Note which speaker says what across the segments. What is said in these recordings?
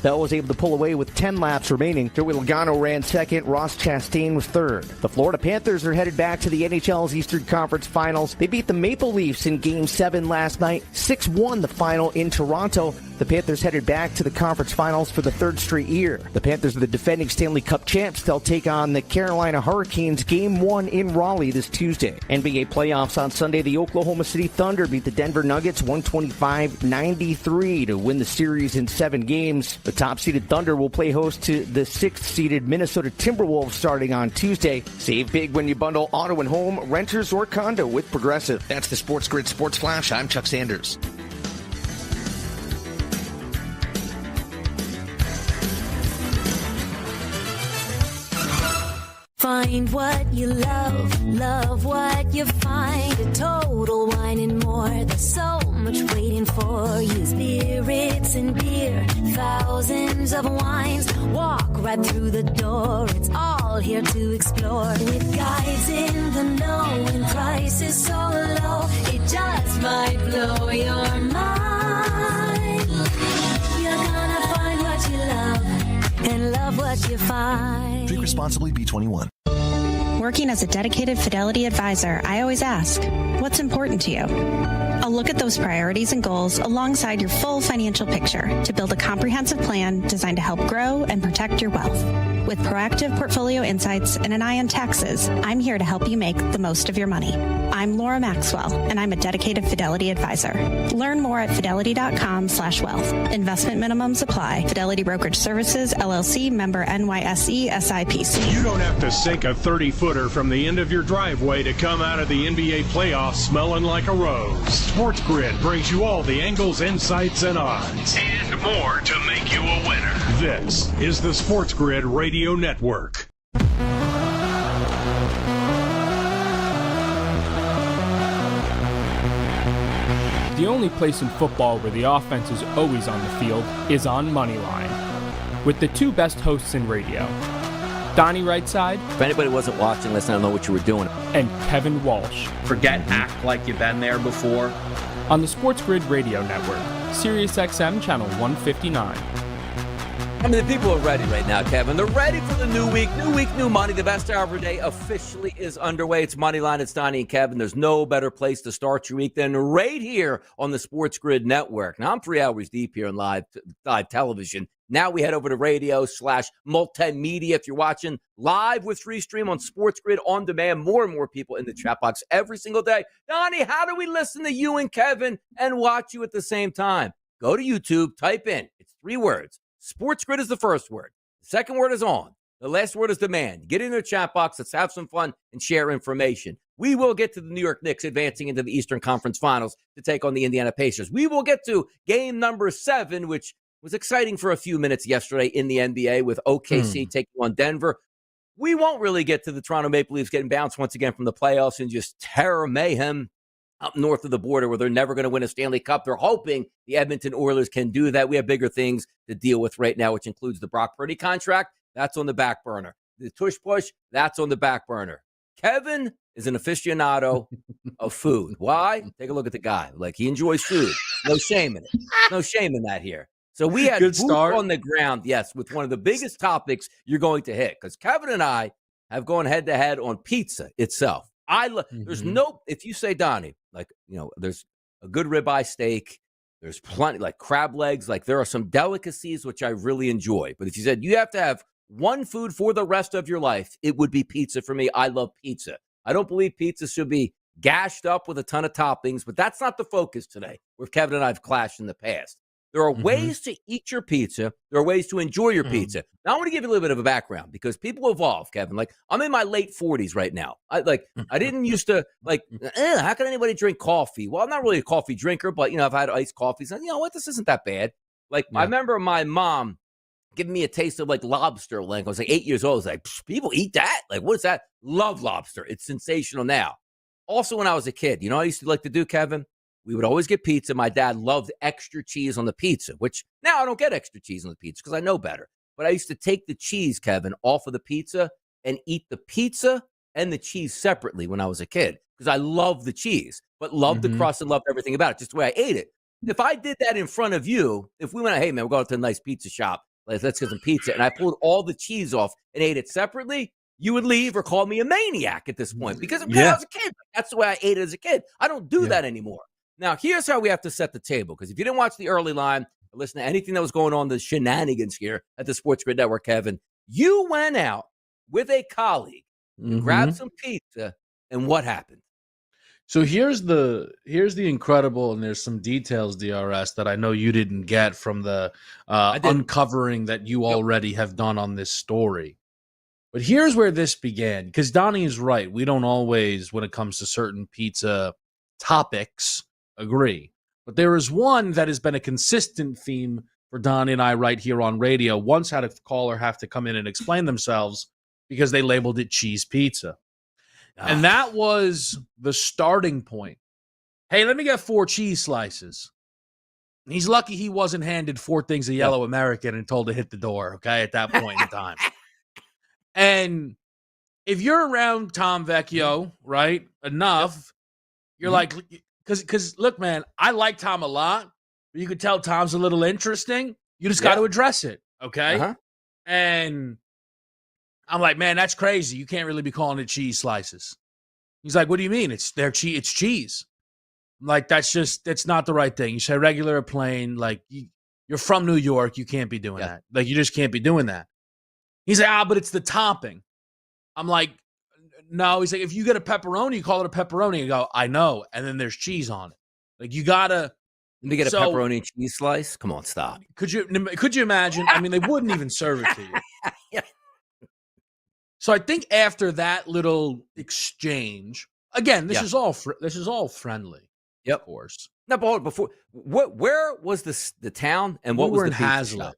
Speaker 1: Bell was able to pull away with 10 laps remaining. Joey Logano ran second. Ross Chastain was third. The Florida Panthers are headed back to the NHL's Eastern Conference Finals. They beat the Maple Leafs in Game 7 last night. 6-1 the final in Toronto. The Panthers headed back to the conference finals for the third straight year. The Panthers are the defending Stanley Cup champs. They'll take on the Carolina Hurricanes Game 1 in Raleigh this Tuesday. NBA playoffs on Sunday. The Oklahoma City Thunder beat the Denver Nuggets 125-93 to win the series in 7 games. The top-seeded Thunder will play host to the 6th-seeded Minnesota Timberwolves starting on Tuesday. Save big when you bundle auto and home, renters, or condo with Progressive. That's the SportsGrid Sports Flash. I'm Chuck Sanders.
Speaker 2: Find what you love what you find. A Total Wine and More. There's so much waiting for you. Spirits and beer, thousands of wines. Walk right through the door. It's all here to explore. With guides in the know and prices so low, it just might blow your mind. You're gonna find what you love and love what you find.
Speaker 3: Drink responsibly, B21.
Speaker 4: Working as a dedicated Fidelity advisor, I always ask, what's important to you? I'll look at those priorities and goals alongside your full financial picture to build a comprehensive plan designed to help grow and protect your wealth. With proactive portfolio insights and an eye on taxes, I'm here to help you make the most of your money. I'm Laura Maxwell, and I'm a dedicated Fidelity advisor. Learn more at fidelity.com/wealth. Investment minimums apply. Fidelity Brokerage Services, LLC, member NYSE, SIPC.
Speaker 5: You don't have to sink a 30-footer from the end of your driveway to come out of the NBA playoffs smelling like a rose. SportsGrid brings you all the angles, insights, and odds.
Speaker 6: And more to make you a winner.
Speaker 5: This is the SportsGrid Radio Network.
Speaker 7: The only place in football where the offense is always on the field is on Moneyline. With the two best hosts in radio, Donnie Rightside.
Speaker 8: If anybody wasn't watching, listen, I don't know what you were doing.
Speaker 7: And Kevin Walsh.
Speaker 9: Forget act like you've been there before.
Speaker 7: On the SportsGrid Radio Network, SiriusXM Channel 159.
Speaker 8: I mean, the people are ready right now, Kevin. They're ready for the new week. New week, new money. The best hour of the day officially is underway. It's Moneyline. It's Donnie and Kevin. There's no better place to start your week than right here on the SportsGrid Network. Now, I'm 3 hours deep here on live television. Now we head over to radio/multimedia. If you're watching live with free stream on SportsGrid on demand, more and more people in the chat box every single day. Donnie, how do we listen to you and Kevin and watch you at the same time? Go to YouTube, type in. It's 3 words. SportsGrid is the first word. The second word is on. The last word is demand. Get in the chat box. Let's have some fun and share information. We will get to the New York Knicks advancing into the Eastern Conference Finals to take on the Indiana Pacers. We will get to game number 7, which was exciting for a few minutes yesterday in the NBA with OKC taking on Denver. We won't really get to the Toronto Maple Leafs getting bounced once again from the playoffs and just terror mayhem up north of the border where they're never going to win a Stanley Cup. They're hoping the Edmonton Oilers can do that. We have bigger things to deal with right now, which includes the Brock Purdy contract. That's on the back burner. The tush push, that's on the back burner. Kevin is an aficionado of food. Why? Take a look at the guy. Like, he enjoys food. No shame in it. No shame in that here. So we had boots on the ground, yes, with one of the biggest topics you're going to hit, because Kevin and I have gone head-to-head on pizza itself. There's no, if you say, Donnie, like, you know, there's a good ribeye steak, there's plenty, like crab legs, like there are some delicacies which I really enjoy. But if you said you have to have one food for the rest of your life, it would be pizza for me. I love pizza. I don't believe pizza should be gashed up with a ton of toppings, but that's not the focus today, where Kevin and I have clashed in the past. There are ways to eat your pizza. There are ways to enjoy your pizza. Now, I want to give you a little bit of a background because people evolve, Kevin. Like, I'm in my late 40s right now. I didn't used to, how can anybody drink coffee? Well, I'm not really a coffee drinker, but, you know, I've had iced coffees. And, you know what? This isn't that bad. Like, I remember my mom giving me a taste of, like, lobster. Like, I was like 8 years old. I was like, people eat that? Like, what is that? Love lobster. It's sensational now. Also, when I was a kid, you know what I used to like to do, Kevin? We would always get pizza. My dad loved extra cheese on the pizza, which now I don't get extra cheese on the pizza because I know better. But I used to take the cheese, Kevin, off of the pizza and eat the pizza and the cheese separately when I was a kid because I loved the cheese, but loved the crust and loved everything about it, just the way I ate it. If I did that in front of you, if we went, hey, man, we're going to a nice pizza shop, let's get some pizza. And I pulled all the cheese off and ate it separately, you would leave or call me a maniac at this point because I was a kid. That's the way I ate it as a kid. I don't do that anymore. Now, here's how we have to set the table, because if you didn't watch the early line or listen to anything that was going on, the shenanigans here at the SportsGrid Network, Kevin, you went out with a colleague, grabbed some pizza, and what happened?
Speaker 3: So here's the incredible, and there's some details, DRS, that I know you didn't get from the uncovering that you already have done on this story. But here's where this began, because Donnie is right. We don't always, when it comes to certain pizza topics, agree. But there is one that has been a consistent theme for Donnie and I right here on radio. Once had a caller have to come in and explain themselves because they labeled it cheese pizza. And that was the starting point. Hey, let me get 4 cheese slices. He's lucky he wasn't handed 4 things of yellow American and told to hit the door, okay, at that point in time. And if you're around Tom Vecchio, right, enough, you're like, because look, man, I like Tom a lot, but you could tell Tom's a little interesting. You just got to address it, okay? And I'm like, man, that's crazy. You can't really be calling it cheese slices. He's like, what do you mean? It's cheese. I'm like, that's not the right thing. You say regular or plain, like you're from New York. You can't be doing that. Like, you just can't be doing that. He's like, but it's the topping. I'm like, no. He's like, if you get a pepperoni, you call it a pepperoni. You go, I know. And then there's cheese on it. Like, you gotta.
Speaker 8: Let me get a pepperoni cheese slice. Come on, stop.
Speaker 3: Could you imagine? I mean, they wouldn't even serve it to you. So I think after that little exchange, again, this is all friendly.
Speaker 8: Yep,
Speaker 3: of course.
Speaker 8: No, but before, where was the town and what was the pizza
Speaker 3: Hazlitt?
Speaker 8: shop?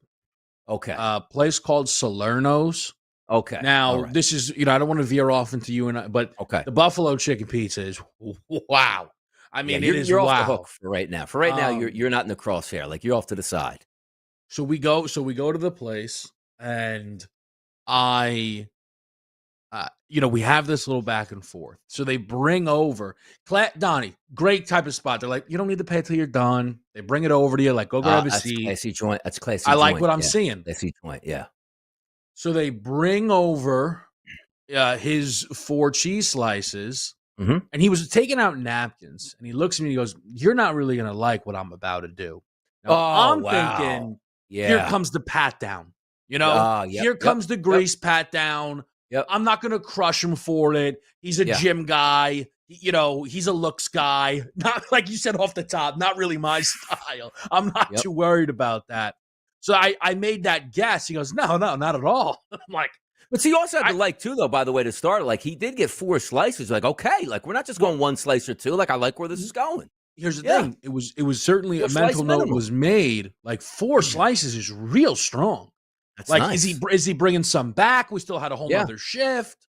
Speaker 8: Okay,
Speaker 3: a place called Salerno's.
Speaker 8: Okay,
Speaker 3: now this is I don't want to veer off into you and I, but the buffalo chicken pizza is wow. I mean,
Speaker 8: you're off the hook for right now. For right now, you're not in the crosshair. Like, you're off to the side.
Speaker 3: So we go to the place, and we have this little back and forth. So they bring over Donnie, great type of spot. They're like, you don't need to pay till you're done. They bring it over to you, like, go grab a seat.
Speaker 8: Classy joint. That's classy.
Speaker 3: I like what I'm seeing.
Speaker 8: Classy joint. Yeah.
Speaker 3: So they bring over his 4 cheese slices, and he was taking out napkins, and he looks at me and he goes, "You're not really gonna like what I'm about to do." Now, I'm thinking, here comes the pat down. Here comes the grease pat down.
Speaker 8: Yep.
Speaker 3: I'm not going to crush him for it. He's a gym guy. He's a looks guy. Not like you said off the top, not really my style. I'm not too worried about that. So I made that guess. He goes, no, not at all. I'm like,
Speaker 8: but see, you also had to like too, though, by the way, to start. Like, he did get 4 slices. Like, okay, like, we're not just going 1 slice or 2. Like, I like where this is going.
Speaker 3: Here's the thing. It was certainly a mental note was made. Like, 4 slices is real strong.
Speaker 8: That's
Speaker 3: like,
Speaker 8: nice.
Speaker 3: is he bringing some back? We still had a whole other shift.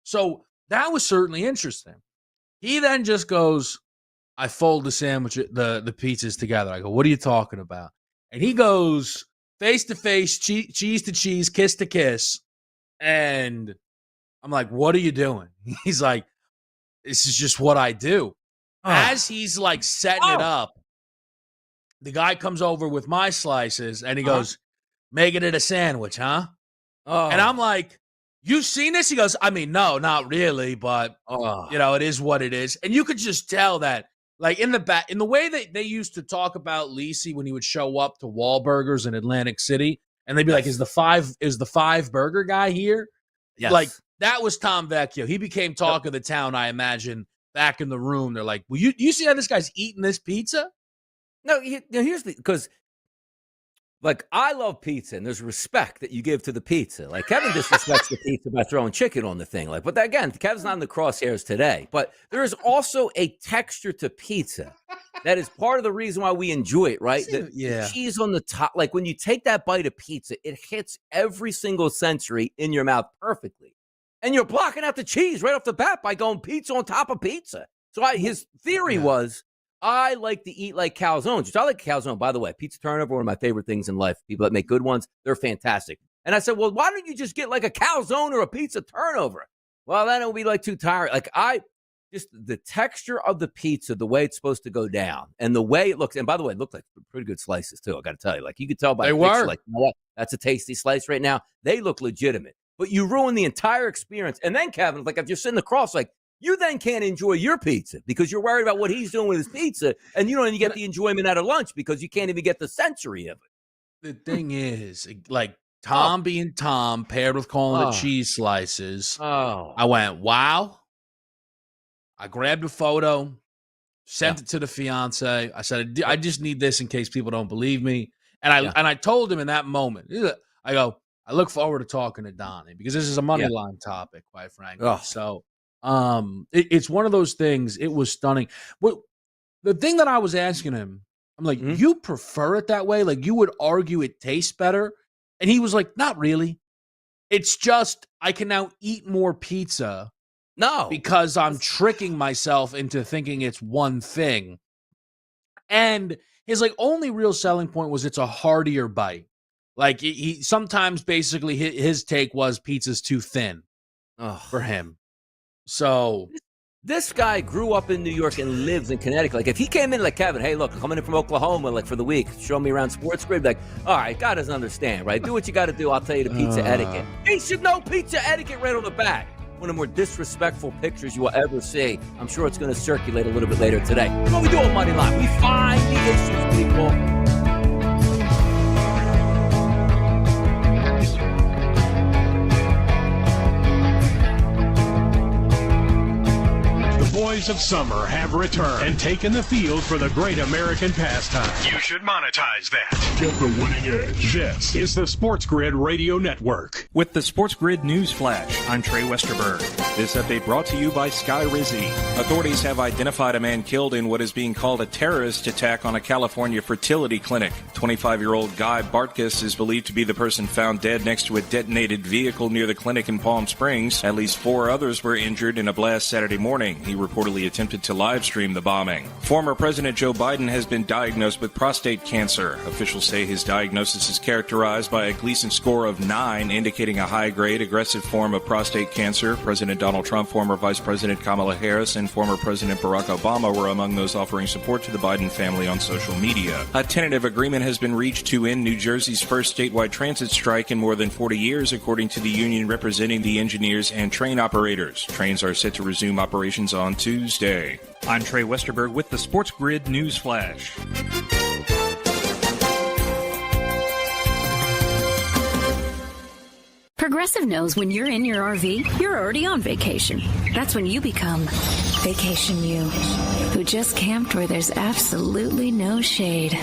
Speaker 3: So that was certainly interesting. He then just goes, I fold the sandwich, the pizzas together. I go, what are you talking about? And he goes, face to face, cheese to cheese, kiss to kiss. And I'm like, what are you doing? He's like, this is just what I do. As he's like setting it up, the guy comes over with my slices and he goes, making it a sandwich, huh? And I'm like, you seen this? He goes, I mean, no, not really, but it is what it is. And you could just tell that, like, in the way that they used to talk about Lisi when he would show up to Wahlburgers in Atlantic City, and they'd be like, is the five burger guy here?
Speaker 8: Yes.
Speaker 3: Like, that was Tom Vecchio. He became talk of the town, I imagine, back in the room. They're like, well, you see how this guy's eating this pizza?
Speaker 8: No, here's because, like, I love pizza, and there's respect that you give to the pizza. Like, Kevin disrespects the pizza by throwing chicken on the thing. Like, but again, Kevin's not in the crosshairs today. But there is also a texture to pizza that is part of the reason why we enjoy it, right? The cheese on the top. Like, when you take that bite of pizza, it hits every single sensory in your mouth perfectly. And you're blocking out the cheese right off the bat by going pizza on top of pizza. So his theory was, I like to eat like calzones, which I like calzone, by the way. Pizza turnover, one of my favorite things in life. People that make good ones, they're fantastic. And I said, well, why don't you just get like a calzone or a pizza turnover? Well, then it would be like too tired. Like, just the texture of the pizza, the way it's supposed to go down, and the way it looks. And by the way, it looked like pretty good slices too. I got to tell you, like you could tell by the picture, like, you know what, that's a tasty slice right now. They look legitimate, but you ruin the entire experience. And then Kevin, like if you're sitting across, like you then can't enjoy your pizza because you're worried about what he's doing with his pizza, and you don't even get the enjoyment out of lunch because you can't even get the sensory of it.
Speaker 3: The thing is, like Tom being Tom, paired with calling it cheese slices. I went, wow. I grabbed a photo, sent it to the fiance. I said, I just need this in case people don't believe me. And I told him in that moment, I go, I look forward to talking to Donnie because this is a Moneyline topic, quite frankly. So it's one of those things. It was stunning. But the thing that I was asking him, I'm like, you prefer it that way? Like you would argue it tastes better? And he was like, not really. It's just I can now eat more pizza.
Speaker 8: No.
Speaker 3: Because I'm tricking myself into thinking it's one thing. And his like only real selling point was it's a heartier bite. Like he sometimes basically his take was pizza's too thin for him. So
Speaker 8: this guy grew up in New York and lives in Connecticut. Like if he came in like, Kevin, hey, look, coming in from Oklahoma like for the week, show me around SportsGrid. Like, all right, God doesn't understand, right? Do what you got to do. I'll tell you the pizza etiquette. He should know pizza etiquette right on the back. One of the more disrespectful pictures you will ever see. I'm sure it's going to circulate a little bit later today. What we do on Moneyline, we find the issues, people.
Speaker 5: Boys of summer have returned and taken the field for the great American pastime.
Speaker 6: You should monetize that.
Speaker 5: Get the winning edge. This is the SportsGrid Radio Network.
Speaker 10: With the SportsGrid News Flash, I'm Trey Westerberg. This update brought to you by Sky Rizzi. Authorities have identified a man killed in what is being called a terrorist attack on a California fertility clinic. 25-year-old Guy Bartkus is believed to be the person found dead next to a detonated vehicle near the clinic in Palm Springs. At least 4 others were injured in a blast Saturday morning. He reportedly attempted to live stream the bombing. Former President Joe Biden has been diagnosed with prostate cancer. Officials say his diagnosis is characterized by a Gleason score of 9, indicating a high-grade aggressive form of prostate cancer. President Donald Trump, former Vice President Kamala Harris, and former President Barack Obama were among those offering support to the Biden family on social media. A tentative agreement has been reached to end New Jersey's first statewide transit strike in more than 40 years, according to the union representing the engineers and train operators. Trains are set to resume operations on Tuesday. I'm Trey Westerberg with the SportsGrid News Flash.
Speaker 11: Progressive knows when you're in your RV, you're already on vacation. That's when you become Vacation You, who just camped where there's absolutely no shade.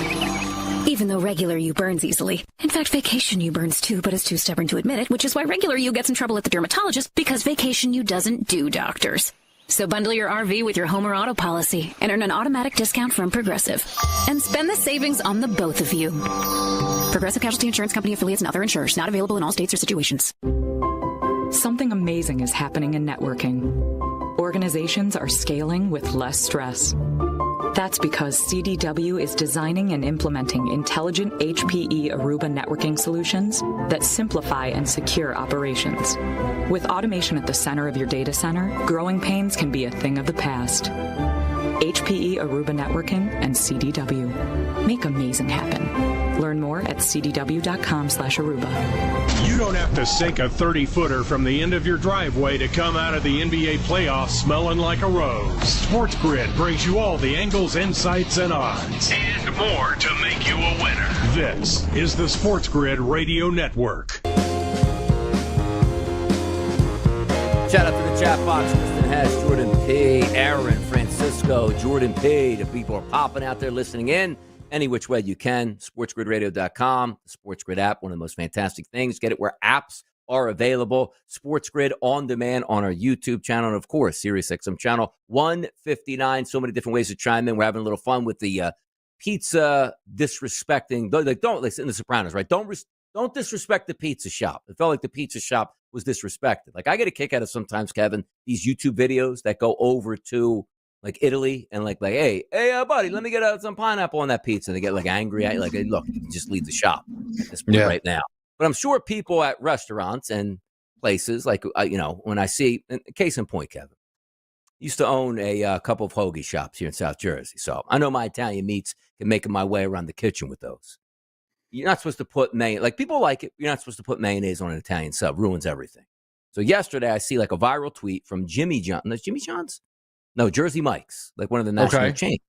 Speaker 11: Even though regular you burns easily. In fact, Vacation You burns too, but is too stubborn to admit it, which is why regular you gets in trouble at the dermatologist, because Vacation You doesn't do doctors. So bundle your RV with your home or auto policy and earn an automatic discount from Progressive. And spend the savings on the both of you. Progressive Casualty Insurance Company affiliates and other insurers. Not available in all states or situations.
Speaker 12: Something amazing is happening in networking. Organizations are scaling with less stress. That's because CDW is designing and implementing intelligent HPE Aruba networking solutions that simplify and secure operations. With automation at the center of your data center, growing pains can be a thing of the past. HPE Aruba Networking and CDW. Make amazing happen. Learn more at cdw.com/Aruba.
Speaker 5: You don't have to sink a 30-footer from the end of your driveway to come out of the NBA playoffs smelling like a rose. SportsGrid brings you all the angles, insights, and odds.
Speaker 6: And more to make you a winner.
Speaker 5: This is the SportsGrid Radio Network.
Speaker 8: Shout out to the chat box. Kristen Hess, Jordan P., Aaron, Francisco, Jordan P. The people are popping out there listening in. Any which way you can. SportsGridRadio.com, the SportsGrid app, one of the most fantastic things. Get it where apps are available. SportsGrid on demand on our YouTube channel. And, of course, SiriusXM channel 159. So many different ways to chime in. We're having a little fun with the pizza disrespecting. Don't listen in The Sopranos, right? Don't disrespect the pizza shop. It felt like the pizza shop was disrespected. Like, I get a kick out of sometimes, Kevin, these YouTube videos that go over to like Italy and like, hey, buddy, let me get some pineapple on that pizza. And they get like angry. Like, hey, look, you can just leave the shop at this point right now. But I'm sure people at restaurants and places like, when I see, case in point, Kevin, Used to own a couple of hoagie shops here in South Jersey, so I know my Italian meats can make my way around the kitchen with those. You're not supposed to put mayonnaise. Like, people like it. You're not supposed to put mayonnaise on an Italian sub. Ruins everything. So yesterday, I see like a viral tweet from Jimmy John. No, Jimmy John's? No, Jersey Mike's, like one of the national chains.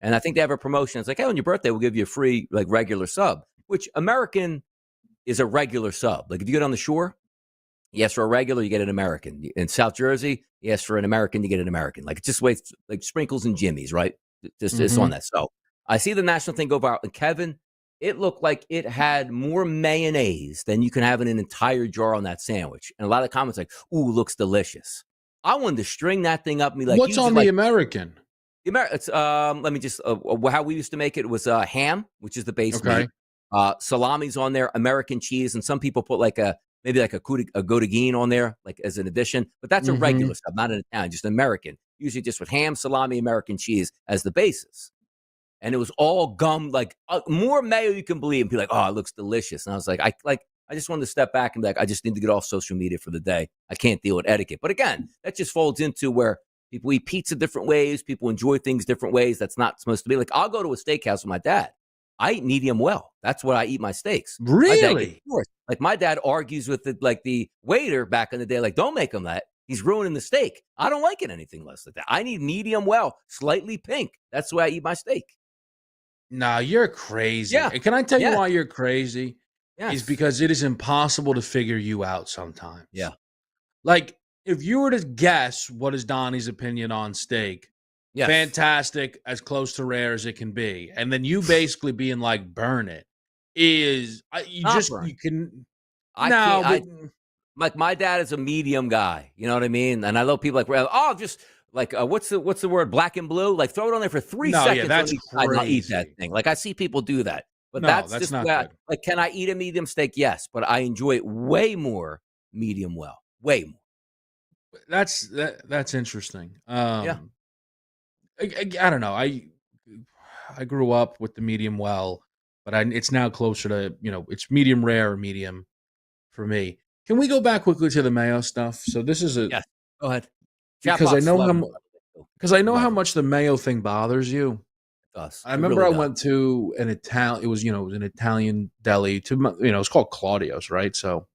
Speaker 8: And I think they have a promotion. It's like, hey, on your birthday, we'll give you a free like regular sub, which American is a regular sub. Like, if you get on the shore, you ask for a regular, you get an American. In South Jersey, you ask for an American, you get an American. Like, it's just way like Sprinkles and Jimmy's, right? Just on that. So I see the national thing go viral. And Kevin, it looked like it had more mayonnaise than you can have in an entire jar on that sandwich. And a lot of comments like, ooh, looks delicious. I wanted to string that thing up and be like,
Speaker 3: what's on the American?
Speaker 8: It's let me just how we used to make it was ham, which is the base meat. Salami's on there, American cheese, and some people put like maybe like a Godagine on there, like as an addition. But that's a regular stuff, not an Italian, just American. Usually just with ham, salami, American cheese as the basis. And it was all gum, like more mayo you can believe. And be like, oh, it looks delicious. And I was like, I just wanted to step back and be like, I just need to get off social media for the day. I can't deal with etiquette. But again, that just folds into where people eat pizza different ways. People enjoy things different ways. That's not supposed to be. Like, I'll go to a steakhouse with my dad. I eat medium well. That's what I eat my steaks.
Speaker 3: Really?
Speaker 8: Like, my dad argues with the waiter back in the day, like, don't make him that. He's ruining the steak. I don't like it anything less than that. I need medium well, slightly pink. That's the way I eat my steak.
Speaker 3: Nah, you're crazy.
Speaker 8: Yeah.
Speaker 3: Can I tell you why you're crazy?
Speaker 8: Yes.
Speaker 3: Is because it is impossible to figure you out sometimes.
Speaker 8: Yeah.
Speaker 3: Like, if you were to guess what is Donnie's opinion on steak, fantastic, as close to rare as it can be, and then you basically being like, burn it, is you can.
Speaker 8: Like, my dad is a medium guy. You know what I mean? And I know people like, oh, just like what's the word? Black and blue. Like, throw it on there for 3 seconds.
Speaker 3: Yeah, that's crazy.
Speaker 8: I'll eat that thing. Like, I see people do that. But
Speaker 3: no,
Speaker 8: that's just
Speaker 3: not good.
Speaker 8: Like, can I eat a medium steak? Yes, but I enjoy it way more medium well. Way more.
Speaker 3: That's interesting. I don't know. I grew up with the medium well, but it's now closer to, it's medium rare or medium for me. Can we go back quickly to the mayo stuff? So this is
Speaker 8: go ahead.
Speaker 3: Because I know how much the mayo thing bothers you. I remember really I went to an Italian. It was an Italian deli to it's called Claudio's, right? So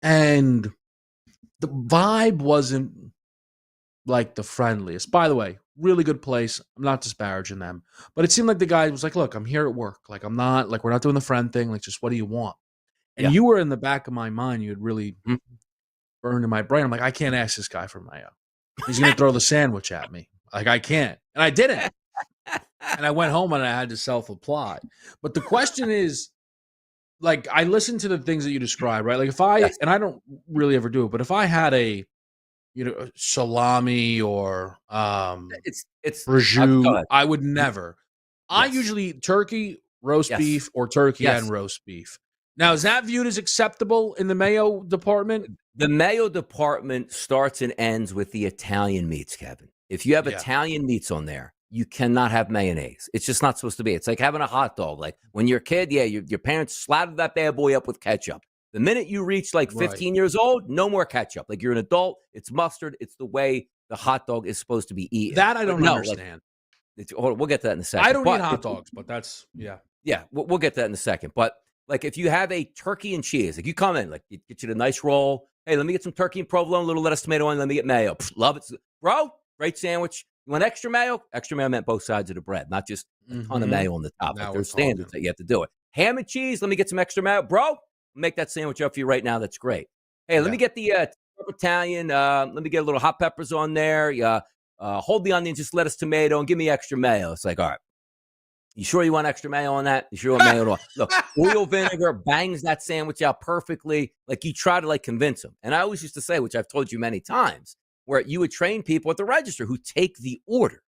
Speaker 3: and the vibe wasn't like the friendliest. By the way, really good place. I'm not disparaging them, but it seemed like the guy was like, "Look, I'm here at work. Like, I'm not like we're not doing the friend thing. Like, just what do you want?" And you were in the back of my mind. You had really burned in my brain. I'm like, I can't ask this guy for mayo. He's gonna throw the sandwich at me. Like, I can't, and I didn't. And I went home and I had to self-apply. But the question is, like, I listened to the things that you described, right? Like, if and I don't really ever do it, but if I had a salami or
Speaker 8: it's
Speaker 3: prosciutto, I would never. I usually eat turkey, roast beef, or turkey and roast beef. Now, is that viewed as acceptable in the mayo department?
Speaker 8: The mayo department starts and ends with the Italian meats, Kevin. If you have Italian meats on there, you cannot have mayonnaise. It's just not supposed to be. It's like having a hot dog. Like, when you're a kid, your parents slathered that bad boy up with ketchup. The minute you reach like 15 years old, no more ketchup. Like, you're an adult, it's mustard. It's the way the hot dog is supposed to be eaten.
Speaker 3: That I don't understand.
Speaker 8: We'll get to that in a second.
Speaker 3: I don't eat hot dogs, but that's,
Speaker 8: Yeah, we'll get to that in a second. But, like, if you have a turkey and cheese, like, you come in, like, you get you the nice roll. Hey, let me get some turkey and provolone, a little lettuce, tomato on, let me get mayo. Pfft, love it. Bro, great sandwich. You want extra mayo? Extra mayo meant both sides of the bread, not just a ton of mayo on the top. Like, there's standards that you have to do it. Ham and cheese, let me get some extra mayo. Bro, make that sandwich up for you right now. That's great. Hey, let me get the Italian. Let me get a little hot peppers on there. Hold the onion, just lettuce, tomato, and give me extra mayo. It's like, all right. You sure you want extra mayo on that? You sure you want mayo on? Look, oil vinegar bangs that sandwich out perfectly. Like, you try to, like, convince them. And I always used to say, which I've told you many times, where you would train people at the register who take the order.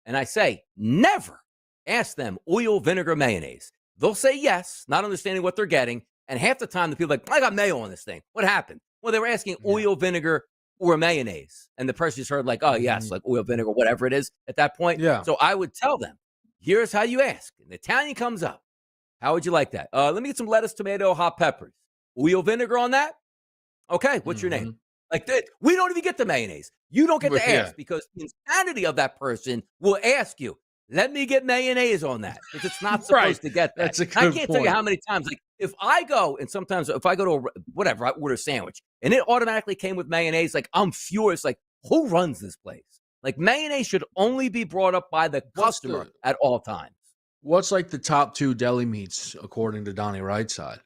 Speaker 8: And I say, never ask them oil, vinegar, mayonnaise. They'll say yes, not understanding what they're getting. And half the time, the people are like, I got mayo on this thing. What happened? Well, they were asking oil, vinegar, or mayonnaise. And the person just heard, like, oh, yes, like oil, vinegar, whatever it is at that point.
Speaker 3: Yeah.
Speaker 8: So I would tell them, here's how you ask. And the Italian comes up. How would you like that? Let me get some lettuce, tomato, hot peppers. Oil, vinegar on that? Okay, what's your name? Like that, we don't even get the mayonnaise. You don't get to ask because the insanity of that person will ask you, let me get mayonnaise on that because it's not supposed to get that.
Speaker 3: That's a good
Speaker 8: I can't tell you how many times, like if I go and sometimes if I go to whatever, I order a sandwich and it automatically came with mayonnaise, like I'm furious. Like who runs this place? Like mayonnaise should only be brought up by the customer at all times.
Speaker 3: What's like the top 2 deli meats according to Donnie Rightside?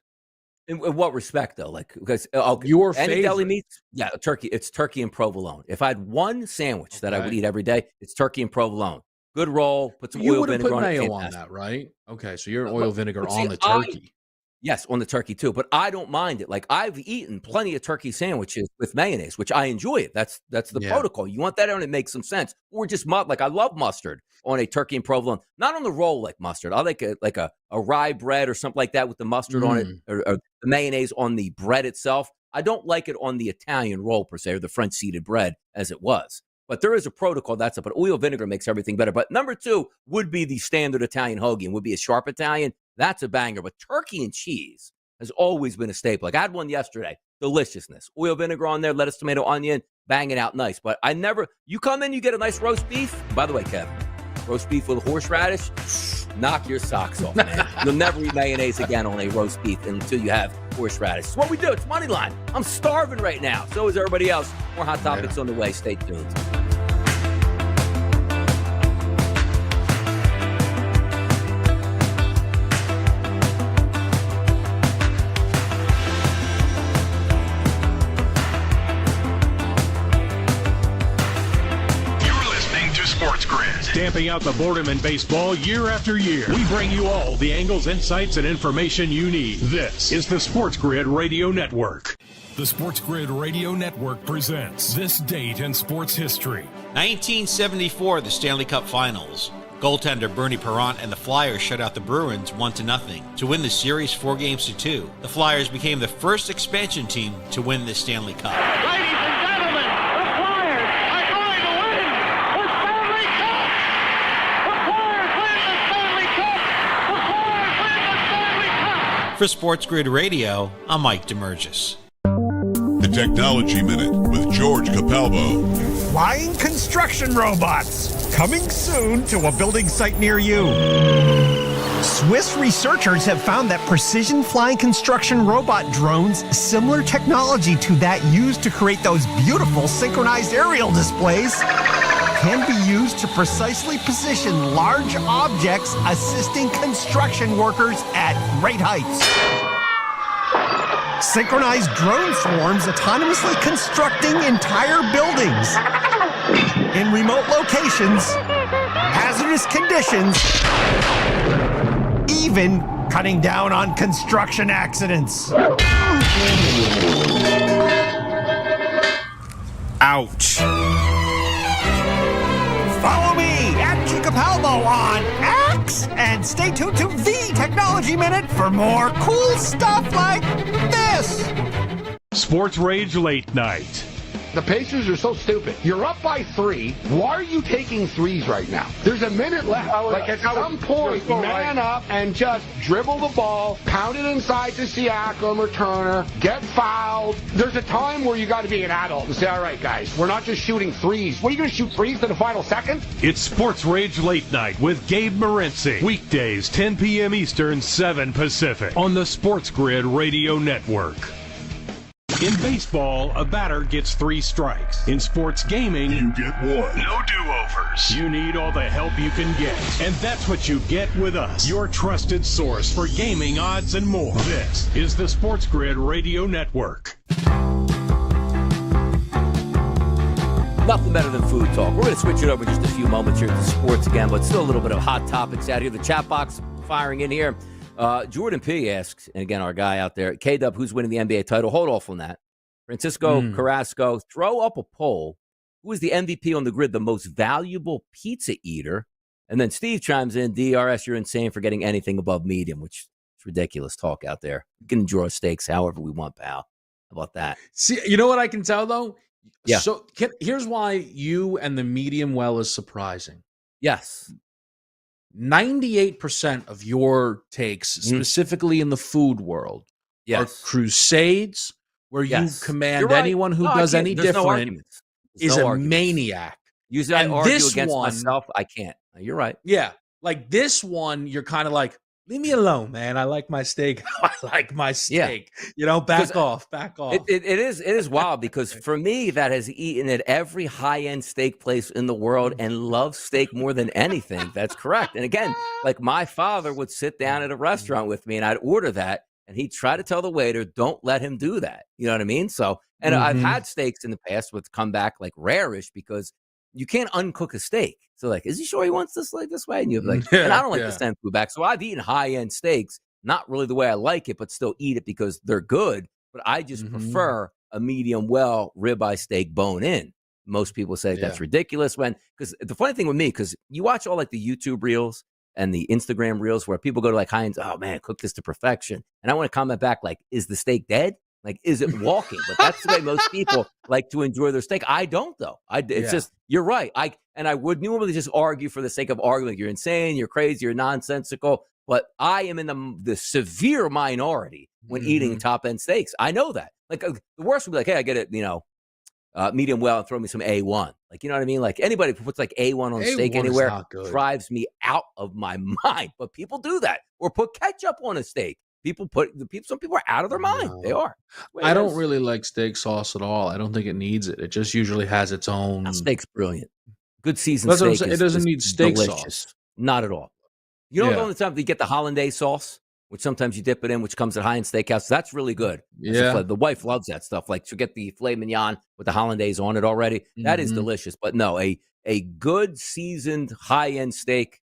Speaker 8: In what respect, though? Like, because
Speaker 3: your
Speaker 8: any
Speaker 3: favorite
Speaker 8: deli meats, turkey. It's turkey and provolone. If I had one sandwich that I would eat every day, it's turkey and provolone. Good roll. Put some oil vinegar on it.
Speaker 3: You would put mayo on that, right? Okay, so you're oil vinegar on the turkey.
Speaker 8: Yes, on the turkey too. But I don't mind it. Like I've eaten plenty of turkey sandwiches with mayonnaise, which I enjoy it. That's the protocol. You want that on it, makes some sense. Or just like I love mustard on a turkey and provolone, not on the roll like mustard. I like a rye bread or something like that with the mustard on it, or the mayonnaise on the bread itself. I don't like it on the Italian roll per se, or the French seeded bread as it was. But there is a protocol. But oil vinegar makes everything better. But number 2 would be the standard Italian hoagie, and would be a sharp Italian. That's a banger. But turkey and cheese has always been a staple. Like I had one yesterday. Deliciousness. Oil vinegar on there, lettuce, tomato, onion, bang it out nice. But you come in, you get a nice roast beef. By the way, Kevin, roast beef with horseradish, knock your socks off, man. You'll never eat mayonnaise again on a roast beef until you have horseradish. It's what we do. It's Moneyline. I'm starving right now. So is everybody else. More hot topics on the way. Stay tuned.
Speaker 5: Stamping out the boredom in baseball year after year. We bring you all the angles, insights, and information you need. This is the SportsGrid Radio Network. The SportsGrid Radio Network presents This Date in Sports History.
Speaker 13: 1974, the Stanley Cup Finals. Goaltender Bernie Parent and the Flyers shut out the Bruins 1-0 to win the series 4-2. The Flyers became the first expansion team to win the Stanley Cup. For SportsGrid Radio, I'm Mike DeMurgis.
Speaker 14: The Technology Minute with George Capalbo.
Speaker 15: Flying construction robots, coming soon to a building site near you. Swiss researchers have found that precision flying construction robot drones, similar technology to that used to create those beautiful synchronized aerial displays, can be used to precisely position large objects, assisting construction workers at great heights. Synchronized drone swarms autonomously constructing entire buildings in remote locations, hazardous conditions, even cutting down on construction accidents. Ouch. Follow me at Capalbo on X and stay tuned to the Technology Minute for more cool stuff like this.
Speaker 5: Sports Rage Late Night.
Speaker 16: The Pacers are so stupid. You're up by 3. Why are you taking threes right now? There's a minute left. Like at some point, man up and just dribble the ball, pound it inside to Siakam or Turner, get fouled. There's a time where you got to be an adult and say, all right, guys, we're not just shooting threes. What are you going to shoot threes to the final second?
Speaker 5: It's Sports Rage Late Night with Gabe Morency. Weekdays, 10 p.m. Eastern, 7 Pacific on the SportsGrid Radio Network. In baseball, a batter gets 3 strikes. In sports gaming, you get 1.
Speaker 6: No do-overs.
Speaker 5: You need all the help you can get. And that's what you get with us, your trusted source for gaming odds and more. This is the SportsGrid Radio Network.
Speaker 8: Nothing better than food talk. We're going to switch it over in just a few moments here to sports again, but still a little bit of hot topics out here. The chat box firing in here. Jordan P. asks, and again, our guy out there, K-Dub, who's winning the NBA title? Hold off on that. Francisco Carrasco, throw up a poll. Who is the MVP on the grid, the most valuable pizza eater? And then Steve chimes in, DRS, you're insane for getting anything above medium, which is ridiculous talk out there. We can draw stakes however we want, pal. How about that?
Speaker 3: See, you know what I can tell, though?
Speaker 8: Yeah.
Speaker 3: So here's why you and the medium well is surprising.
Speaker 8: Yes.
Speaker 3: 98% of your takes, specifically in the food world, are crusades where you command
Speaker 8: You're right.
Speaker 3: anyone who does any different is a maniac.
Speaker 8: Usually I argue against myself. I can't. You're right.
Speaker 3: Yeah. Like this one, you're kind of like, leave me alone, man. I like my steak. I like my steak. Yeah. Back off.
Speaker 8: It is wild because for me, that has eaten at every high-end steak place in the world and loves steak more than anything. That's correct. And again, like my father would sit down at a restaurant with me and I'd order that and he'd try to tell the waiter, don't let him do that. You know what I mean? So, and I've had steaks in the past with come back like rare-ish because you can't uncook a steak. So like, is he sure he wants this like this way? And you're like, and I don't like to send food back. So I've eaten high-end steaks, not really the way I like it, but still eat it because they're good. But I just prefer a medium well ribeye steak bone in. Most people say that's ridiculous because the funny thing with me, because you watch all like the YouTube reels and the Instagram reels where people go to like high-end, oh man, cook this to perfection. And I want to comment back like, is the steak dead? Like, is it walking? But that's the way most people like to enjoy their steak. I don't, though. It's just, you're right. I would normally just argue for the sake of arguing. You're insane, you're crazy, you're nonsensical. But I am in the severe minority when eating top-end steaks. I know that. Like, the worst would be like, hey, I get it, medium well and throw me some A1. Like, you know what I mean? Like, anybody who puts like A1 on steak anywhere drives me out of my mind. But people do that. Or put ketchup on a steak. Some people are out of their mind. They are.
Speaker 3: I don't really like steak sauce at all. I don't think it needs it. It just usually has its own.
Speaker 8: Steak's brilliant. Good seasoned steak.
Speaker 3: It doesn't need steak
Speaker 8: delicious. Sauce. Not at all. You know, the only time you get the hollandaise sauce, which sometimes you dip it in, which comes at high-end steakhouse. That's really good. The wife loves that stuff. Like she'll get the filet mignon with the hollandaise on it already. That is delicious. But no, a good seasoned high-end steak.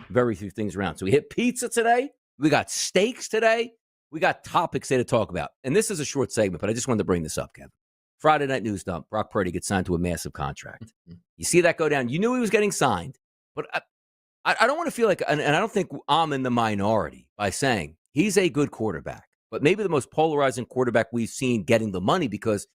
Speaker 8: Very few things around. So we hit pizza today. We got steaks today. We got topics today to talk about. And this is a short segment, but I just wanted to bring this up, Kevin. Friday Night News Dump. Brock Purdy gets signed to a massive contract. You see that go down. You knew he was getting signed, but I don't want to feel like, and I don't think I'm in the minority by saying he's a good quarterback, but maybe the most polarizing quarterback we've seen getting the money because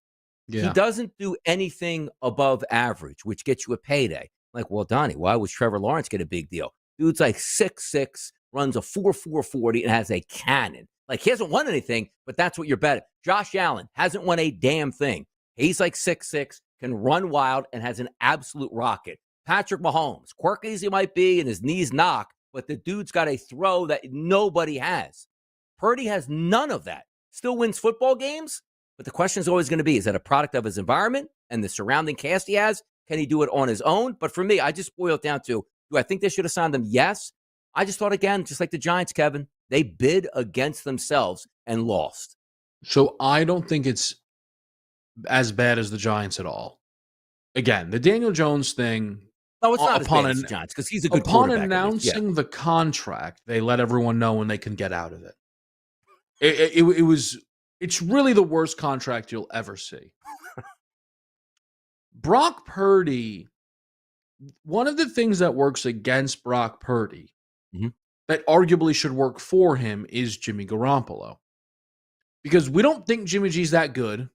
Speaker 8: he doesn't do anything above average, which gets you a payday. Like, well, Donnie, why would Trevor Lawrence get a big deal? Dude's like 6'6", runs a 4.40 and has a cannon. Like, he hasn't won anything, but that's what you're betting. Josh Allen hasn't won a damn thing. He's like 6'6", can run wild, and has an absolute rocket. Patrick Mahomes, quirky as he might be, and his knees knock, but the dude's got a throw that nobody has. Purdy has none of that. Still wins football games, but the question is always going to be, is that a product of his environment and the surrounding cast he has? Can he do it on his own? But for me, I just boil it down to, do I think they should have signed him? Yes. I just thought, again, just like the Giants, Kevin, they bid against themselves and lost.
Speaker 3: So I don't think it's as bad as the Giants at all. Again, the Daniel Jones thing.
Speaker 8: No, it's not as bad as the Giants because he's a good quarterback.
Speaker 3: Upon announcing the contract, they let everyone know when they can get out of it. It's really the worst contract you'll ever see. Brock Purdy, one of the things that works against Brock Purdy that arguably should work for him is Jimmy Garoppolo. Because we don't think Jimmy G's that good.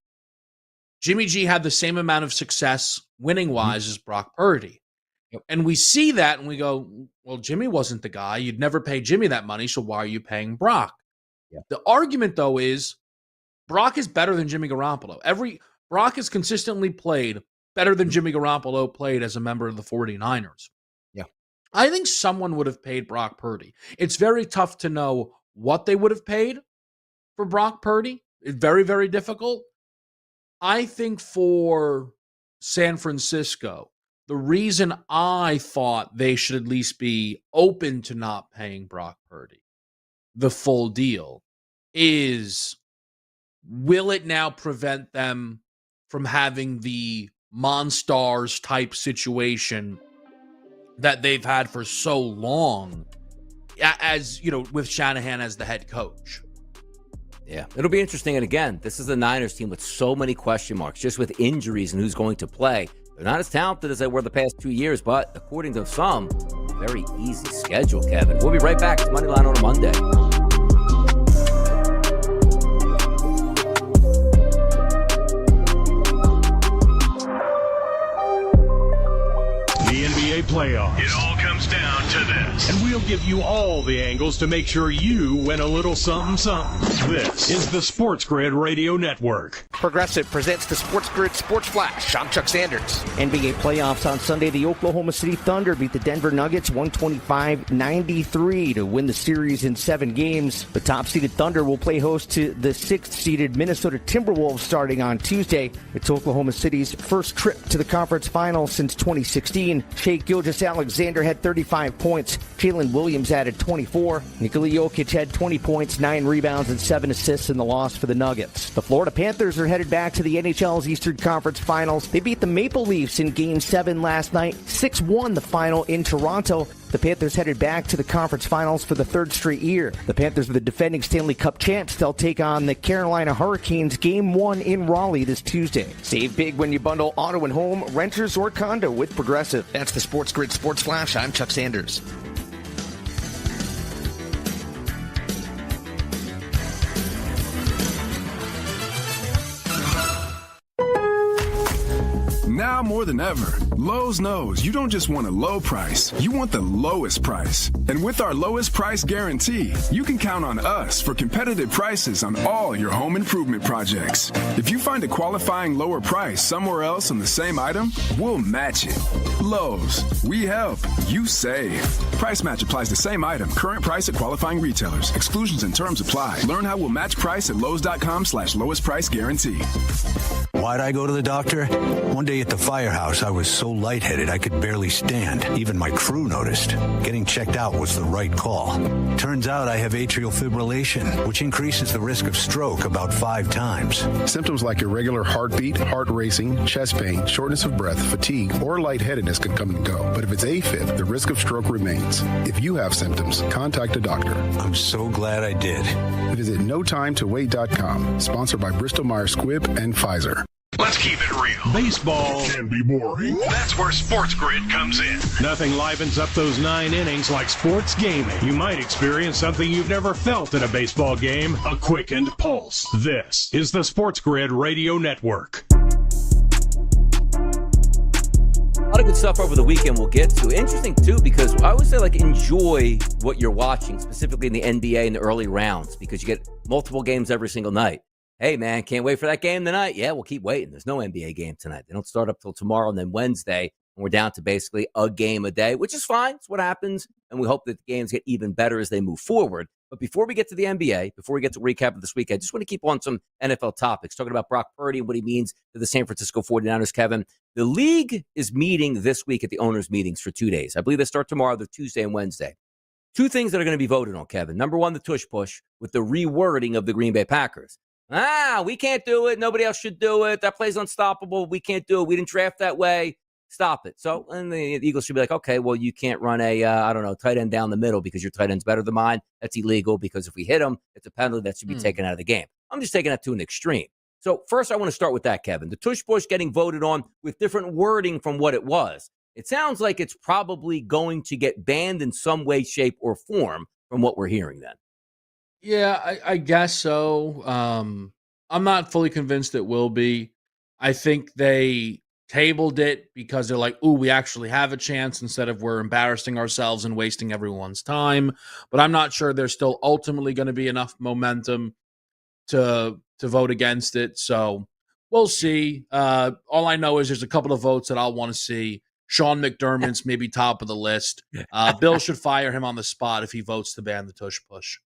Speaker 3: Jimmy G had the same amount of success winning-wise as Brock Purdy. Yep. And we see that and we go, well, Jimmy wasn't the guy. You'd never pay Jimmy that money, so why are you paying Brock? Yep. The argument, though, is Brock is better than Jimmy Garoppolo. Brock has consistently played better than Jimmy Garoppolo played as a member of the 49ers.
Speaker 8: Yeah.
Speaker 3: I think someone would have paid Brock Purdy. It's very tough to know what they would have paid for Brock Purdy. It's very, very difficult. I think for San Francisco, the reason I thought they should at least be open to not paying Brock Purdy the full deal is, will it now prevent them from having the Monstars type situation that they've had for so long, as you know, with Shanahan as the head coach?
Speaker 8: Yeah, it'll be interesting. And again, this is the Niners team with so many question marks, just with injuries and who's going to play. They're not as talented as they were the past 2 years, but according to some, very easy schedule, Kevin. We'll be right back. It's Moneyline on a Monday.
Speaker 5: The NBA playoffs.
Speaker 6: It all comes down to this.
Speaker 5: And we'll give you all the angles to make sure you win a little something something. This is the Sports Grid Radio Network.
Speaker 1: Progressive presents the Sports Grid Sports Flash. I'm Chuck Sanders. NBA playoffs on Sunday. The Oklahoma City Thunder beat the Denver Nuggets 125-93 to win the series in 7 games. The top-seeded Thunder will play host to the 6th-seeded Minnesota Timberwolves starting on Tuesday. It's Oklahoma City's first trip to the conference finals since 2016. Shai Gilgeous-Alexander had 35 points. Jalen Williams added 24. Nikola Jokic had 20 points, 9 rebounds, and 7 assists in the loss for the Nuggets. The Florida Panthers are headed back to the NHL's Eastern Conference Finals. They beat the Maple Leafs in Game 7 last night, 6-1 the final in Toronto. The Panthers headed back to the conference finals for the 3rd straight year. The Panthers are the defending Stanley Cup champs. They'll take on the Carolina Hurricanes Game 1 in Raleigh this Tuesday. Save big when you bundle auto and home, renters, or condo with Progressive. That's the Sports Grid Sports Flash. I'm Chuck Sanders.
Speaker 17: Now more than ever, Lowe's knows you don't just want a low price, you want the lowest price. And with our lowest price guarantee, you can count on us for competitive prices on all your home improvement projects. If you find a qualifying lower price somewhere else on the same item, we'll match it. Lowe's, we help, you save. Price match applies the same item, current price at qualifying retailers. Exclusions and terms apply. Learn how we'll match price at Lowe's.com/lowest price guarantee.
Speaker 18: Why'd I go to the doctor? One day at the firehouse, I was so lightheaded I could barely stand. Even my crew noticed. Getting checked out was the right call. Turns out I have atrial fibrillation, which increases the risk of stroke about 5 times.
Speaker 19: Symptoms like irregular heartbeat, heart racing, chest pain, shortness of breath, fatigue, or lightheadedness can come and go. But if it's AFib, the risk of stroke remains. If you have symptoms, contact a doctor.
Speaker 18: I'm so glad I did.
Speaker 19: Visit NoTimeToWait.com, sponsored by Bristol-Myers Squibb and Pfizer.
Speaker 6: Let's keep it real.
Speaker 5: Baseball
Speaker 14: can be boring.
Speaker 6: That's where Sports Grid comes in.
Speaker 5: Nothing livens up those 9 innings like sports gaming. You might experience something you've never felt in a baseball game, a quickened pulse. This is the Sports Grid Radio Network.
Speaker 8: A lot of good stuff over the weekend we'll get to. Interesting, too, because I always say, enjoy what you're watching, specifically in the NBA in the early rounds, because you get multiple games every single night. Hey, man, can't wait for that game tonight. Yeah, we'll keep waiting. There's no NBA game tonight. They don't start up till tomorrow and then Wednesday. And we're down to basically a game a day, which is fine. It's what happens. And we hope that the games get even better as they move forward. But before we get to the NBA, before we get to recap of this week, I just want to keep on some NFL topics, talking about Brock Purdy and what he means to the San Francisco 49ers, Kevin. The league is meeting this week at the owners' meetings for 2 days. I believe they start tomorrow. They're Tuesday and Wednesday. 2 things that are going to be voted on, Kevin. Number 1, the tush push with the rewording of the Green Bay Packers. We can't do it. Nobody else should do it. That play's unstoppable. We can't do it. We didn't draft that way. Stop it. So, and the Eagles should be like, okay, well, you can't run a, tight end down the middle because your tight end's better than mine. That's illegal because if we hit him, it's a penalty that should be taken out of the game. I'm just taking that to an extreme. So first, I want to start with that, Kevin. The tush push getting voted on with different wording from what it was. It sounds like it's probably going to get banned in some way, shape, or form from what we're hearing then.
Speaker 3: Yeah, I guess so. I'm not fully convinced it will be. I think they tabled it because they're like, ooh, we actually have a chance instead of we're embarrassing ourselves and wasting everyone's time. But I'm not sure there's still ultimately going to be enough momentum to vote against it. So we'll see. All I know is there's a couple of votes that I'll want to see. Sean McDermott's maybe top of the list. Bill should fire him on the spot if he votes to ban the tush push.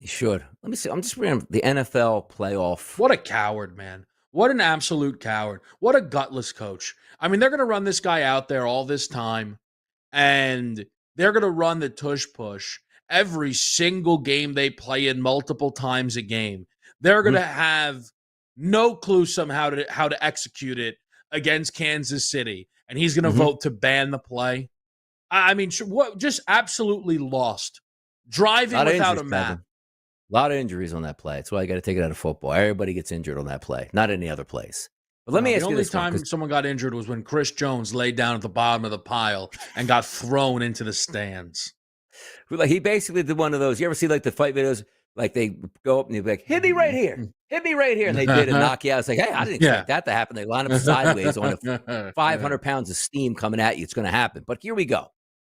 Speaker 8: He should. Let me see. I'm just reading the NFL playoff.
Speaker 3: What a coward, man. What an absolute coward. What a gutless coach. I mean, they're going to run this guy out there all this time, and they're going to run the tush push every single game they play in multiple times a game. They're going to have no clue somehow how to execute it against Kansas City, and he's going to vote to ban the play. I mean, what? Just absolutely lost. Driving without a map.
Speaker 8: Kevin. A lot of injuries on that play. That's why I got to take it out of football. Everybody gets injured on that play, not any other place. But let me ask you this.
Speaker 3: The only time someone got injured was when Chris Jones laid down at the bottom of the pile and got thrown into the stands.
Speaker 8: Like he basically did one of those. You ever see like the fight videos? Like they go up and they're like, hit me right here. Hit me right here. And they did a knock you out. It's like, hey, I didn't expect that to happen. They line up sideways on 500 pounds of steam coming at you. It's going to happen. But here we go.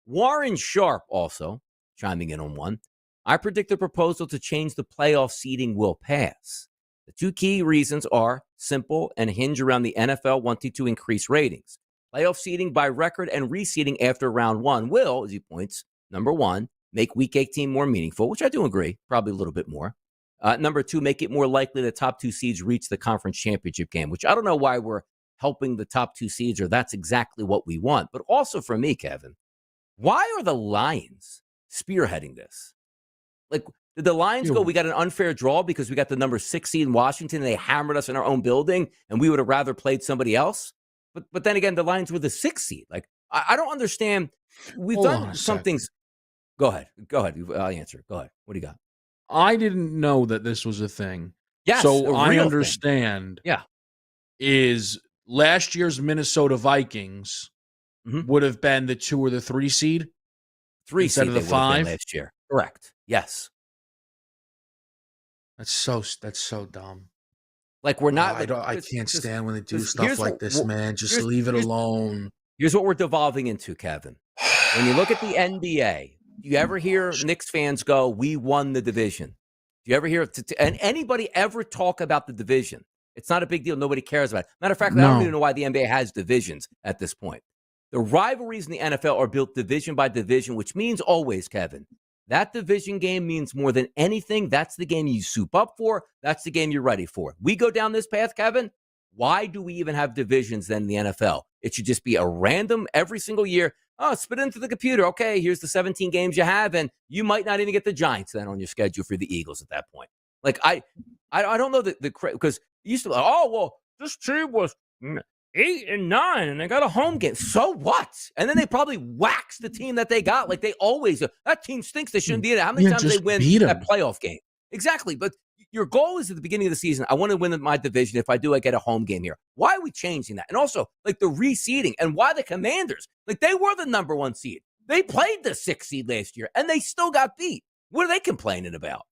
Speaker 8: Warren Sharp also chiming in on one. I predict the proposal to change the playoff seeding will pass. The two key reasons are simple and hinge around the NFL wanting to increase ratings. Playoff seeding by record and reseeding after round one will, as he points, number one, make Week 18 more meaningful, which I do agree, probably a little bit more. Number two, make it more likely the top two seeds reach the conference championship game, which I don't know why we're helping the top two seeds, or that's exactly what we want. But also for me, Kevin, why are the Lions spearheading this? Like, did the Lions go, we got an unfair draw because we got the number 6 seed in Washington and they hammered us in our own building and we would have rather played somebody else? But then again, the Lions were the 6th seed. Like, I don't understand. We've done some things. Go ahead. I'll answer. Go ahead. What do you got?
Speaker 3: I didn't know that this was a thing.
Speaker 8: Yes,
Speaker 3: so I
Speaker 8: thing.
Speaker 3: understand.
Speaker 8: Yeah.
Speaker 3: Is last year's Minnesota Vikings would have been the 2 or the 3 seed?
Speaker 8: 3
Speaker 3: instead
Speaker 8: seed
Speaker 3: of the 5
Speaker 8: last year. Correct. Yes.
Speaker 3: That's so dumb.
Speaker 8: Like, we're not.
Speaker 3: I can't stand when they do stuff like this, man. Just leave it alone.
Speaker 8: Here's what we're devolving into, Kevin. When you look at the NBA, do you ever hear Knicks fans go, "We won the division"? Do you ever hear and anybody ever talk about the division? It's not a big deal. Nobody cares about it. Matter of fact, I don't even know why the NBA has divisions at this point. The rivalries in the NFL are built division by division, which means always, Kevin, that division game means more than anything. That's the game you soup up for. That's the game you're ready for. We go down this path, Kevin. Why do we even have divisions then in the NFL? It should just be a random every single year. Oh, spit into the computer. Okay, here's the 17 games you have, and you might not even get the Giants then on your schedule for the Eagles at that point. Like, I don't know the because it used to be like, oh, well, this team was 8 and 9, and they got a home game. So what? And then they probably wax the team that they got, like they always do. That team stinks. They shouldn't be in it. How many times they win that playoff game? Exactly. But your goal is at the beginning of the season, I want to win my division. If I do, I get a home game here. Why are we changing that? And also, like, the reseeding, and why the Commanders? Like, they were the number 1 seed. They played the 6th seed last year, and they still got beat. What are they complaining about?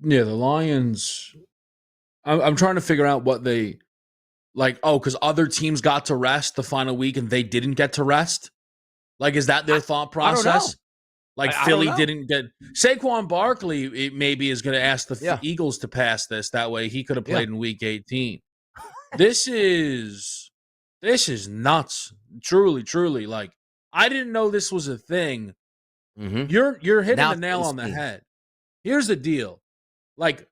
Speaker 3: Yeah, the Lions. I'm trying to figure out what they like. Oh, because other teams got to rest the final week and they didn't get to rest. Like, is that their thought process?
Speaker 8: I don't know.
Speaker 3: Like, Philly didn't get Saquon Barkley. It maybe is going to ask the Eagles to pass this. That way, he could have played in Week 18. This is nuts. Truly. Like, I didn't know this was a thing. You're hitting the nail on the head. Here's the deal. Like,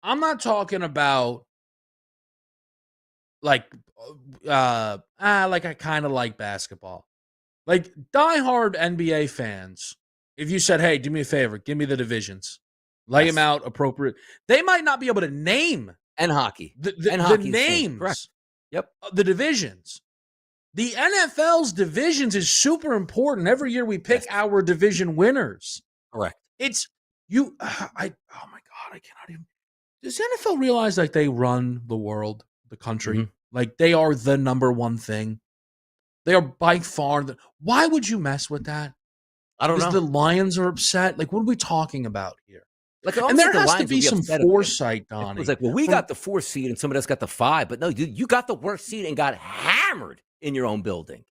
Speaker 3: I'm not talking about like I kind of like basketball. Like, diehard NBA fans, if you said, hey, do me a favor, give me the divisions, lay them out appropriate, they might not be able to name
Speaker 8: and hockey
Speaker 3: the names.
Speaker 8: Correct. Yep.
Speaker 3: The divisions. The NFL's divisions is super important. Every year we pick our division winners.
Speaker 8: Correct.
Speaker 3: It's you. Oh my God, I cannot even. Does the NFL realize like they run the world, the country? Like, they are the number one thing. They are by far the. Why would you mess with that?
Speaker 8: I don't know.
Speaker 3: The Lions are upset. Like, what are we talking about here?
Speaker 8: Like,
Speaker 3: and there has to be some foresight, Donnie.
Speaker 8: It was like, well, we got the 4th seed and somebody else got the 5, but no, you got the worst seed and got hammered in your own building.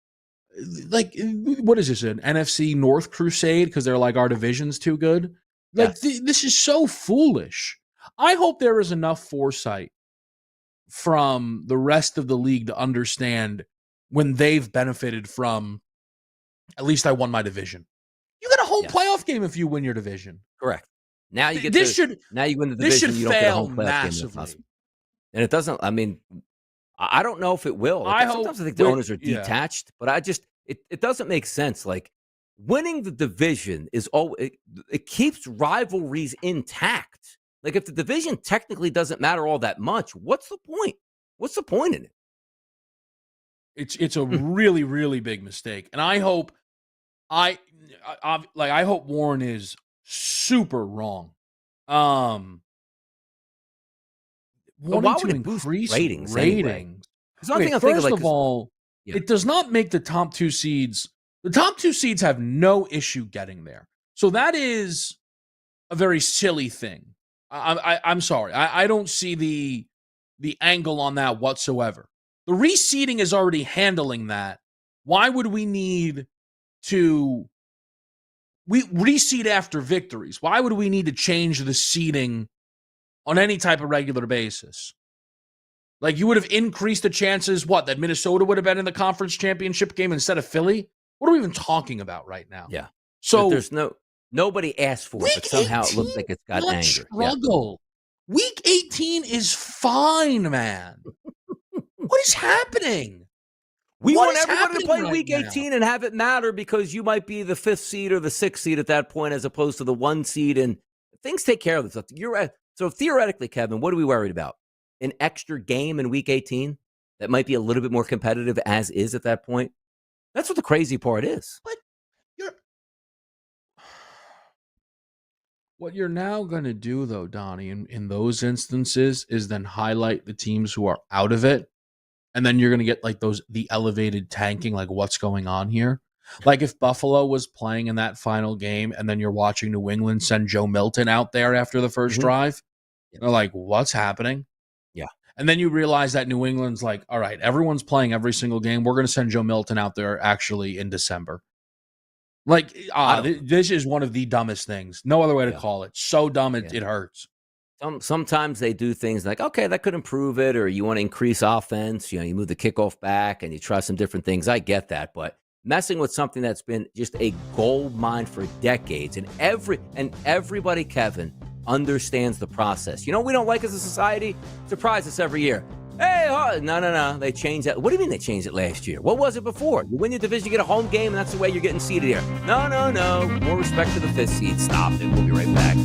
Speaker 3: Like, what is this, an NFC North crusade? Because they're like, our division's too good? Like, this is so foolish. I hope there is enough foresight from the rest of the league to understand when they've benefited from, at least I won my division. You got a home playoff game if you win your division.
Speaker 8: Correct. Now you get now you win the division, you don't get a home playoff game. And it doesn't, I mean, I don't know if it will. Like, sometimes I think the owners are detached, but it doesn't make sense. Like, winning the division is it keeps rivalries intact. Like, if the division technically doesn't matter all that much, what's the point? What's the point in it?
Speaker 3: It's a really, really big mistake. And I hope I hope Warren is super wrong.
Speaker 8: Why would it boost ratings? Anyway?
Speaker 3: First of all, it does not make the top 2 seeds. The top 2 seeds have no issue getting there. So that is a very silly thing. I'm sorry. I don't see the angle on that whatsoever. The reseeding is already handling that. Why would we need to we reseed after victories. Why would we need to change the seeding on any type of regular basis? Like, you would have increased the chances, that Minnesota would have been in the conference championship game instead of Philly? What are we even talking about right now?
Speaker 8: Yeah.
Speaker 3: So
Speaker 8: there's nobody asked for it, but somehow it looks like it's got anger.
Speaker 3: Struggle. Yeah. Week 18 is fine, man. What is happening?
Speaker 8: We want everybody to play Week 18 and have it matter because you might be the 5th seed or the 6th seed at that point as opposed to the 1 seed, and things take care of themselves. You're right. So theoretically, Kevin, what are we worried about? An extra game in Week 18 that might be a little bit more competitive as is at that point? That's what the crazy part is.
Speaker 3: But what you're now going to do, though, Donnie, in those instances is then highlight the teams who are out of it. And then you're going to get like the elevated tanking, like what's going on here. Like if Buffalo was playing in that final game and then you're watching New England send Joe Milton out there after the first drive, they're like, what's happening?
Speaker 8: Yeah.
Speaker 3: And then you realize that New England's like, all right, everyone's playing every single game. We're going to send Joe Milton out there actually in December. Like, this is one of the dumbest things. No other way to call it. So dumb, it hurts.
Speaker 8: Sometimes they do things like, okay, that could improve it, or you want to increase offense. You move the kickoff back and you try some different things. I get that, but messing with something that's been just a gold mine for decades, and everybody, Kevin, understands the process. You know what we don't like as a society? Surprise us every year. Hey, no. They changed that. What do you mean they changed it last year? What was it before? You win your division, you get a home game, and that's the way you're getting seeded here. No. More respect to the 5th seed. Stop it. We'll be right back.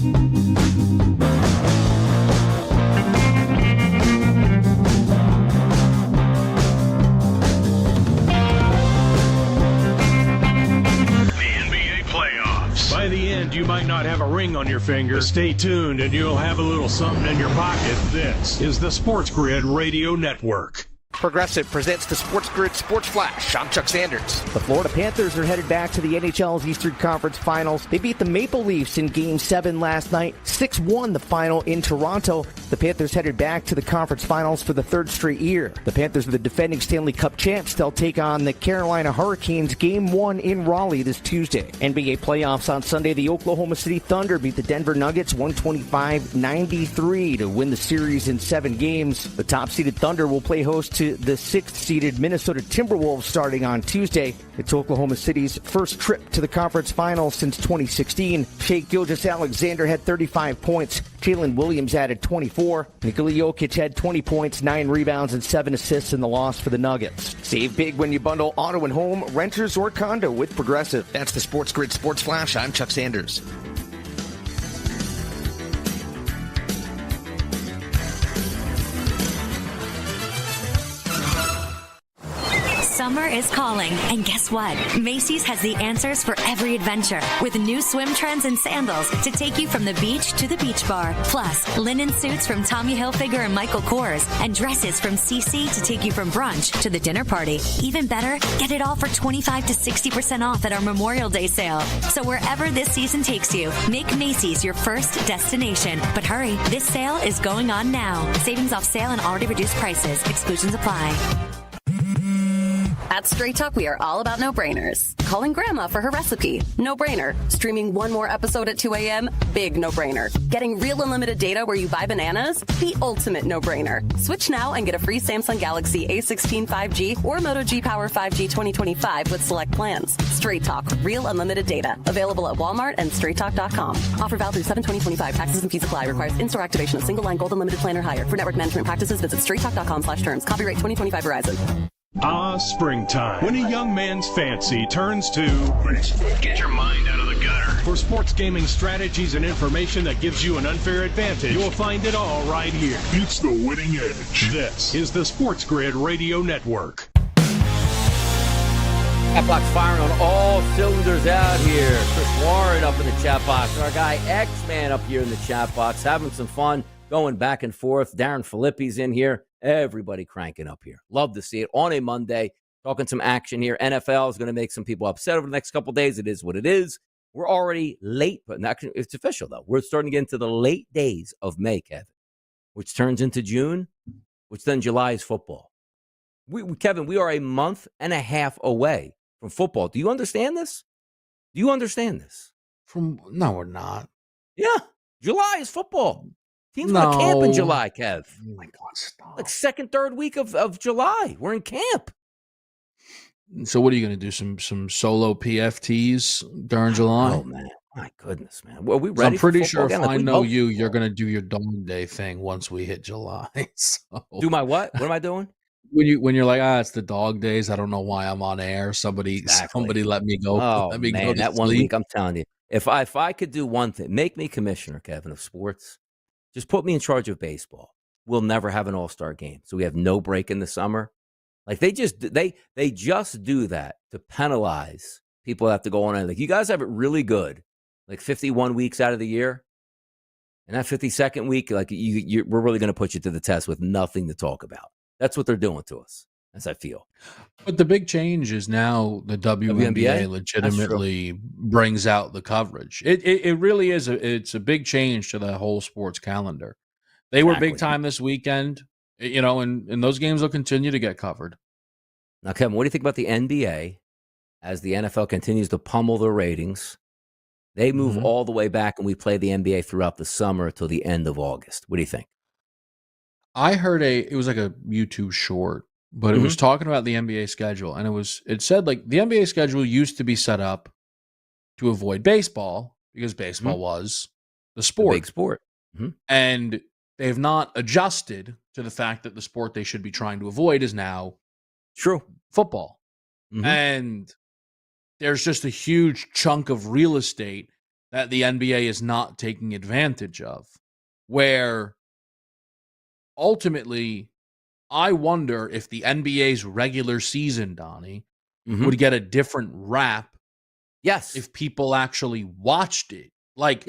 Speaker 5: By the end, you might not have a ring on your finger. But stay tuned and you'll have a little something in your pocket. This is the SportsGrid Radio Network.
Speaker 1: Progressive presents the SportsGrid Sports Flash. I'm Chuck Sanders. The Florida Panthers are headed back to the NHL's Eastern Conference Finals. They beat the Maple Leafs in Game 7 last night, 6-1 the final in Toronto. The Panthers headed back to the conference finals for the 3rd straight year. The Panthers are the defending Stanley Cup champs. They'll take on the Carolina Hurricanes Game 1 in Raleigh this Tuesday. NBA playoffs on Sunday. The Oklahoma City Thunder beat the Denver Nuggets 125-93 to win the series in 7 games. The top-seeded Thunder will play host to the 6th-seeded Minnesota Timberwolves starting on Tuesday. It's Oklahoma City's first trip to the conference finals since 2016. Shai Gilgeous-Alexander had 35 points. Jalen Williams added 24. Nikola Jokic had 20 points, 9 rebounds, and 7 assists in the loss for the Nuggets. Save big when you bundle auto and home, renters, or condo with Progressive. That's the SportsGrid Sports Flash. I'm Chuck Sanders.
Speaker 2: Summer is calling, and guess what? Macy's has the answers for every adventure, with new swim trends and sandals to take you from the beach to the beach bar. Plus, linen suits from Tommy Hilfiger and Michael Kors, and dresses from CC to take you from brunch to the dinner party. Even better, get it all for 25 to 60% off at our Memorial Day sale. So wherever this season takes you, make Macy's your first destination. But hurry, this sale is going on now. Savings off sale and already reduced prices. Exclusions apply.
Speaker 20: At Straight Talk, we are all about no-brainers. Calling Grandma for her recipe, no-brainer. Streaming one more episode at 2 a.m., big no-brainer. Getting real unlimited data where you buy bananas, the ultimate no-brainer. Switch now and get a free Samsung Galaxy A16 5G or Moto G Power 5G 2025 with select plans. Straight Talk, real unlimited data. Available at Walmart and StraightTalk.com. Offer valid through 7/20/25. Taxes and fees apply. Requires in-store activation of single line gold unlimited plan or higher. For network management practices, visit StraightTalk.com/terms. Copyright 2025 Verizon.
Speaker 5: Springtime. When a young man's fancy turns to... Get your mind out of the gutter. For sports gaming strategies and information that gives you an unfair advantage, you'll find it all right here.
Speaker 14: It's the winning edge.
Speaker 5: This is the SportsGrid Radio Network.
Speaker 8: Chat box firing on all cylinders out here. Chris Warren up in the chat box. Our guy X-Man up here in the chat box, having some fun, going back and forth. Darren Filippi's in here. Everybody cranking up here. Love to see it on a Monday. Talking some action here. NFL is going to make some people upset over the next couple of days. It is what it is. We're already late, but it's official, though. We're starting to get into the late days of May, Kevin, which turns into June, which then July is football. Kevin, we are a month and a half away from football. Do you understand this? Do you understand this?
Speaker 3: No, we're not.
Speaker 8: Yeah, July is football. Teams go to camp in July, Kev.
Speaker 3: Oh my God, stop.
Speaker 8: Like second, third week of July. We're in camp.
Speaker 3: So what are you going to do? Some solo PFTs during July?
Speaker 8: Oh man, my goodness, man. Well, we ready?
Speaker 3: I'm pretty
Speaker 8: for
Speaker 3: sure if
Speaker 8: again?
Speaker 3: I know you're going to do your dog day thing once we hit July. So.
Speaker 8: Do my what? What am I doing?
Speaker 3: When you're like, it's the dog days. I don't know why I'm on air. Somebody let me go.
Speaker 8: Oh
Speaker 3: let me
Speaker 8: man,
Speaker 3: go to
Speaker 8: that
Speaker 3: sleep.
Speaker 8: 1 week, I'm telling you, if I could do one thing, make me commissioner, Kevin, of sports. Just put me in charge of baseball. We'll never have an all-star game, so we have no break in the summer. Like they just do that to penalize people that have to go on. Like you guys have it really good, like 51 weeks out of the year, and that 52nd week, like we're really going to put you to the test with nothing to talk about. That's what they're doing to us, as I feel.
Speaker 3: But the big change is now the WNBA legitimately brings out the coverage. It really is. It's a big change to the whole sports calendar. They were big time this weekend, and those games will continue to get covered.
Speaker 8: Now, Kevin, what do you think about the NBA as the NFL continues to pummel their ratings? They move all the way back, and we play the NBA throughout the summer until the end of August. What do you think?
Speaker 3: I heard it was like a YouTube short, but it was talking about the NBA schedule, and it said like the NBA schedule used to be set up to avoid baseball because baseball was the sport.
Speaker 8: The big sport.
Speaker 3: And they have not adjusted to the fact that the sport they should be trying to avoid is now football. And there's just a huge chunk of real estate that the NBA is not taking advantage of, where ultimately I wonder if the NBA's regular season, Donnie, would get a different rap.
Speaker 8: Yes.
Speaker 3: If people actually watched it. Like,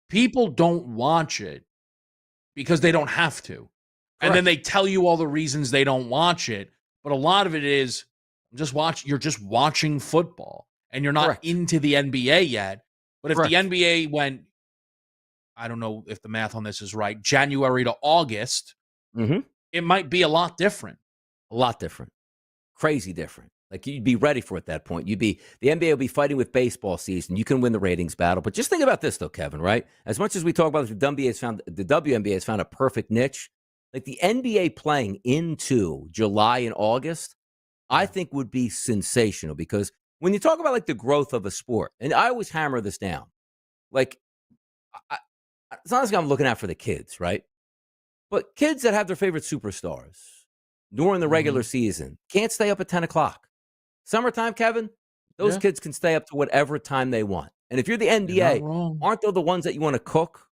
Speaker 3: people don't watch it because they don't have to. And then they tell you all the reasons they don't watch it. But a lot of it is you're just watching football and you're not into the NBA yet. But if the NBA went, I don't know if the math on this is right, January to August, it might be a lot different.
Speaker 8: A lot different. Crazy different. Like you'd be ready for it at that point. The NBA will be fighting with baseball season. You can win the ratings battle. But just think about this though, Kevin, right? As much as we talk about the WNBA has found a perfect niche, like the NBA playing into July and August, I think would be sensational because when you talk about like the growth of a sport, and I always hammer this down, like it's not like I'm looking out for the kids, right? But kids that have their favorite superstars during the regular season can't stay up at 10 o'clock. Summertime, Kevin, those kids can stay up to whatever time they want. And if you're the NBA, aren't they the ones that you want to cook,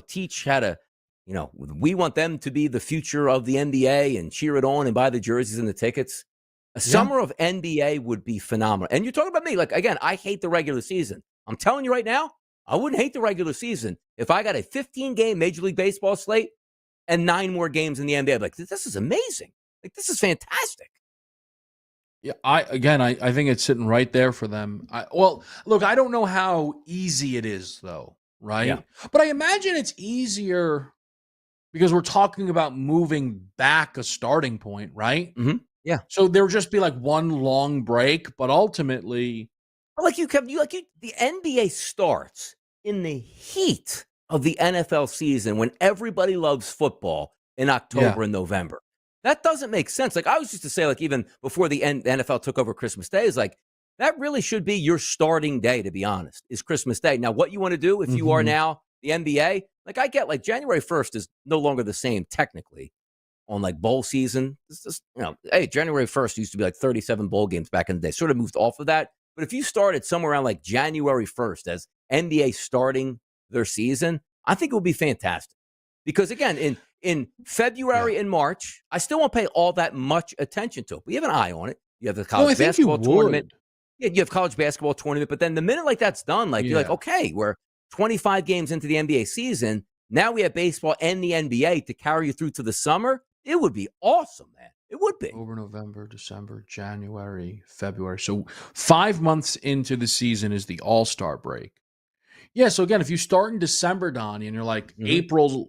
Speaker 8: teach how to, we want them to be the future of the NBA and cheer it on and buy the jerseys and the tickets. A summer of NBA would be phenomenal. And you're talking about me. Like, again, I hate the regular season. I'm telling you right now, I wouldn't hate the regular season if I got a 15-game Major League Baseball slate and 9 more games in the NBA. I'm like, this is amazing. Like, this is fantastic.
Speaker 3: Yeah, I think it's sitting right there for them. Look, I don't know how easy it is, though, right? Yeah. But I imagine it's easier because we're talking about moving back a starting point, right?
Speaker 8: Yeah.
Speaker 3: So there would just be like one long break, but ultimately,
Speaker 8: the NBA starts in the heat of the NFL season when everybody loves football in October and November. That doesn't make sense. Like I was just to say, like even before the NFL took over Christmas Day, is like that really should be your starting day. To be honest, is Christmas Day. Now, what you want to do if you are now the NBA, like I get, like January 1st is no longer the same technically on like bowl season. It's just hey, January 1st used to be like 37 bowl games back in the day. Sort of moved off of that. But if you started somewhere around like January 1st as NBA starting their season, I think it would be fantastic. Because again, in February and March, I still won't pay all that much attention to it. We have an eye on it. You have the college basketball tournament. Yeah, you have college basketball tournament. But then the minute like that's done, like you're like, okay, we're 25 games into the NBA season. Now we have baseball and the NBA to carry you through to the summer. It would be awesome, man. It would be.
Speaker 3: Over November, December, January, February. So 5 months into the season is the All-Star break. Yeah, so again, if you start in December, Donnie, and you're like April's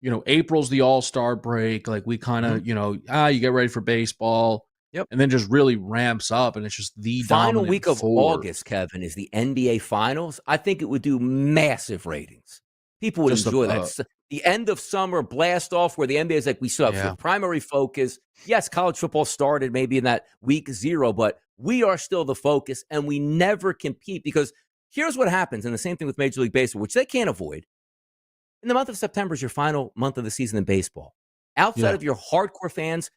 Speaker 3: the All-Star break, like we kind of, you get ready for baseball.
Speaker 8: Yep.
Speaker 3: And then just really ramps up, and it's just the
Speaker 8: final
Speaker 3: dominant
Speaker 8: week of
Speaker 3: force.
Speaker 8: August, Kevin, is the NBA Finals. I think it would do massive ratings. People would
Speaker 3: Just
Speaker 8: enjoy that. The end of summer blast off where the NBA is like, we still have the primary focus. Yes, college football started maybe in that week 0, but we are still the focus, and we never compete because here's what happens, and the same thing with Major League Baseball, which they can't avoid. In the month of September is your final month of the season in baseball. Outside of your hardcore fans,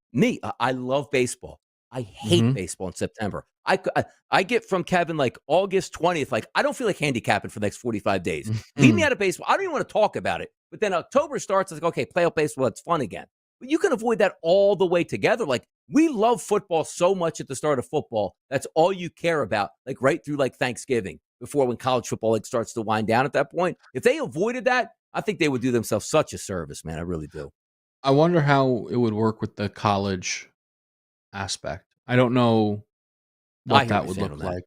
Speaker 8: I love baseball. I hate baseball in September. I get from Kevin like August 20th, like I don't feel like handicapping for the next 45 days. Leave me out of baseball. I don't even want to talk about it. But then October starts, it's like, okay, playoff baseball, it's fun again. But you can avoid that all the way together. Like we love football so much at the start of football. That's all you care about, like right through like Thanksgiving before when college football like starts to wind down at that point. If they avoided that, I think they would do themselves such a service, man. I really do.
Speaker 3: I wonder how it would work with the college aspect. I don't know what that would look like.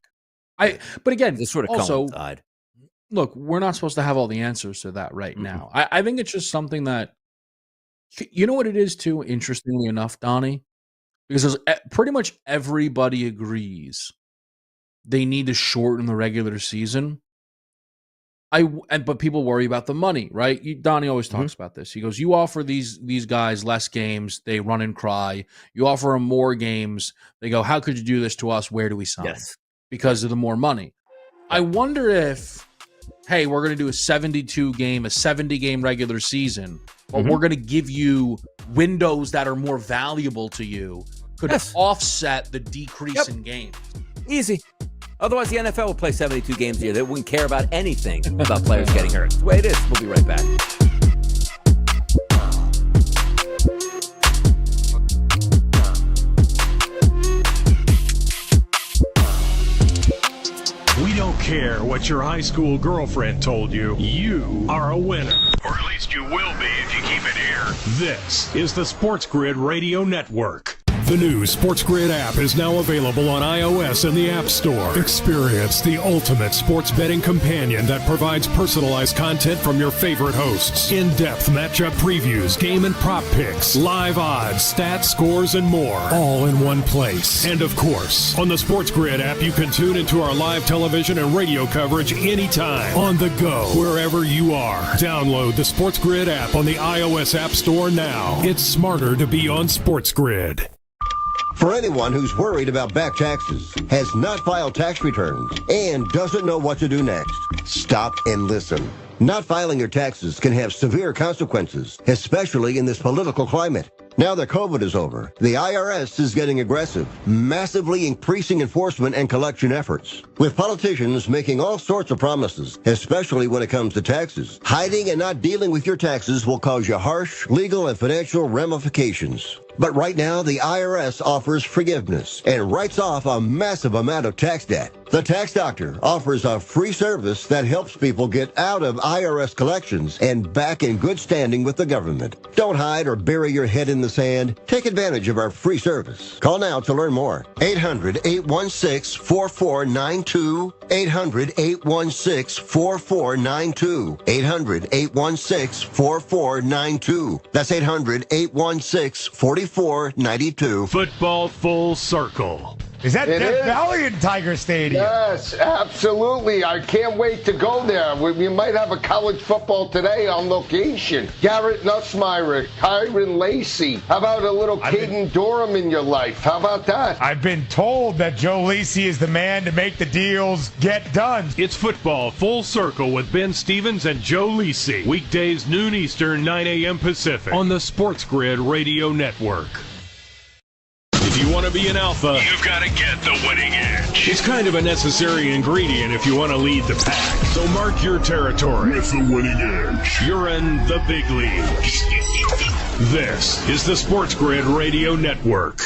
Speaker 3: But again,
Speaker 8: it's sort of
Speaker 3: also,
Speaker 8: coincide.
Speaker 3: Look, we're not supposed to have all the answers to that right now. I think it's just something that, you know what it is too, interestingly enough, Donnie? Because pretty much everybody agrees they need to shorten the regular season. But people worry about the money, right? Donnie always talks about this. He goes, you offer these guys less games, they run and cry. You offer them more games, they go, how could you do this to us? Where do we sign?
Speaker 8: Yes.
Speaker 3: Because of the more money. I wonder if, hey, we're going to do a 70-game regular season, but we're going to give you windows that are more valuable to you, could offset the decrease in games.
Speaker 8: Easy. Otherwise, the NFL would play 72 games a year. They wouldn't care about anything about players getting hurt. That's the way it is. We'll be right back.
Speaker 5: We don't care what your high school girlfriend told you. You are a winner.
Speaker 6: Or at least you will be if you keep it here.
Speaker 5: This is the SportsGrid Radio Network. The new SportsGrid app is now available on iOS and the App Store. Experience the ultimate sports betting companion that provides personalized content from your favorite hosts. In-depth matchup previews, game and prop picks, live odds, stats, scores, and more. All in one place. And of course, on the SportsGrid app, you can tune into our live television and radio coverage anytime. On the go, wherever you are. Download the SportsGrid app on the iOS App Store now. It's smarter to be on SportsGrid.
Speaker 21: For anyone who's worried about back taxes, has not filed tax returns, and doesn't know what to do next, stop and listen. Not filing your taxes can have severe consequences, especially in this political climate. Now that COVID is over, the IRS is getting aggressive, massively increasing enforcement and collection efforts. With politicians making all sorts of promises, especially when it comes to taxes, hiding and not dealing with your taxes will cause you harsh legal and financial ramifications. But right now, the IRS offers forgiveness and writes off a massive amount of tax debt. The Tax Doctor offers a free service that helps people get out of IRS collections and back in good standing with the government. Don't hide or bury your head in the sand. Take advantage of our free service. Call now to learn more. 800-816-4492. 800-816-4492. 800-816-4492. That's 800-816-4492.
Speaker 5: Football full circle.
Speaker 15: Is that Death Valley in Tiger Stadium?
Speaker 16: Yes, absolutely. I can't wait to go there. We might have a college football today on location. Garrett Nussmeier, Kyron Lacey. How about a little Caden Durham in your life? How about that?
Speaker 15: I've been told that Joe Lacey is the man to make the deals get done.
Speaker 5: It's football full circle with Ben Stevens and Joe Lacey. Weekdays noon Eastern, 9 a.m. Pacific on the SportsGrid Radio Network. If you want to be an alpha,
Speaker 6: you've got to get the winning edge.
Speaker 5: It's kind of a necessary ingredient if you want to lead the pack. So mark your territory with the winning edge. You're in the big leagues. This is the SportsGrid Radio Network.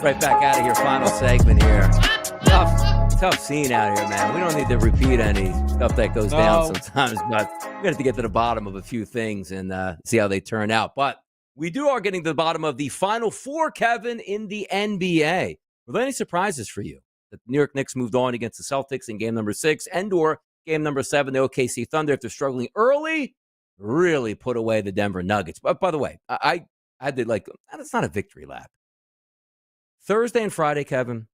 Speaker 8: Right back out of here, final segment here. Tough scene out here, man. We don't need to repeat any stuff that goes down sometimes, but we're going to have to get to the bottom of a few things and see how they turn out. But we are getting to the bottom of the Final Four, Kevin, in the NBA. Were there any surprises for you? The New York Knicks moved on against the Celtics in game number 6 and/or game number 7. The OKC Thunder, after struggling early, really put away the Denver Nuggets. But by the way, I I did that's not a victory lap. Thursday and Friday, Kevin,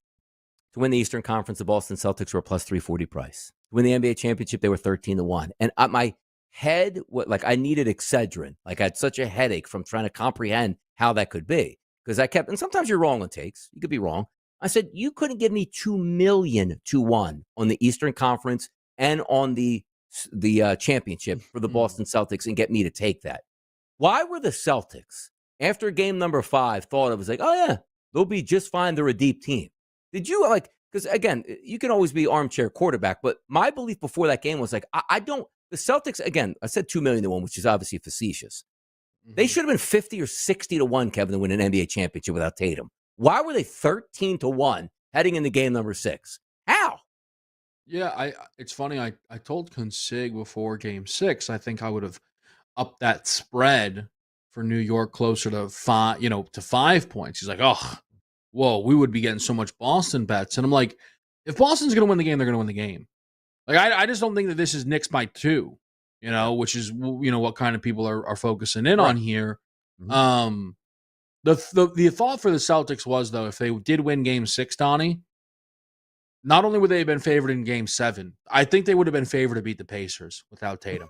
Speaker 8: to win the Eastern Conference, the Boston Celtics were a plus 340 price. To win the NBA championship, they were 13-1. And my head, I needed Excedrin. I had such a headache from trying to comprehend how that could be. Because and sometimes you're wrong on takes. You could be wrong. I said, you couldn't give me 2 million to 1 on the Eastern Conference and on the championship for the Boston Celtics and get me to take that. Why were the Celtics, after game number 5, thought it was oh, yeah, they'll be just fine. They're a deep team. Did you, because again, you can always be armchair quarterback, but my belief before that game was the Celtics, again, I said 2 million to 1, which is obviously facetious. They should have been 50 or 60-1, Kevin, to win an NBA championship without Tatum. Why were they 13-1 heading into game number 6? How?
Speaker 3: Yeah, it's funny. I told Consig before game 6, I think I would have upped that spread for New York closer to 5 points. He's like, oh, whoa, we would be getting so much Boston bets. And I'm like, if Boston's going to win the game, they're going to win the game. I just don't think that this is Knicks by 2, which is, what kind of people are focusing in on here. Mm-hmm. The thought for the Celtics was, though, if they did win game 6, Donnie, not only would they have been favored in game 7, I think they would have been favored to beat the Pacers without Tatum.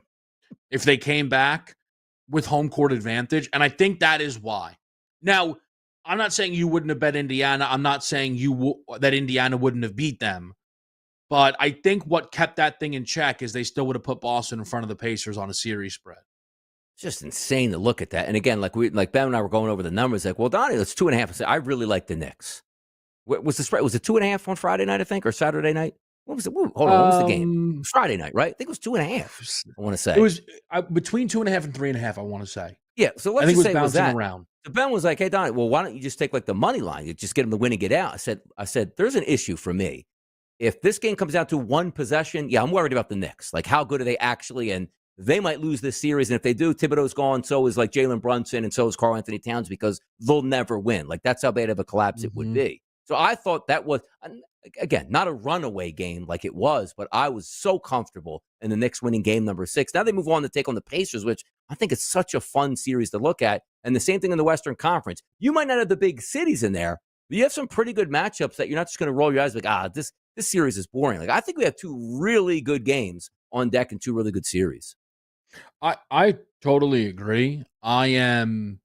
Speaker 3: If they came back with home court advantage, and I think that is why. Now, I'm not saying you wouldn't have bet Indiana. I'm not saying that Indiana wouldn't have beat them. But I think what kept that thing in check is they still would have put Boston in front of the Pacers on a series spread.
Speaker 8: It's just insane to look at that. And again, Ben and I were going over the numbers, well, Donnie, it's 2.5. I said, I really like the Knicks. What was the spread? Was it 2.5 on Friday night, I think, or Saturday night? What was it? Hold on, what was the game? Friday night, right? I think it was 2.5. I want to say
Speaker 3: it was between 2.5 and 3.5. I want to say.
Speaker 8: Yeah, so let's just say it was that.
Speaker 3: Around.
Speaker 8: So Ben was like, "Hey, Donnie, well, why don't you just take the money line? You just get them to win and get out." I said, there's an issue for me. If this game comes down to one possession, I'm worried about the Knicks. How good are they actually? And they might lose this series. And if they do, Thibodeau's gone. So is Jalen Brunson, and so is Karl Anthony Towns, because they'll never win. That's how bad of a collapse it would be. So I thought that was, again, not a runaway game like it was, but I was so comfortable in the Knicks winning game number 6. Now they move on to take on the Pacers, which I think is such a fun series to look at. And the same thing in the Western Conference. You might not have the big cities in there, but you have some pretty good matchups that you're not just going to roll your eyes this series is boring. I think we have 2 really good games on deck and 2 really good series.
Speaker 3: I totally agree. I am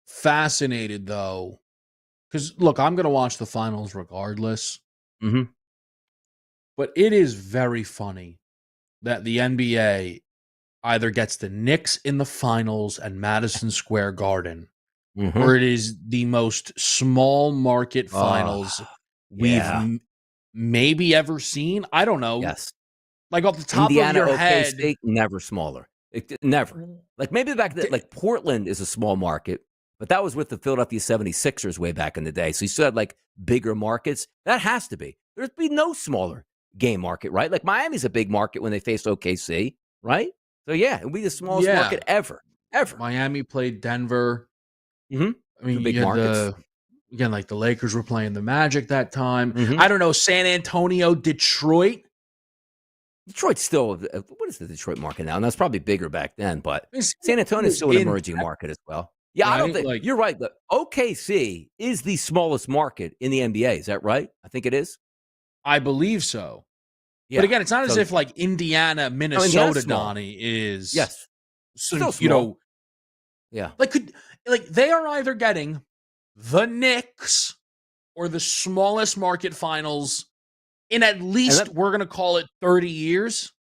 Speaker 3: fascinated, though, because, look, I'm going to watch the finals regardless.
Speaker 8: Mm-hmm.
Speaker 3: But it is very funny that the NBA either gets the Knicks in the finals at Madison Square Garden, or it is the most small market finals we've maybe ever seen. I don't know.
Speaker 8: Yes.
Speaker 3: Off the top
Speaker 8: Indiana,
Speaker 3: of your head.
Speaker 8: State, never smaller. Never. Maybe back then, Portland is a small market, but that was with the Philadelphia 76ers way back in the day. So you still had bigger markets. That has to be. There'd be no smaller game market, right? Miami's a big market when they face OKC, right? So it would be the smallest market ever.
Speaker 3: Miami played Denver.
Speaker 8: Mm-hmm.
Speaker 3: I mean,
Speaker 8: big markets.
Speaker 3: Again, the Lakers were playing the Magic that time. I don't know, San Antonio, Detroit.
Speaker 8: Detroit's still, what is the Detroit market now? And that's probably bigger back then, but San Antonio is still an emerging market as well. Yeah, right? I don't think, you're right. But OKC is the smallest market in the NBA. Is that right? I think it is.
Speaker 3: I believe so. Yeah. But again, it's not as if Indiana, Minnesota, Donnie is.
Speaker 8: Yes.
Speaker 3: Still small.
Speaker 8: Yeah.
Speaker 3: They are either getting the Knicks or the smallest market finals in at least, we're going to call it 30 years.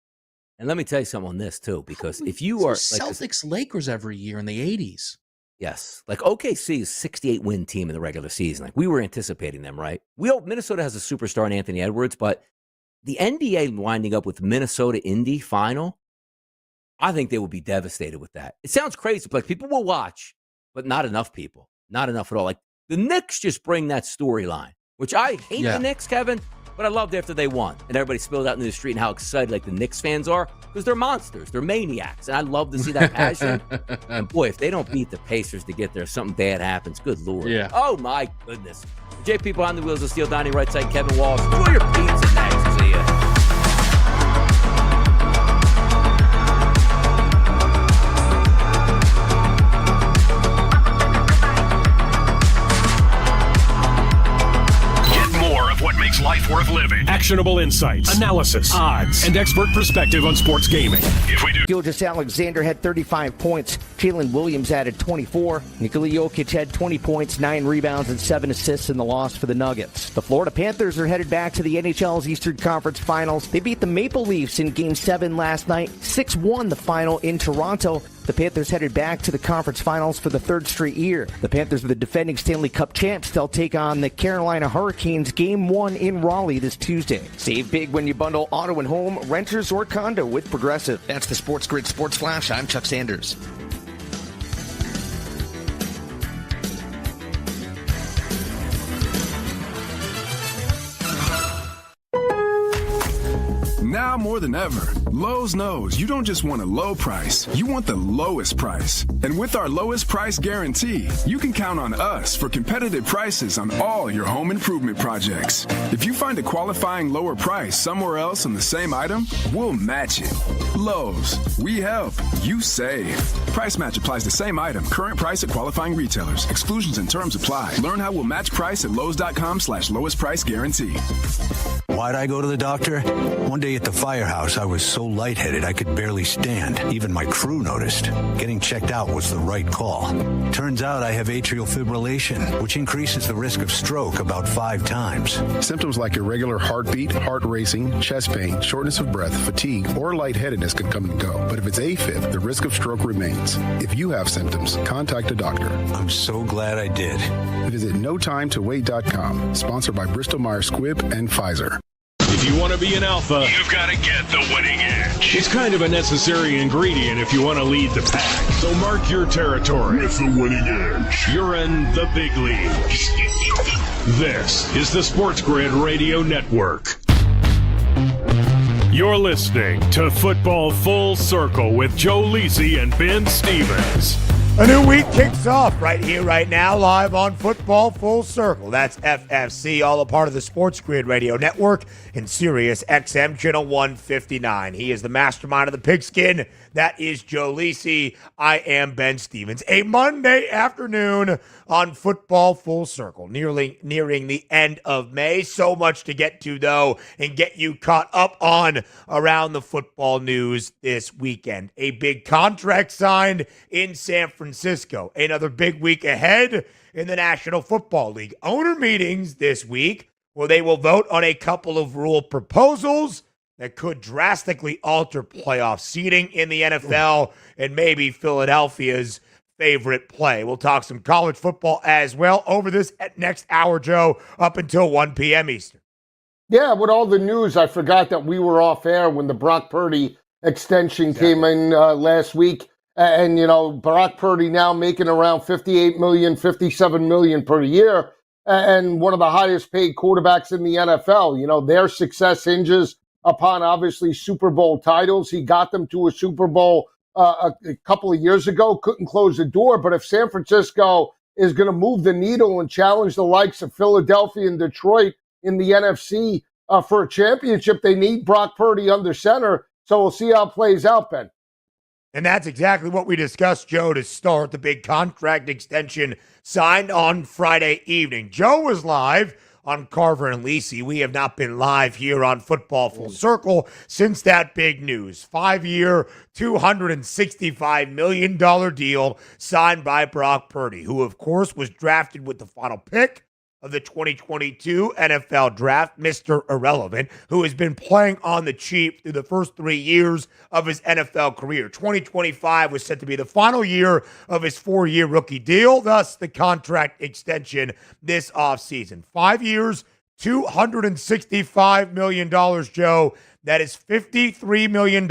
Speaker 8: And let me tell you something on this, too, because if you are
Speaker 3: Celtics Lakers every year in the 80s.
Speaker 8: Yes. OKC is a 68-win team in the regular season. We were anticipating them, right? Minnesota has a superstar in Anthony Edwards, but the NBA winding up with Minnesota-Indy final, I think they will be devastated with that. It sounds crazy, but people will watch, but not enough people. Not enough at all. The Knicks just bring that storyline, which I hate the Knicks, Kevin, but I loved after they won. And everybody spilled out into the street and how excited the Knicks fans are, because they're monsters. They're maniacs. And I love to see that passion. And boy, if they don't beat the Pacers to get there, something bad happens. Good Lord.
Speaker 3: Yeah.
Speaker 8: Oh, my goodness. JP behind the wheels of steel, Donnie right side, Kevin Walsh. Enjoy your pizza next. See ya.
Speaker 5: Actionable insights, analysis, odds, and expert perspective on sports gaming.
Speaker 6: If we do.
Speaker 1: Gilgeous Alexander had 35 points. Jalen Williams added 24. Nikola Jokic had 20 points, 9 rebounds, and 7 assists in the loss for the Nuggets. The Florida Panthers are headed back to the NHL's Eastern Conference Finals. They beat the Maple Leafs in Game 7 last night, 6-1 the final in Toronto. The Panthers headed back to the conference finals for the third straight year. The Panthers are the defending Stanley Cup champs. They'll take on the Carolina Hurricanes Game 1 in Raleigh this Tuesday. Save big when you bundle auto and home, renters, or condo with Progressive. That's the Sports Grid Sports Flash. I'm Chuck Sanders.
Speaker 17: Now more than ever, Lowe's knows you don't just want a low price, you want the lowest price. And with our lowest price guarantee, you can count on us for competitive prices on all your home improvement projects. If you find a qualifying lower price somewhere else on the same item, we'll match it. Lowe's, we help, you save. Price match applies the same item, current price at qualifying retailers. Exclusions and terms apply. Learn how we'll match price at Lowe's.com/lowest price guarantee.
Speaker 18: Why'd I go to the doctor? One day at the firehouse, I was so lightheaded I could barely stand. Even my crew noticed. Getting checked out was the right call. Turns out I have atrial fibrillation, which increases the risk of stroke about 5 times.
Speaker 19: Symptoms like irregular heartbeat, heart racing, chest pain, shortness of breath, fatigue, or lightheadedness can come and go. But if it's AFib, the risk of stroke remains. If you have symptoms, contact a doctor.
Speaker 18: I'm so glad I did.
Speaker 19: Visit NoTimeToWait.com, sponsored by Bristol-Myers Squibb and Pfizer.
Speaker 5: If you want to be an alpha,
Speaker 6: you've got to get the winning edge.
Speaker 5: It's kind of a necessary ingredient if you want to lead the pack. So mark your territory
Speaker 6: with the winning edge.
Speaker 5: You're in the big leagues. This is the Sports Grid Radio Network. You're listening to Football Full Circle with Joe Lisi and Ben Stevens.
Speaker 4: A new week kicks off right here, right now, live on Football Full Circle. That's FFC, all a part of the Sports Grid Radio Network and Sirius XM Channel 159. He is the mastermind of the pigskin. That is Joe Lisi. I am Ben Stevens. A Monday afternoon on Football Full Circle, nearing the end of May. So much to get to, though, and get you caught up on around the football news this weekend. A big contract signed in San Francisco. Another big week ahead in the National Football League. Owner meetings this week where they will vote on a couple of rule proposals that could drastically alter playoff seeding in the NFL and maybe Philadelphia's favorite play. We'll talk some college football as well over this next hour, Joe, up until 1 p.m. Eastern.
Speaker 22: Yeah, with all the news, I forgot that we were off air when the Brock Purdy extension came in last week. And, you know, Brock Purdy now making around $58 million, $57 million per year, and one of the highest paid quarterbacks in the NFL. You know, their success hinges upon, obviously, Super Bowl titles. He got them to a Super Bowl a couple of years ago, couldn't close the door. But if San Francisco is going to move the needle and challenge the likes of Philadelphia and Detroit in the NFC for a championship, they need Brock Purdy under center. So we'll see how it plays out, Ben.
Speaker 4: And that's exactly what we discussed, Joe, to start the big contract extension signed on Friday evening. Joe was live on Carver and Lisi. We have not been live here on Football Full Circle since that big news. 5-year, $265 million deal signed by Brock Purdy, who, of course, was drafted with the final pick of the 2022 NFL Draft, Mr. Irrelevant, who has been playing on the cheap through the first 3 years of his NFL career. 2025 was set to be the final year of his 4-year rookie deal, thus the contract extension this offseason. 5 years, $265 million, Joe. That is $53 million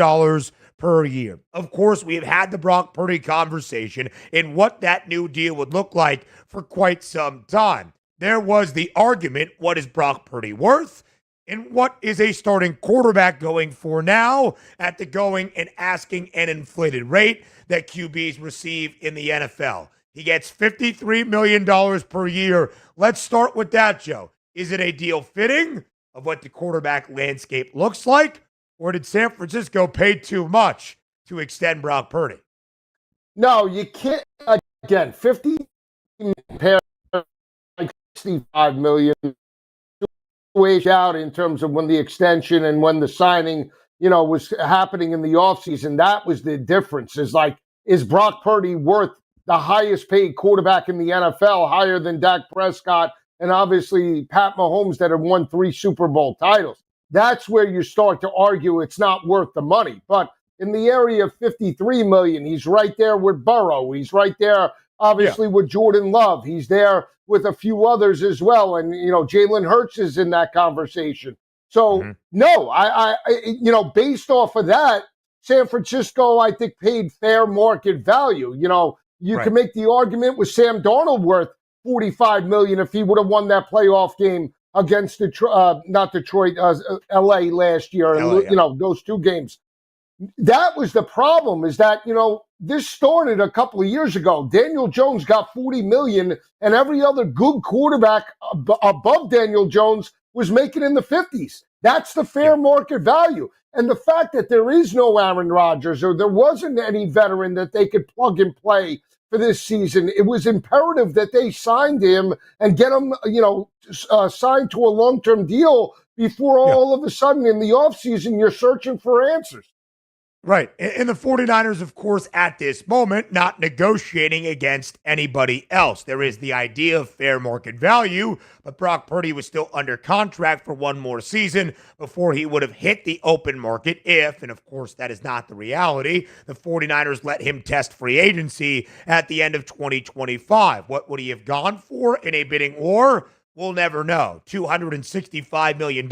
Speaker 4: per year. Of course, we have had the Brock Purdy conversation and what that new deal would look like for quite some time. There was the argument, what is Brock Purdy worth? And what is a starting quarterback going for now at the going and asking an inflated rate that QBs receive in the NFL? He gets $53 million per year. Let's start with that, Joe. Is it a deal fitting of what the quarterback landscape looks like? Or did San Francisco pay too much to extend Brock Purdy?
Speaker 22: No, you can't. Again, 50 pair. $65 million way out in terms of when the extension and when the signing, was happening in the offseason. That was the difference. Is Brock Purdy worth the highest paid quarterback in the NFL, higher than Dak Prescott and obviously Pat Mahomes that have won 3 Super Bowl titles? That's where you start to argue it's not worth the money. But in the area of $53 million, he's right there with Burrow. He's right there, obviously, with Jordan Love. He's there with a few others as well. And, Jalen Hurts is in that conversation. So, no, I based off of that, San Francisco, I think, paid fair market value. You can make the argument with Sam Darnold worth $45 million if he would have won that playoff game against not Detroit, LA last year. Those 2 games. That was the problem, is that, this started a couple of years ago. Daniel Jones got $40 million, and every other good quarterback above Daniel Jones was making in the 50s. That's the fair market value. And the fact that there is no Aaron Rodgers, or there wasn't any veteran that they could plug and play for this season, it was imperative that they signed him and get him, signed to a long-term deal before all of a sudden in the offseason you're searching for answers.
Speaker 4: Right. And the 49ers, of course, at this moment, not negotiating against anybody else. There is the idea of fair market value, but Brock Purdy was still under contract for 1 more season before he would have hit the open market if, and of course that is not the reality, the 49ers let him test free agency at the end of 2025. What would he have gone for in a bidding war? We'll never know. $265 million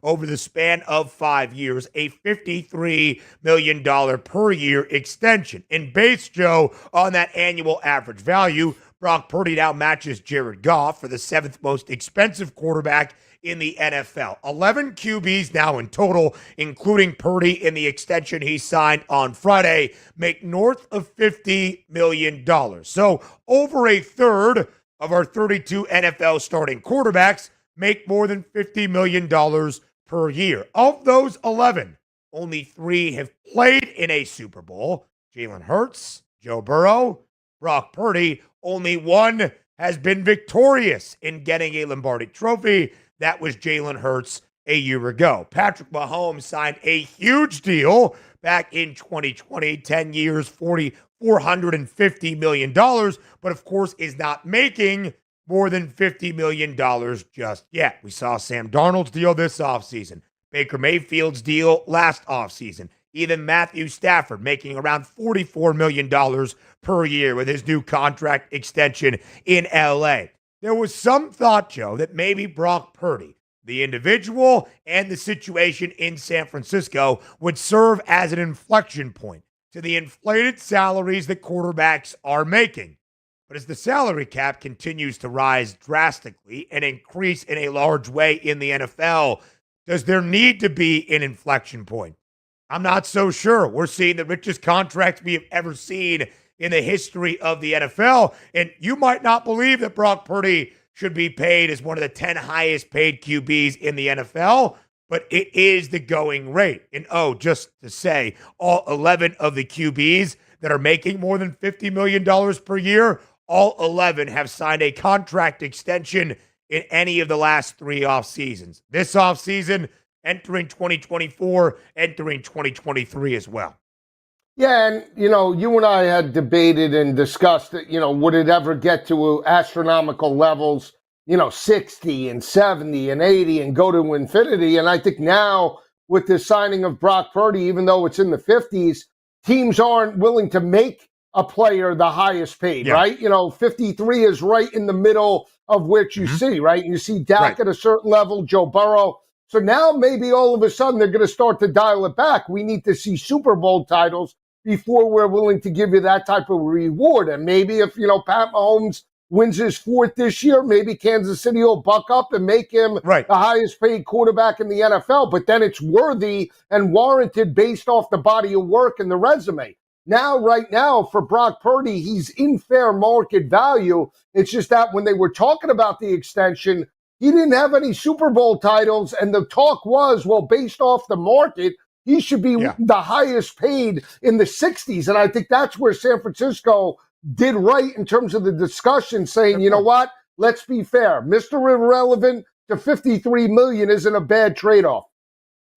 Speaker 4: over the span of 5 years, a $53 million per year extension. In base, Joe, on that annual average value, Brock Purdy now matches Jared Goff for the 7th most expensive quarterback in the NFL. 11 QBs now in total, including Purdy in the extension he signed on Friday, make north of $50 million. So over a third of our 32 NFL starting quarterbacks make more than $50 million per year. Of those 11, only 3 have played in a Super Bowl. Jalen Hurts, Joe Burrow, Brock Purdy. Only 1 has been victorious in getting a Lombardi trophy. That was Jalen Hurts a year ago. Patrick Mahomes signed a huge deal back in 2020, 10 years, $450 million, but of course is not making more than $50 million just yet. We saw Sam Darnold's deal this offseason, Baker Mayfield's deal last offseason, even Matthew Stafford making around $44 million per year with his new contract extension in LA. There was some thought, Joe, that maybe Brock Purdy, the individual and the situation in San Francisco, would serve as an inflection point to the inflated salaries that quarterbacks are making. But as the salary cap continues to rise drastically and increase in a large way in the NFL, does there need to be an inflection point? I'm not so sure. We're seeing the richest contracts we have ever seen in the history of the NFL. And you might not believe that Brock Purdy should be paid as one of the 10 highest paid QBs in the NFL, but it is the going rate. And just to say, all 11 of the QBs that are making more than $50 million per year, all 11 have signed a contract extension in any of the last 3 off seasons. This off season, entering 2024, entering 2023 as well.
Speaker 22: Yeah, and, you and I had debated and discussed that, would it ever get to astronomical levels, 60 and 70 and 80 and go to infinity. And I think now with the signing of Brock Purdy, even though it's in the 50s, teams aren't willing to make a player the highest paid, right? 53 is right in the middle of which you see, right? And you see Dak at a certain level, Joe Burrow. So now maybe all of a sudden they're going to start to dial it back. We need to see Super Bowl titles before we're willing to give you that type of reward. And maybe if, Pat Mahomes wins his 4th this year, maybe Kansas City will buck up and make him the highest paid quarterback in the NFL. But then it's worthy and warranted based off the body of work and the resume. Now, right now, for Brock Purdy, he's in fair market value. It's just that when they were talking about the extension, he didn't have any Super Bowl titles. And the talk was, well, based off the market, he should be the highest paid in the 60s. And I think that's where San Francisco did right in terms of the discussion, saying, you know what, let's be fair. Mr. Irrelevant, to $53 million isn't a bad trade-off.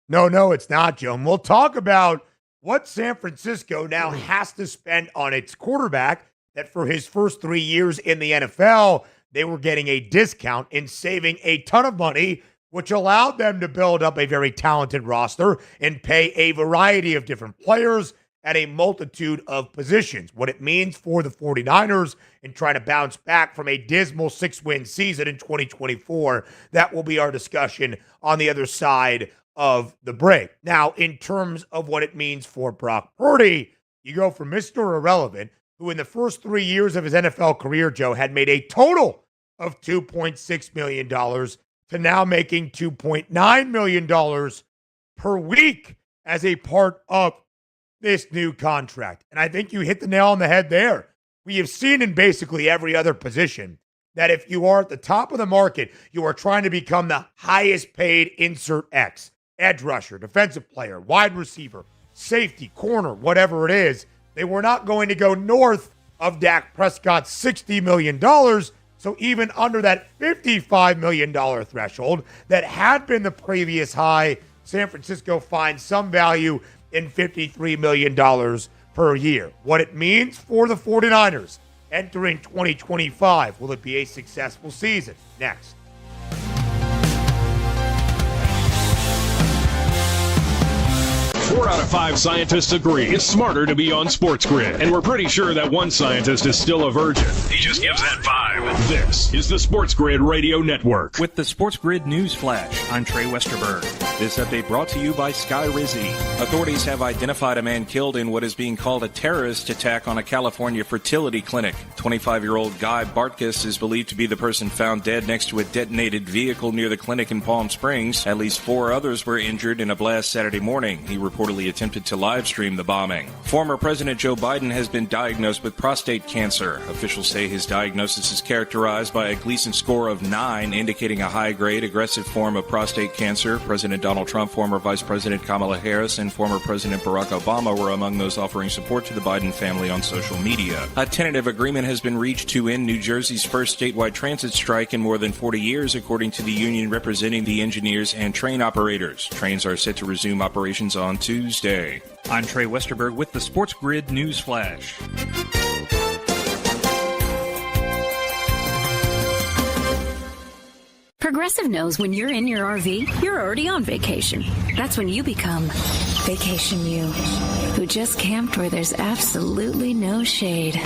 Speaker 4: No, it's not, Joe. And we'll talk about what San Francisco now has to spend on its quarterback, that for his first 3 years in the NFL, they were getting a discount and saving a ton of money, which allowed them to build up a very talented roster and pay a variety of different players at a multitude of positions. What it means for the 49ers in trying to bounce back from a dismal 6-win season in 2024, that will be our discussion on the other side of the break. Now, in terms of what it means for Brock Purdy, you go from Mr. Irrelevant, who in the first 3 years of his NFL career, Joe, had made a total of $2.6 million to now making $2.9 million per week as a part of this new contract. And I think you hit the nail on the head there. We have seen in basically every other position that if you are at the top of the market, you are trying to become the highest paid insert X, edge rusher, defensive player, wide receiver, safety, corner, whatever it is. They were not going to go north of Dak Prescott's $60 million. So even under that $55 million threshold that had been the previous high, San Francisco finds some value in $53 million per year. What it means for the 49ers entering 2025. Will it be a successful season? Next.
Speaker 5: 4 out of 5 scientists agree it's smarter to be on SportsGrid, and we're pretty sure that one scientist is still a virgin.
Speaker 6: He just gives that 5.
Speaker 5: This is the SportsGrid Radio Network.
Speaker 10: With the SportsGrid News Flash, I'm Trey Westerberg. This update brought to you by Sky Rizzi. Authorities have identified a man killed in what is being called a terrorist attack on a California fertility clinic. 25-year-old Guy Bartkus is believed to be the person found dead next to a detonated vehicle near the clinic in Palm Springs. At least 4 others were injured in a blast Saturday morning. He reportedly attempted to live stream the bombing. Former President Joe Biden has been diagnosed with prostate cancer. Officials say his diagnosis is characterized by a Gleason score of 9, indicating a high-grade aggressive form of prostate cancer. President Donald Trump, former Vice President Kamala Harris, and former President Barack Obama were among those offering support to the Biden family on social media. A tentative agreement has been reached to end New Jersey's first statewide transit strike in more than 40 years, according to the union representing the engineers and train operators. Trains are set to resume operations on Tuesday. I'm Trey Westerberg with the SportsGrid News Flash.
Speaker 11: Progressive knows when you're in your RV, you're already on vacation. That's when you become Vacation You, who just camped where there's absolutely no shade.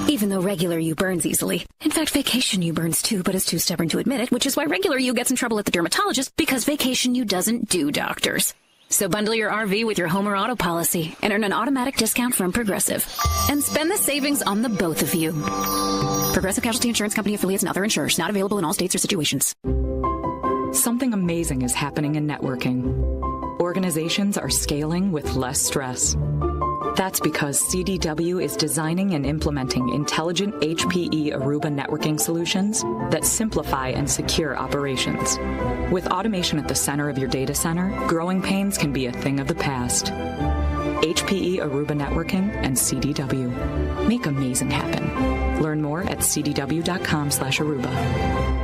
Speaker 11: Even though regular you burns easily. In fact, Vacation You burns too, but is too stubborn to admit it, which is why regular you gets in trouble at the dermatologist, because Vacation You doesn't do doctors. So bundle your RV with your home or auto policy and earn an automatic discount from Progressive. And spend the savings on the both of you. Progressive Casualty Insurance Company affiliates and other insurers. Not available in all states or situations.
Speaker 12: Something amazing is happening in networking. Organizations are scaling with less stress. That's because CDW is designing and implementing intelligent HPE Aruba networking solutions that simplify and secure operations. With automation at the center of your data center, growing pains can be a thing of the past. HPE Aruba Networking and CDW. Make amazing happen. Learn more at cdw.com/Aruba.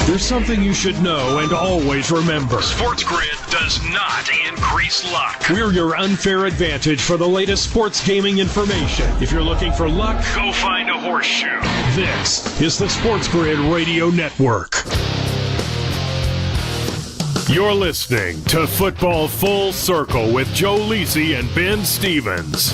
Speaker 5: There's something you should know and always remember.
Speaker 6: SportsGrid does not increase luck.
Speaker 5: We're your unfair advantage for the latest sports gaming information. If you're looking for luck,
Speaker 6: go find a horseshoe.
Speaker 5: This is the SportsGrid Radio Network. You're listening to Football Full Circle with Joe Lisi and Ben Stevens.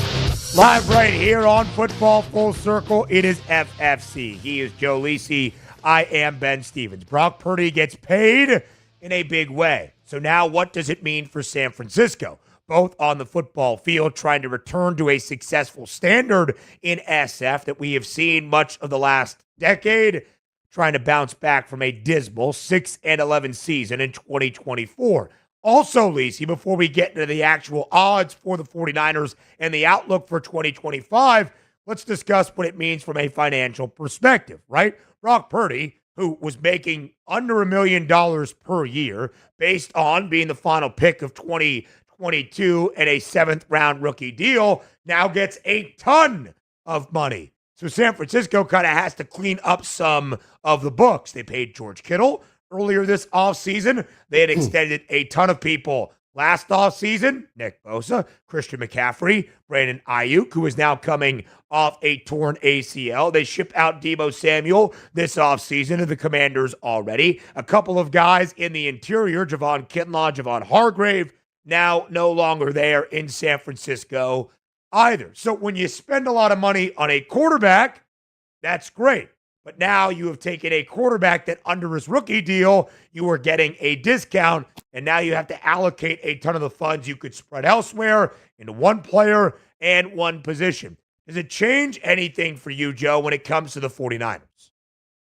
Speaker 4: Live right here on Football Full Circle, it is FFC. He is Joe Lisi. I am Ben Stevens. Brock Purdy gets paid in a big way. So now what does it mean for San Francisco? Both on the football field, trying to return to a successful standard in SF that we have seen much of the last decade, trying to bounce back from a dismal 6-11 season in 2024. Also, Lisi, before we get into the actual odds for the 49ers and the outlook for 2025, let's discuss what it means from a financial perspective, right? Brock Purdy, who was making under $1 million per year based on being the final pick of 2022 and a 7th-round rookie deal, now gets a ton of money. So San Francisco kind of has to clean up some of the books. They paid George Kittle earlier this offseason. They had extended a ton of people. Last offseason, Nick Bosa, Christian McCaffrey, Brandon Ayuk, who is now coming off a torn ACL. They ship out Deebo Samuel this offseason to the Commanders already. A couple of guys in the interior, Javon Kinlaw, Javon Hargrave, now no longer there in San Francisco either. So when you spend a lot of money on a quarterback, that's great. But now you have taken a quarterback that under his rookie deal, you were getting a discount, and now you have to allocate a ton of the funds you could spread elsewhere into one player and one position. Does it change anything for you, Joe, when it comes to the 49ers?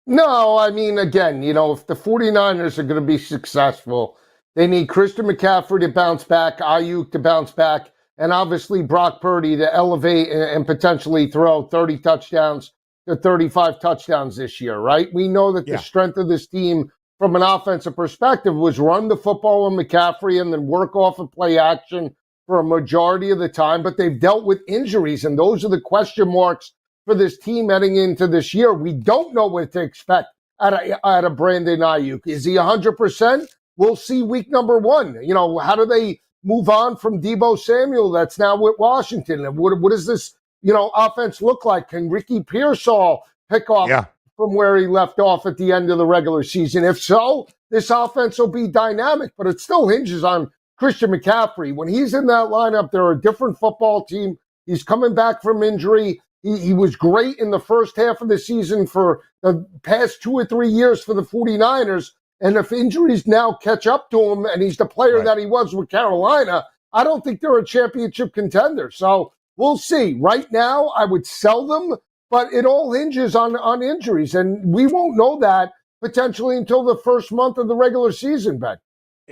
Speaker 22: No, I mean, again, if the 49ers are going to be successful, they need Christian McCaffrey to bounce back, Ayuk to bounce back, and obviously Brock Purdy to elevate and potentially throw 30 touchdowns to 35 touchdowns this year, right? We know that the strength of this team from an offensive perspective was run the football on McCaffrey and then work off of play action for a majority of the time, but they've dealt with injuries, and those are the question marks for this team heading into this year. We don't know what to expect out of Brandon Ayuk. Is he 100%? We'll see week number 1. How do they move on from Deebo Samuel that's now with Washington? And what does this offense look like? Can Ricky Pearsall pick off from where he left off at the end of the regular season? If so, this offense will be dynamic, but it still hinges on Christian McCaffrey. When he's in that lineup, they're a different football team. He's coming back from injury. He was great in the first half of the season for the past 2 or 3 years for the 49ers. And if injuries now catch up to him and he's the player that he was with Carolina, I don't think they're a championship contender. So we'll see. Right now, I would sell them, but it all hinges on injuries. And we won't know that potentially until the first month of the regular season, Ben.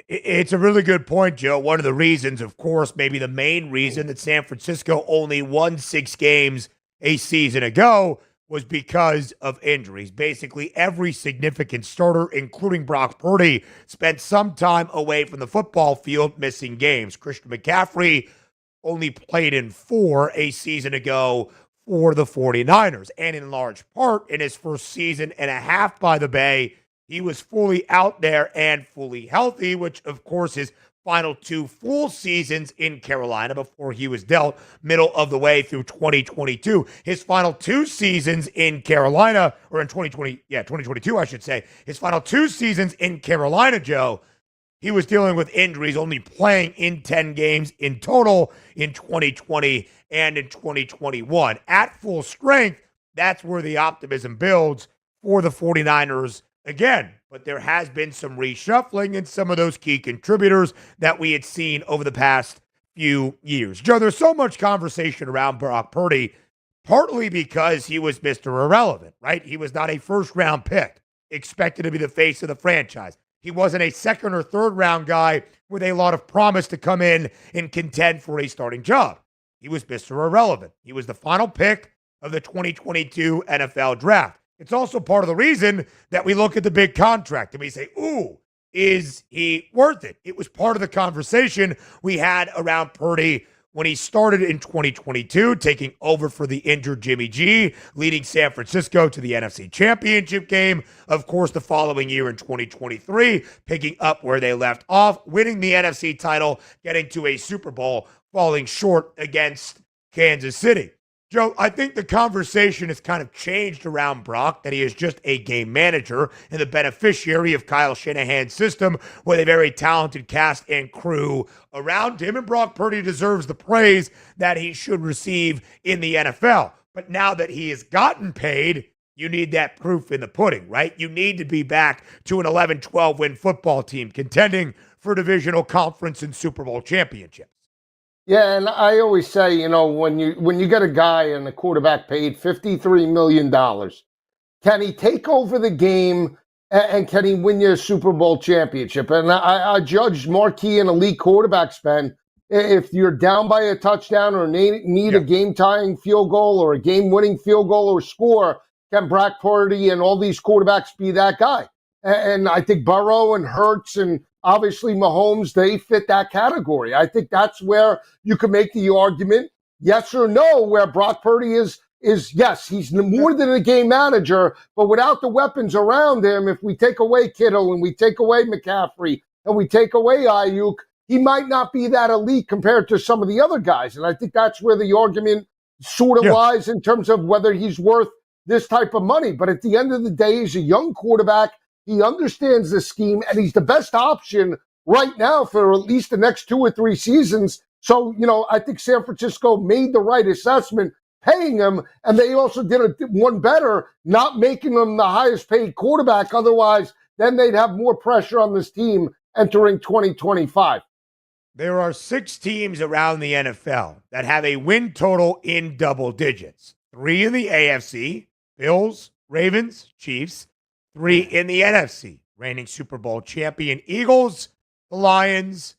Speaker 4: It's a really good point, Joe. One of the reasons, of course, maybe the main reason that San Francisco only won 6 games a season ago was because of injuries. Basically, every significant starter, including Brock Purdy, spent some time away from the football field missing games. Christian McCaffrey only played in 4 a season ago for the 49ers. And in large part, in his first season and a half by the Bay, he was fully out there and fully healthy, which, of course, his final 2 full seasons in Carolina before he was dealt middle of the way through 2022. His final 2 seasons in Carolina, or in 2022, I should say. His final 2 seasons in Carolina, Joe, he was dealing with injuries, only playing in 10 games in total in 2020 and in 2021. At full strength, that's where the optimism builds for the 49ers again. But there has been some reshuffling in some of those key contributors that we had seen over the past few years. Joe, there's so much conversation around Brock Purdy, partly because he was Mr. Irrelevant, right? He was not a first-round pick, expected to be the face of the franchise. He wasn't a second or third round guy with a lot of promise to come in and contend for a starting job. He was Mr. Irrelevant. He was the final pick of the 2022 NFL draft. It's also part of the reason that we look at the big contract and we say, ooh, is he worth it? It was part of the conversation we had around Purdy when he started in 2022, taking over for the injured Jimmy G, leading San Francisco to the NFC Championship game. Of course, the following year in 2023, picking up where they left off, winning the NFC title, getting to a Super Bowl, falling short against Kansas City. Joe, I think the conversation has kind of changed around Brock, that he is just a game manager and the beneficiary of Kyle Shanahan's system with a very talented cast and crew around him. And Brock Purdy deserves the praise that he should receive in the NFL. But now that he has gotten paid, you need that proof in the pudding, right? You need to be back to an 11-12 win football team contending for divisional conference and Super Bowl championships.
Speaker 22: Yeah, and I always say, when you get a guy and a quarterback paid $53 million, can he take over the game and can he win you a Super Bowl championship? And I judge marquee and elite quarterbacks, Ben, if you're down by a touchdown or need a game-tying field goal or a game-winning field goal or score, can Brock Purdy and all these quarterbacks be that guy? And I think Burrow and Hurts and obviously Mahomes, they fit that category. I think that's where you can make the argument, yes or no, where Brock Purdy is is, yes, he's more than a game manager, but without the weapons around him, if we take away Kittle and we take away McCaffrey and we take away Ayuk, he might not be that elite compared to some of the other guys. And I think that's where the argument sort of lies in terms of whether he's worth this type of money. But at the end of the day, he's a young quarterback. He understands the scheme, and he's the best option right now for at least the next 2 or 3 seasons. So, I think San Francisco made the right assessment paying him, and they also did one better, not making him the highest paid quarterback. Otherwise, then they'd have more pressure on this team entering 2025.
Speaker 4: There are 6 teams around the NFL that have a win total in double digits. 3 in the AFC, Bills, Ravens, Chiefs. 3 in the NFC, reigning Super Bowl champion Eagles, the Lions,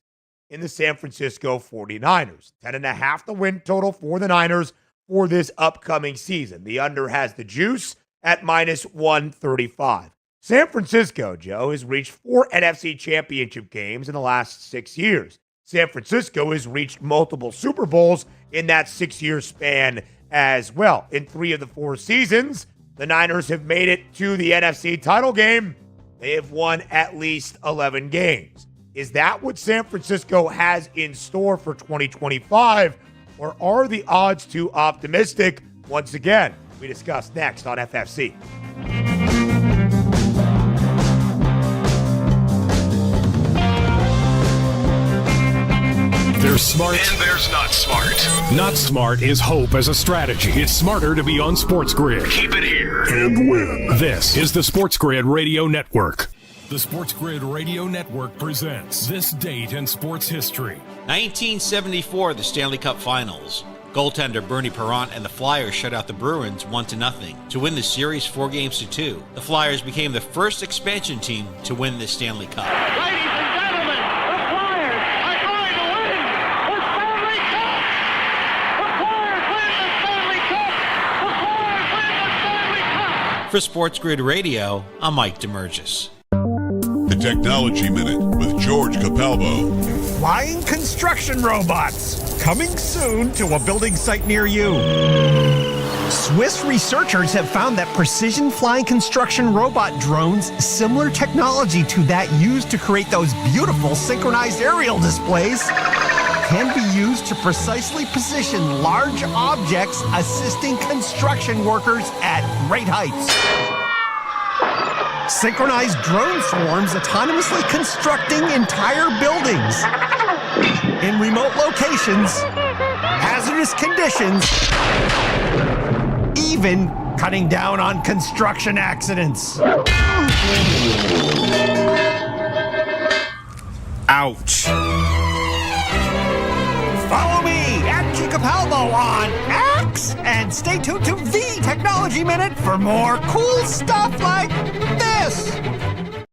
Speaker 4: and the San Francisco 49ers. 10.5 the win total for the Niners for this upcoming season. The under has the juice at -135. San Francisco, Joe, has reached 4 NFC championship games in the last 6 years. San Francisco has reached multiple Super Bowls in that 6-year span as well. In 3 of the 4 seasons, the Niners have made it to the NFC title game. They have won at least 11 games. Is that what San Francisco has in store for 2025, or are the odds too optimistic? Once again, we discuss next on FFC.
Speaker 5: There's smart and there's not smart. Not smart is hope as a strategy. It's smarter to be on SportsGrid. Keep it here and win. This is the SportsGrid Radio Network. The SportsGrid Radio Network presents This Date in Sports History.
Speaker 13: 1974, the Stanley Cup Finals. Goaltender Bernie Parent and the Flyers shut out the Bruins 1-0 to win the series 4-2. The Flyers became the first expansion team to win the Stanley Cup.
Speaker 6: Ladies and gentlemen, the Flyers are going to win the Stanley Cup! The Flyers win the Stanley Cup! The Flyers win the Stanley Cup!
Speaker 13: For SportsGrid Radio, I'm Mike DeMurgis.
Speaker 14: The Technology Minute with George Capalbo.
Speaker 15: Flying construction robots coming soon to a building site near you. Swiss researchers have found that precision flying construction robot drones, similar technology to that used to create those beautiful synchronized aerial displays, can be used to precisely position large objects, assisting construction workers at great heights. Synchronized drone swarms autonomously constructing entire buildings in remote locations, hazardous conditions, even cutting down on construction accidents. Ouch. Follow me at Capalbo on X and stay tuned to the Technology Minute for more cool stuff like this.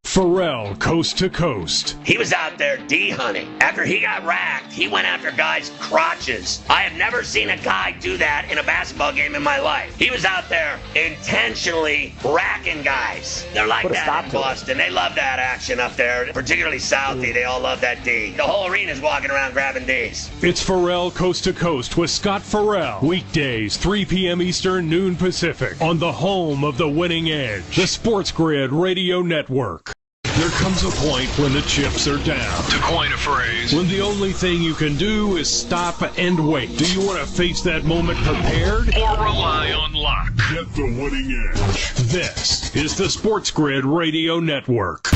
Speaker 5: Pharrell, Coast to Coast.
Speaker 7: He was out there D-hunting. After he got racked, he went after guys' crotches. I have never seen a guy do that in a basketball game in my life. He was out there intentionally racking guys. They're like that in Boston. They love that action up there, particularly Southie. They all love that D. The whole arena's walking around grabbing Ds.
Speaker 5: It's Pharrell, Coast to Coast with Scott Pharrell. Weekdays, 3 p.m. Eastern, noon Pacific, on the home of the winning edge, the SportsGrid Radio Network. There comes a point when the chips are down. To coin a phrase. When the only thing you can do is stop and wait. Do you want to face that moment prepared? Or rely on luck? Get the winning edge. This is the SportsGrid Radio Network.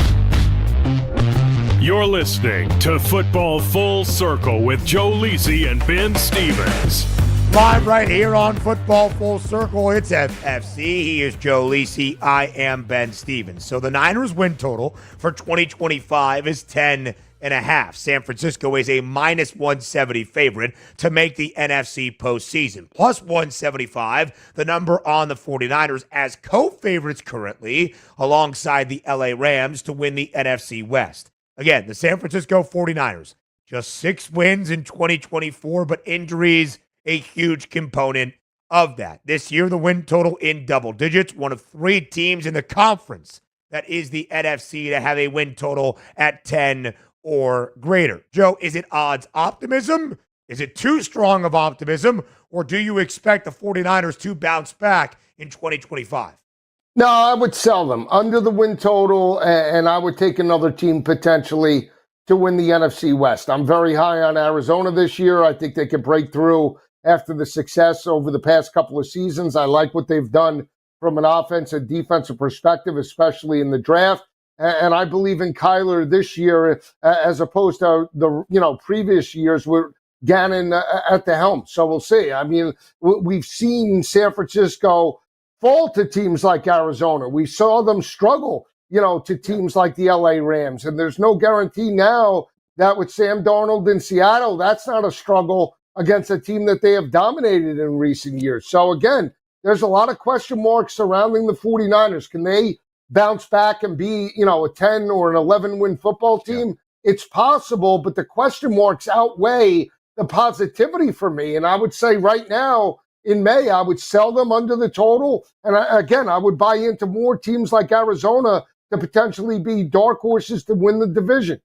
Speaker 5: You're listening to Football Full Circle with Joe Lisi and Ben Stevens.
Speaker 4: Live right here on Football Full Circle. It's FFC. He is Joe Lisi. I am Ben Stevens. So the Niners win total for 2025 is 10.5. San Francisco is a -170 favorite to make the NFC postseason. Plus 175, the number on the 49ers as co-favorites currently, alongside the LA Rams to win the NFC West. Again, the San Francisco 49ers, just 6 wins in 2024, but injuries a huge component of that. This year, the win total in double digits, one of 3 teams in the conference that is the NFC to have a win total at 10 or greater. Joe, is it odds optimism? Is it too strong of optimism? or do you expect the 49ers to bounce back in 2025?
Speaker 22: No, I would sell them under the win total, and I would take another team potentially to win the NFC West. I'm very high on Arizona this year. I think they could break through after the success over the past couple of seasons. I like what they've done from an offense and defensive perspective, especially in the draft. And I believe in Kyler this year as opposed to the previous years with Gannon at the helm. So we'll see. I mean, we've seen San Francisco fall to teams like Arizona. We saw them struggle, to teams like the LA Rams. And there's no guarantee now that with Sam Darnold in Seattle, that's not a struggle against a team that they have dominated in recent years. So again, there's a lot of question marks surrounding the 49ers. Can they bounce back and be, a 10 or an 11 win football team? Yeah. It's possible, but the question marks outweigh the positivity for me. And I would say right now, in May, I would sell them under the total. And I would buy into more teams like Arizona to potentially be dark horses to win the division.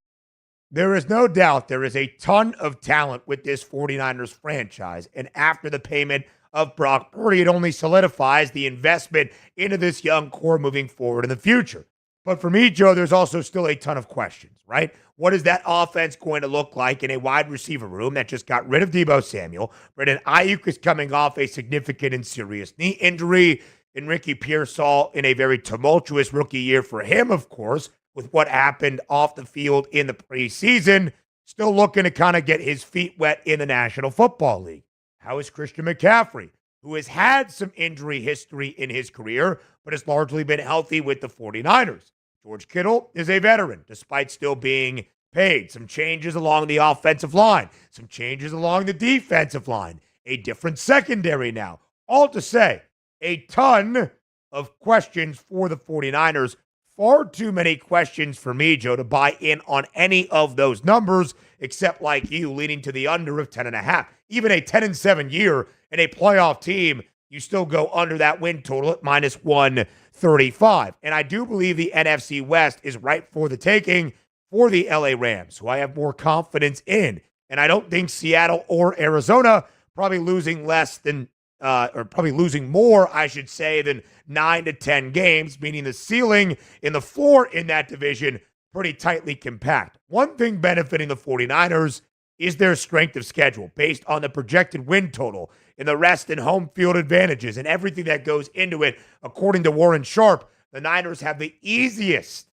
Speaker 4: There is no doubt there is a ton of talent with this 49ers franchise. And after the payment of Brock Purdy, it only solidifies the investment into this young core moving forward in the future. But for me, Joe, there's also still a ton of questions, right? What is that offense going to look like in a wide receiver room that just got rid of Deebo Samuel? Brandon Ayuk is coming off a significant and serious knee injury. And Ricky Pearsall in a very tumultuous rookie year for him, of course, with what happened off the field in the preseason. Still looking to kind of get his feet wet in the National Football League. How is Christian McCaffrey, who has had some injury history in his career, but has largely been healthy with the 49ers? George Kittle is a veteran, despite still being paid. Some changes along the offensive line, some changes along the defensive line, a different secondary now. All to say, a ton of questions for the 49ers. Far too many questions for me, Joe, to buy in on any of those numbers, except like you, leaning to the under of 10.5. Even a 10-7 year and a playoff team, you still go under that win total at minus 135. And I do believe the NFC West is ripe for the taking for the LA Rams, who I have more confidence in. And I don't think Seattle or Arizona probably losing more, I should say, than 9 to 10 games, meaning the ceiling and the floor in that division pretty tightly compact. One thing benefiting the 49ers is their strength of schedule based on the projected win total and the rest and home field advantages and everything that goes into it. According to Warren Sharp, the Niners have the easiest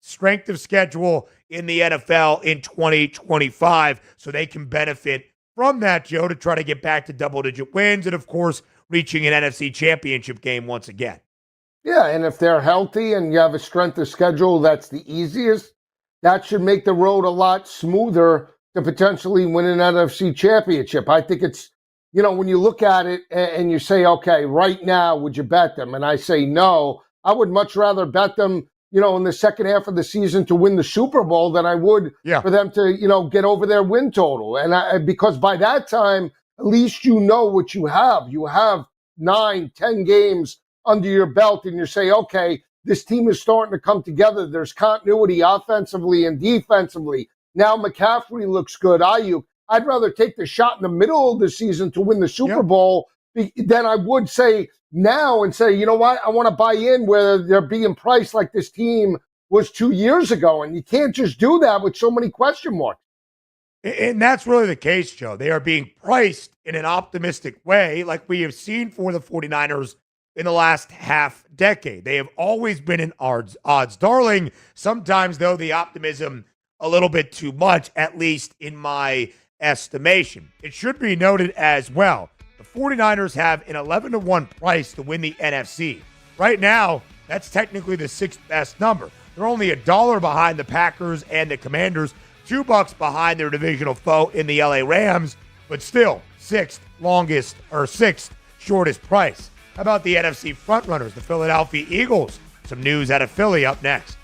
Speaker 4: strength of schedule in the NFL in 2025, so they can benefit from that, Joe, to try to get back to double-digit wins and, of course, reaching an NFC championship game once again.
Speaker 22: Yeah, and if they're healthy and you have a strength of schedule that's the easiest, that should make the road a lot smoother to potentially win an NFC championship. I think it's, when you look at it and you say, okay, right now, would you bet them? And I say no. I would much rather bet them, in the second half of the season to win the Super Bowl than I would for them to, get over their win total. And because by that time, at least you know what you have. You have 9-10 games under your belt, and you say, okay, this team is starting to come together. There's continuity offensively and defensively. Now McCaffrey looks good. Ayuk, I'd rather take the shot in the middle of the season to win the Super Bowl than I would say now and say, you know what, I want to buy in where they're being priced like this team was 2 years ago. And you can't just do that with so many question marks.
Speaker 4: And that's really the case, Joe. They are being priced in an optimistic way like we have seen for the 49ers in the last half decade. They have always been an odds darling. Sometimes, though, the optimism a little bit too much, at least in my estimation. It should be noted as well, the 49ers have an 11-1 price to win the NFC. Right now, that's technically the sixth best number. They're only $1 behind the Packers and the Commanders, $2 behind their divisional foe in the LA Rams, but still sixth shortest price. How about the NFC frontrunners, the Philadelphia Eagles? Some news out of Philly up next.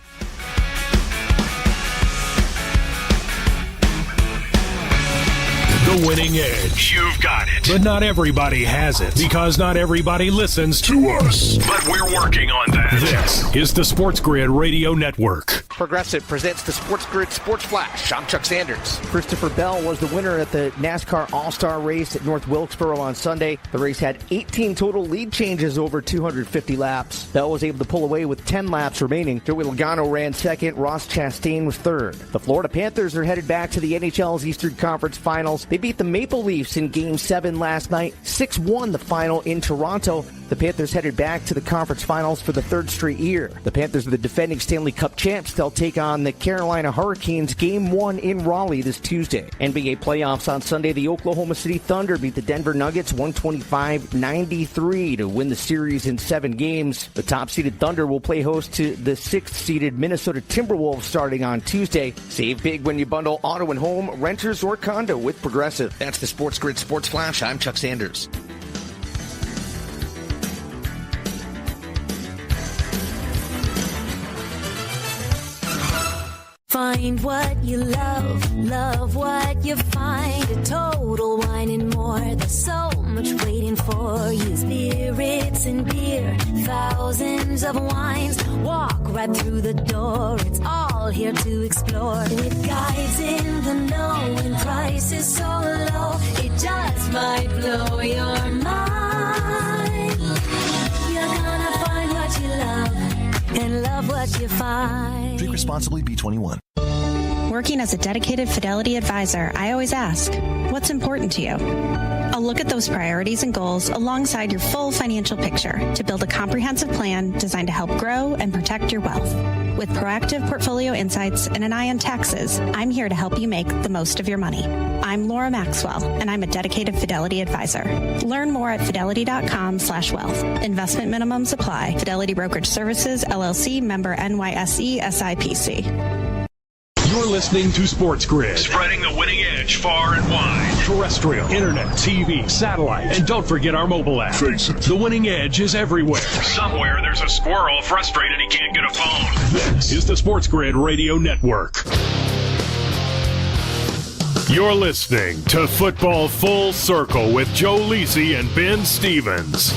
Speaker 5: The winning edge. You've got it. But not everybody has it, because not everybody listens to us. But we're working on that. This is the Sports Grid Radio Network.
Speaker 1: Progressive presents the SportsGrid Sports Flash. I'm Chuck Sanders. Christopher Bell was the winner at the NASCAR All-Star race at North Wilkesboro on Sunday. The race had 18 total lead changes over 250 laps. Bell was able to pull away with 10 laps remaining. Joey Logano ran second. Ross Chastain was third. The Florida Panthers are headed back to the NHL's Eastern Conference Finals. They beat the Maple Leafs in Game 7 last night. 6-1 the final in Toronto. The Panthers headed back to the conference finals for the third straight year. The Panthers are the defending Stanley Cup champs. They'll take on the Carolina Hurricanes Game 1 in Raleigh this Tuesday. NBA playoffs on Sunday. The Oklahoma City Thunder beat the Denver Nuggets 125-93 to win the series in 7 games. The top-seeded Thunder will play host to the 6th-seeded Minnesota Timberwolves starting on Tuesday. Save big when you bundle auto and home, renters, or condo with Progressive. That's the SportsGrid Sports Flash. I'm Chuck Sanders.
Speaker 11: Find what you love, love what you find. A Total Wine and More. There's so much waiting for you. Spirits and beer, thousands of wines. Walk right through the door. It's all here to explore. With guides in the know and prices so low, it just might blow your mind. You're gonna find what you love and love what you find.
Speaker 2: Drink responsibly, B21.
Speaker 9: Working as a dedicated Fidelity advisor, I always ask, what's important to you? I'll look at those priorities and goals alongside your full financial picture to build a comprehensive plan designed to help grow and protect your wealth. With proactive portfolio insights and an eye on taxes, I'm here to help you make the most of your money. I'm Laura Maxwell, and I'm a dedicated Fidelity advisor. Learn more at fidelity.com/wealth. Investment minimums apply. Fidelity Brokerage Services, LLC, member NYSE, SIPC.
Speaker 5: You're listening to Sports Grid, spreading the winning edge far and wide. Terrestrial, internet, TV, satellite, and don't forget our mobile app.
Speaker 14: Face it.
Speaker 5: The winning edge is everywhere. Somewhere there's a squirrel frustrated he can't get a phone. This is the Sports Grid Radio Network. You're listening to Football Full Circle with Joe Lisi and Ben Stevens.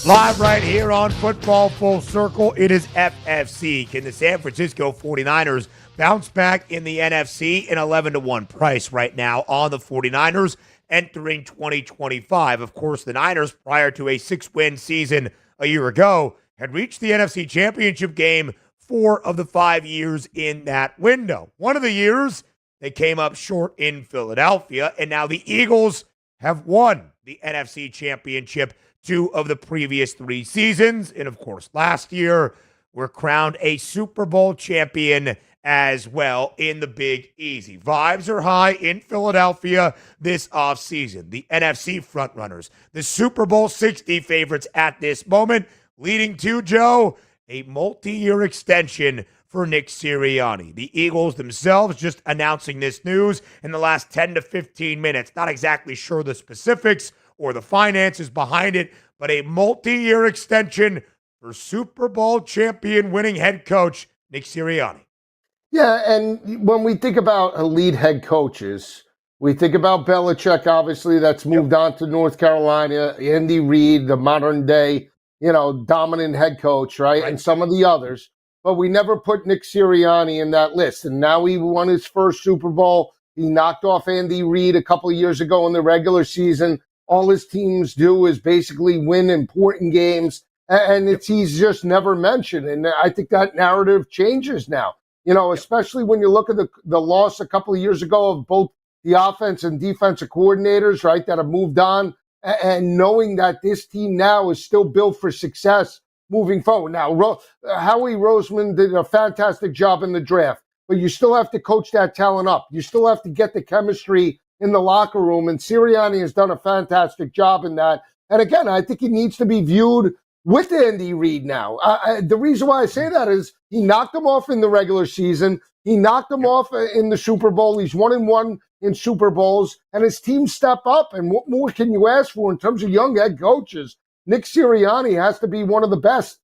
Speaker 4: Live right here on Football Full Circle, it is FFC. Can the San Francisco 49ers bounce back in the NFC? An 11-1 price right now on the 49ers entering 2025. Of course, the Niners, prior to a 6-win season a year ago, had reached the NFC Championship game 4 of the 5 years in that window. One of the years, they came up short in Philadelphia, and now the Eagles have won the NFC Championship 2 of the previous 3 seasons. And of course, last year, were crowned a Super Bowl champion as well in the Big Easy. Vibes are high in Philadelphia this offseason. The NFC frontrunners, the Super Bowl 60 favorites at this moment, leading to, Joe, a multi-year extension for Nick Sirianni. The Eagles themselves just announcing this news in the last 10 to 15 minutes. Not exactly sure the specifics or the finances behind it, but a multi-year extension for Super Bowl champion winning head coach Nick Sirianni.
Speaker 22: Yeah, and when we think about elite head coaches, we think about Belichick, obviously, that's moved on to North Carolina, Andy Reid, the modern day, dominant head coach, right? And some of the others. But we never put Nick Sirianni in that list. And now he won his first Super Bowl. He knocked off Andy Reid a couple of years ago in the regular season. All his teams do is basically win important games. And he's just never mentioned. And I think that narrative changes now. Especially when you look at the loss a couple of years ago of both the offense and defensive coordinators, right, that have moved on, and knowing that this team now is still built for success moving forward. Now, Howie Roseman did a fantastic job in the draft, but you still have to coach that talent up. You still have to get the chemistry in the locker room, and Sirianni has done a fantastic job in that. And again, I think he needs to be viewed with Andy Reid now. The reason why I say that is he knocked him off in the regular season. He knocked him off in the Super Bowl. He's 1-1 in Super Bowls, and his team step up. And what more can you ask for in terms of young head coaches? Nick Sirianni has to be one of the best.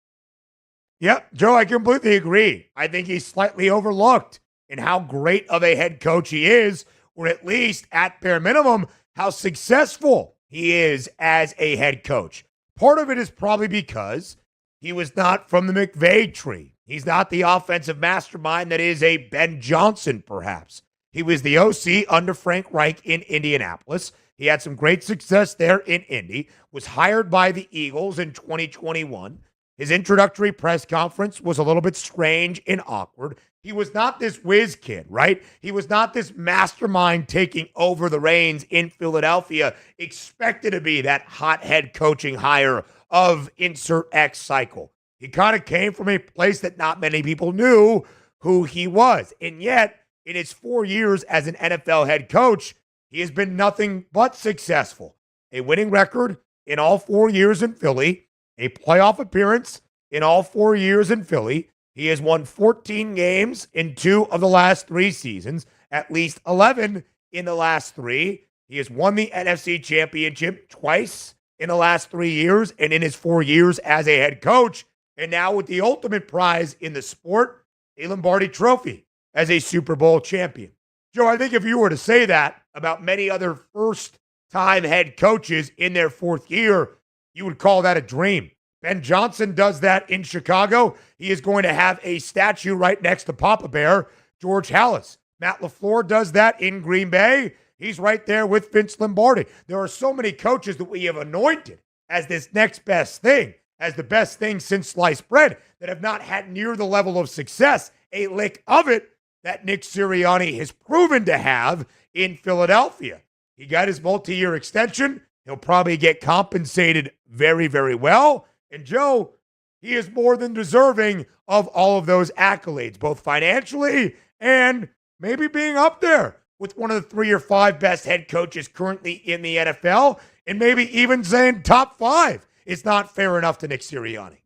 Speaker 4: Yep, Joe, I completely agree. I think he's slightly overlooked in how great of a head coach he is, or at least at bare minimum, how successful he is as a head coach. Part of it is probably because he was not from the McVay tree. He's not the offensive mastermind that is a Ben Johnson, perhaps. He was the OC under Frank Reich in Indianapolis. He had some great success there in Indy, was hired by the Eagles in 2021. His introductory press conference was a little bit strange and awkward. He was not this whiz kid, right? He was not this mastermind taking over the reins in Philadelphia, expected to be that hot head coaching hire of insert X cycle. He kind of came from a place that not many people knew who he was. And yet, in his 4 years as an NFL head coach, he has been nothing but successful. A winning record in all 4 years in Philly, a playoff appearance in all 4 years in Philly. He has won 14 games in 2 of the last 3 seasons, at least 11 in the last 3. He has won the NFC Championship twice in the last 3 years and in his 4 years as a head coach. And now with the ultimate prize in the sport, a Lombardi Trophy as a Super Bowl champion. Joe, I think if you were to say that about many other first-time head coaches in their 4th year, you would call that a dream. Ben Johnson does that in Chicago. He is going to have a statue right next to Papa Bear, George Halas. Matt LaFleur does that in Green Bay. He's right there with Vince Lombardi. There are so many coaches that we have anointed as this next best thing, as the best thing since sliced bread, that have not had near the level of success, a lick of it, that Nick Sirianni has proven to have in Philadelphia. He got his multi-year extension. He'll probably get compensated very, very well. And Joe, he is more than deserving of all of those accolades, both financially and maybe being up there with one of the 3 or 5 best head coaches currently in the NFL, and maybe even saying top 5 is not fair enough to Nick Sirianni.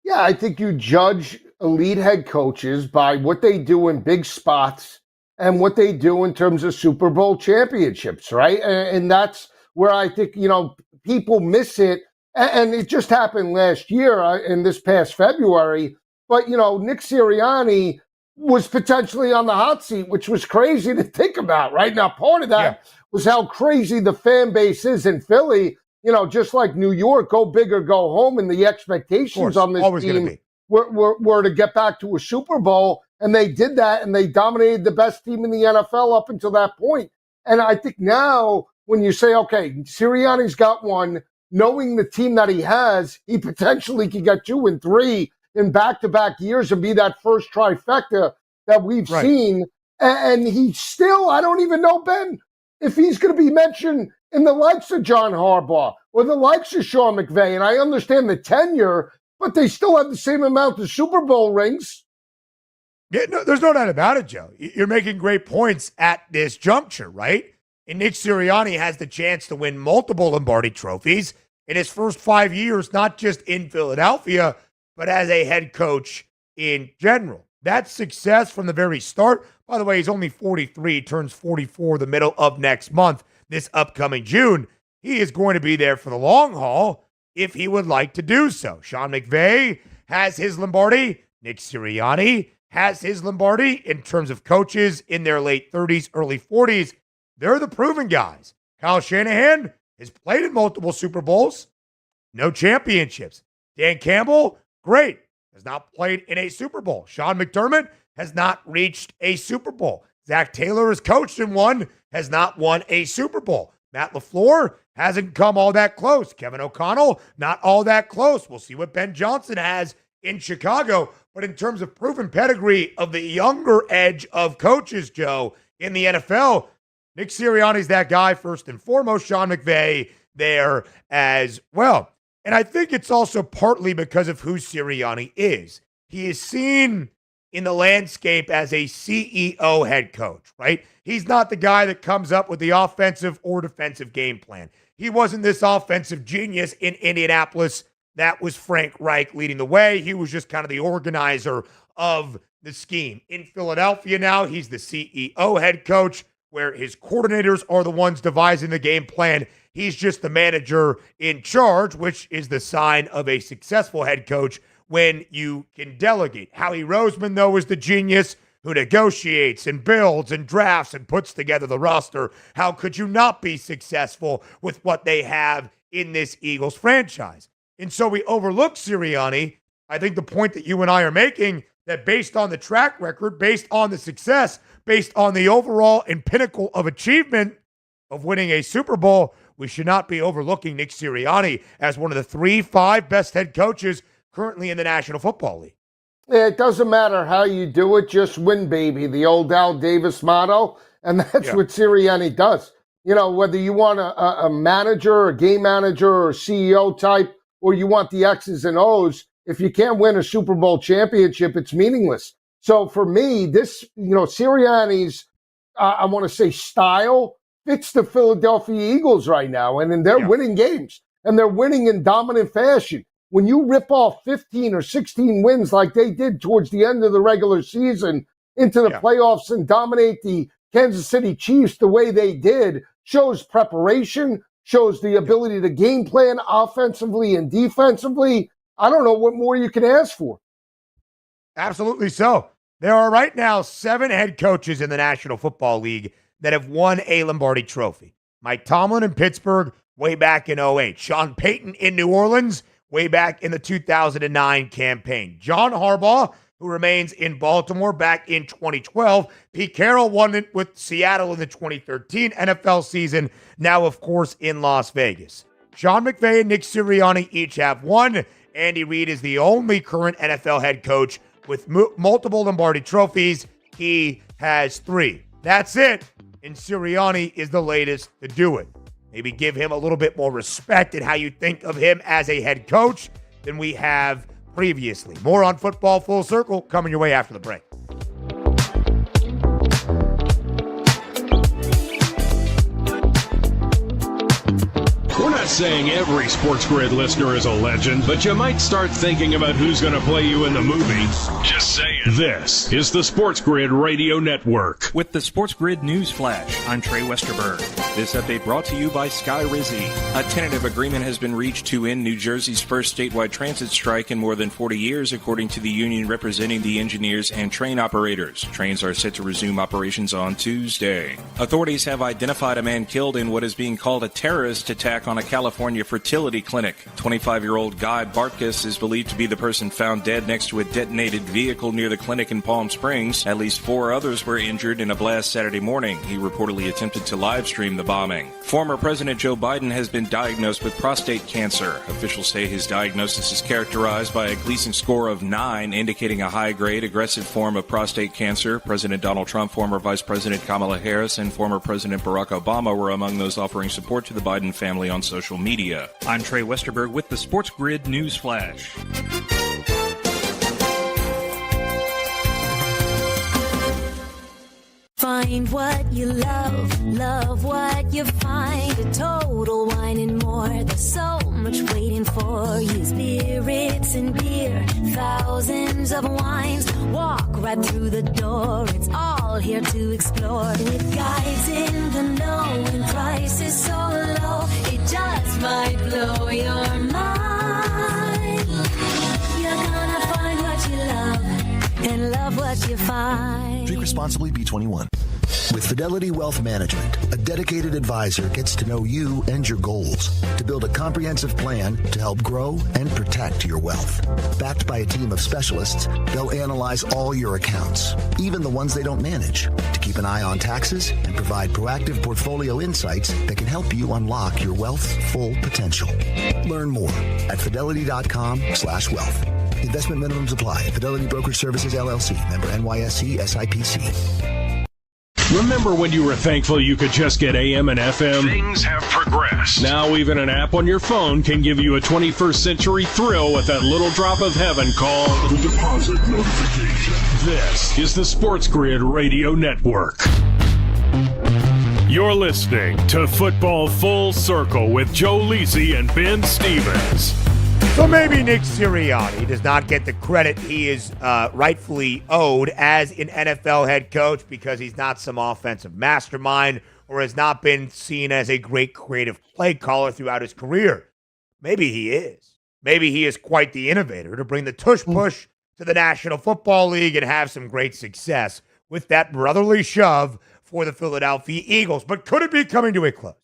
Speaker 22: Yeah, I think you judge elite head coaches by what they do in big spots and what they do in terms of Super Bowl championships, right? And that's where I think, people miss it. And it just happened last year in this past February. But, Nick Sirianni was potentially on the hot seat, which was crazy to think about, right? Now, part of that was how crazy the fan base is in Philly. Just like New York, go big or go home, and the expectations on this team were to get back to a Super Bowl, and they did that, and they dominated the best team in the NFL up until that point. And I think now, when you say, okay, Sirianni's got one, knowing the team that he has, he potentially could get 2 and 3 in back-to-back years and be that first trifecta that we've seen. And he still, I don't even know, Ben, if he's going to be mentioned in the likes of John Harbaugh or the likes of Sean McVay. And I understand the tenure, but they still have the same amount of Super Bowl rings.
Speaker 4: Yeah, no, there's no doubt about it, Joe. You're making great points at this juncture, right? And Nick Sirianni has the chance to win multiple Lombardi trophies in his first 5 years, not just in Philadelphia, but as a head coach in general. That's success from the very start. By the way, he's only 43, turns 44 the middle of next month, this upcoming June. He is going to be there for the long haul if he would like to do so. Sean McVay has his Lombardi. Nick Sirianni has his Lombardi in terms of coaches in their late 30s, early 40s. They're the proven guys. Kyle Shanahan has played in multiple Super Bowls, no championships. Dan Campbell, great, has not played in a Super Bowl. Sean McDermott has not reached a Super Bowl. Zach Taylor has coached in one, has not won a Super Bowl. Matt LaFleur hasn't come all that close. Kevin O'Connell, not all that close. We'll see what Ben Johnson has in Chicago. But in terms of proven pedigree of the younger edge of coaches, Joe, in the NFL, Nick Sirianni's that guy first and foremost. Sean McVay there as well. And I think it's also partly because of who Sirianni is. He is seen in the landscape as a CEO head coach, right? He's not the guy that comes up with the offensive or defensive game plan. He wasn't this offensive genius in Indianapolis. That was Frank Reich leading the way. He was just kind of the organizer of the scheme. In Philadelphia now, he's the CEO head coach, where his coordinators are the ones devising the game plan. He's just the manager in charge, which is the sign of a successful head coach when you can delegate. Howie Roseman, though, is the genius who negotiates and builds and drafts and puts together the roster. How could you not be successful with what they have in this Eagles franchise? And so we overlook Sirianni. I think the point that you and I are making, that based on the track record, based on the success, based on the overall and pinnacle of achievement of winning a Super Bowl, we should not be overlooking Nick Sirianni as one of the 3-5 best head coaches currently in the National Football League.
Speaker 22: It doesn't matter how you do it, just win, baby. The old Al Davis motto, and that's what Sirianni does. You know, whether you want a manager, a game manager, or a CEO type, or you want the X's and O's, if you can't win a Super Bowl championship, it's meaningless. So for me, this, Sirianni's, I want to say style fits the Philadelphia Eagles right now, and they're winning games, and they're winning in dominant fashion. When you rip off 15 or 16 wins like they did towards the end of the regular season into the playoffs and dominate the Kansas City Chiefs the way they did, shows preparation, shows the ability to game plan offensively and defensively. I don't know what more you can ask for.
Speaker 4: Absolutely so. There are right now 7 head coaches in the National Football League that have won a Lombardi Trophy. Mike Tomlin in Pittsburgh way back in 2008. Sean Payton in New Orleans way back in the 2009 campaign. John Harbaugh, who remains in Baltimore, back in 2012. Pete Carroll won it with Seattle in the 2013 NFL season, now, of course, in Las Vegas. Sean McVay and Nick Sirianni each have 1. Andy Reid is the only current NFL head coach with multiple Lombardi trophies. He has 3. That's it. And Sirianni is the latest to do it. Maybe give him a little bit more respect in how you think of him as a head coach than we have previously. More on Football Full Circle coming your way after the break.
Speaker 5: We're not saying every SportsGrid listener is a legend, but you might start thinking about who's going to play you in the movie. Just saying. This is the SportsGrid Radio Network.
Speaker 10: With the SportsGrid News Flash, I'm Trey Westerberg. This update brought to you by Sky Rizzy. A tentative agreement has been reached to end New Jersey's first statewide transit strike in more than 40 years, according to the union representing the engineers and train operators. Trains are set to resume operations on Tuesday. Authorities have identified a man killed in what is being called a terrorist attack on a California fertility clinic. 25-year-old Guy Bartkus is believed to be the person found dead next to a detonated vehicle near the clinic in Palm Springs. At least 4 others were injured in a blast Saturday morning. He reportedly attempted to live stream the bombing. Former President Joe Biden has been diagnosed with prostate cancer. Officials say his diagnosis is characterized by a Gleason score of 9, indicating a high-grade, aggressive form of prostate cancer. President Donald Trump, former Vice President Kamala Harris, and former President Barack Obama were among those offering support to the Biden family on social media. I'm Trey Westerberg with the SportsGrid News Flash.
Speaker 11: Find what you love what you find. A total wine and more. There's so much waiting for you. Spirits and beer, thousands of wines. Walk right through the door. It's all here to explore. With guides in the know and prices so low, it just might blow your mind. You're gonna find what you love and love what you find.
Speaker 2: Drink responsibly, B21. With Fidelity Wealth Management, a dedicated advisor gets to know you and your goals to build a comprehensive plan to help grow and protect your wealth. Backed by a team of specialists, they'll analyze all your accounts, even the ones they don't manage, to keep an eye on taxes and provide proactive portfolio insights that can help you unlock your wealth's full potential. Learn more at fidelity.com/wealth. Investment minimums apply. Fidelity Brokerage Services, LLC. Member NYSE SIPC.
Speaker 5: Remember when you were thankful you could just get AM and FM? Things have progressed. Now even an app on your phone can give you a 21st century thrill with that little drop of heaven called the deposit notification. This is the SportsGrid Radio Network. You're listening to Football Full Circle with Joe Lisi and Ben Stevens.
Speaker 4: So maybe Nick Sirianni does not get the credit he is rightfully owed as an NFL head coach because he's not some offensive mastermind or has not been seen as a great creative play caller throughout his career. Maybe he is. Maybe he is quite the innovator to bring the tush-push to the National Football League and have some great success with that brotherly shove for the Philadelphia Eagles. But could it be coming to a close?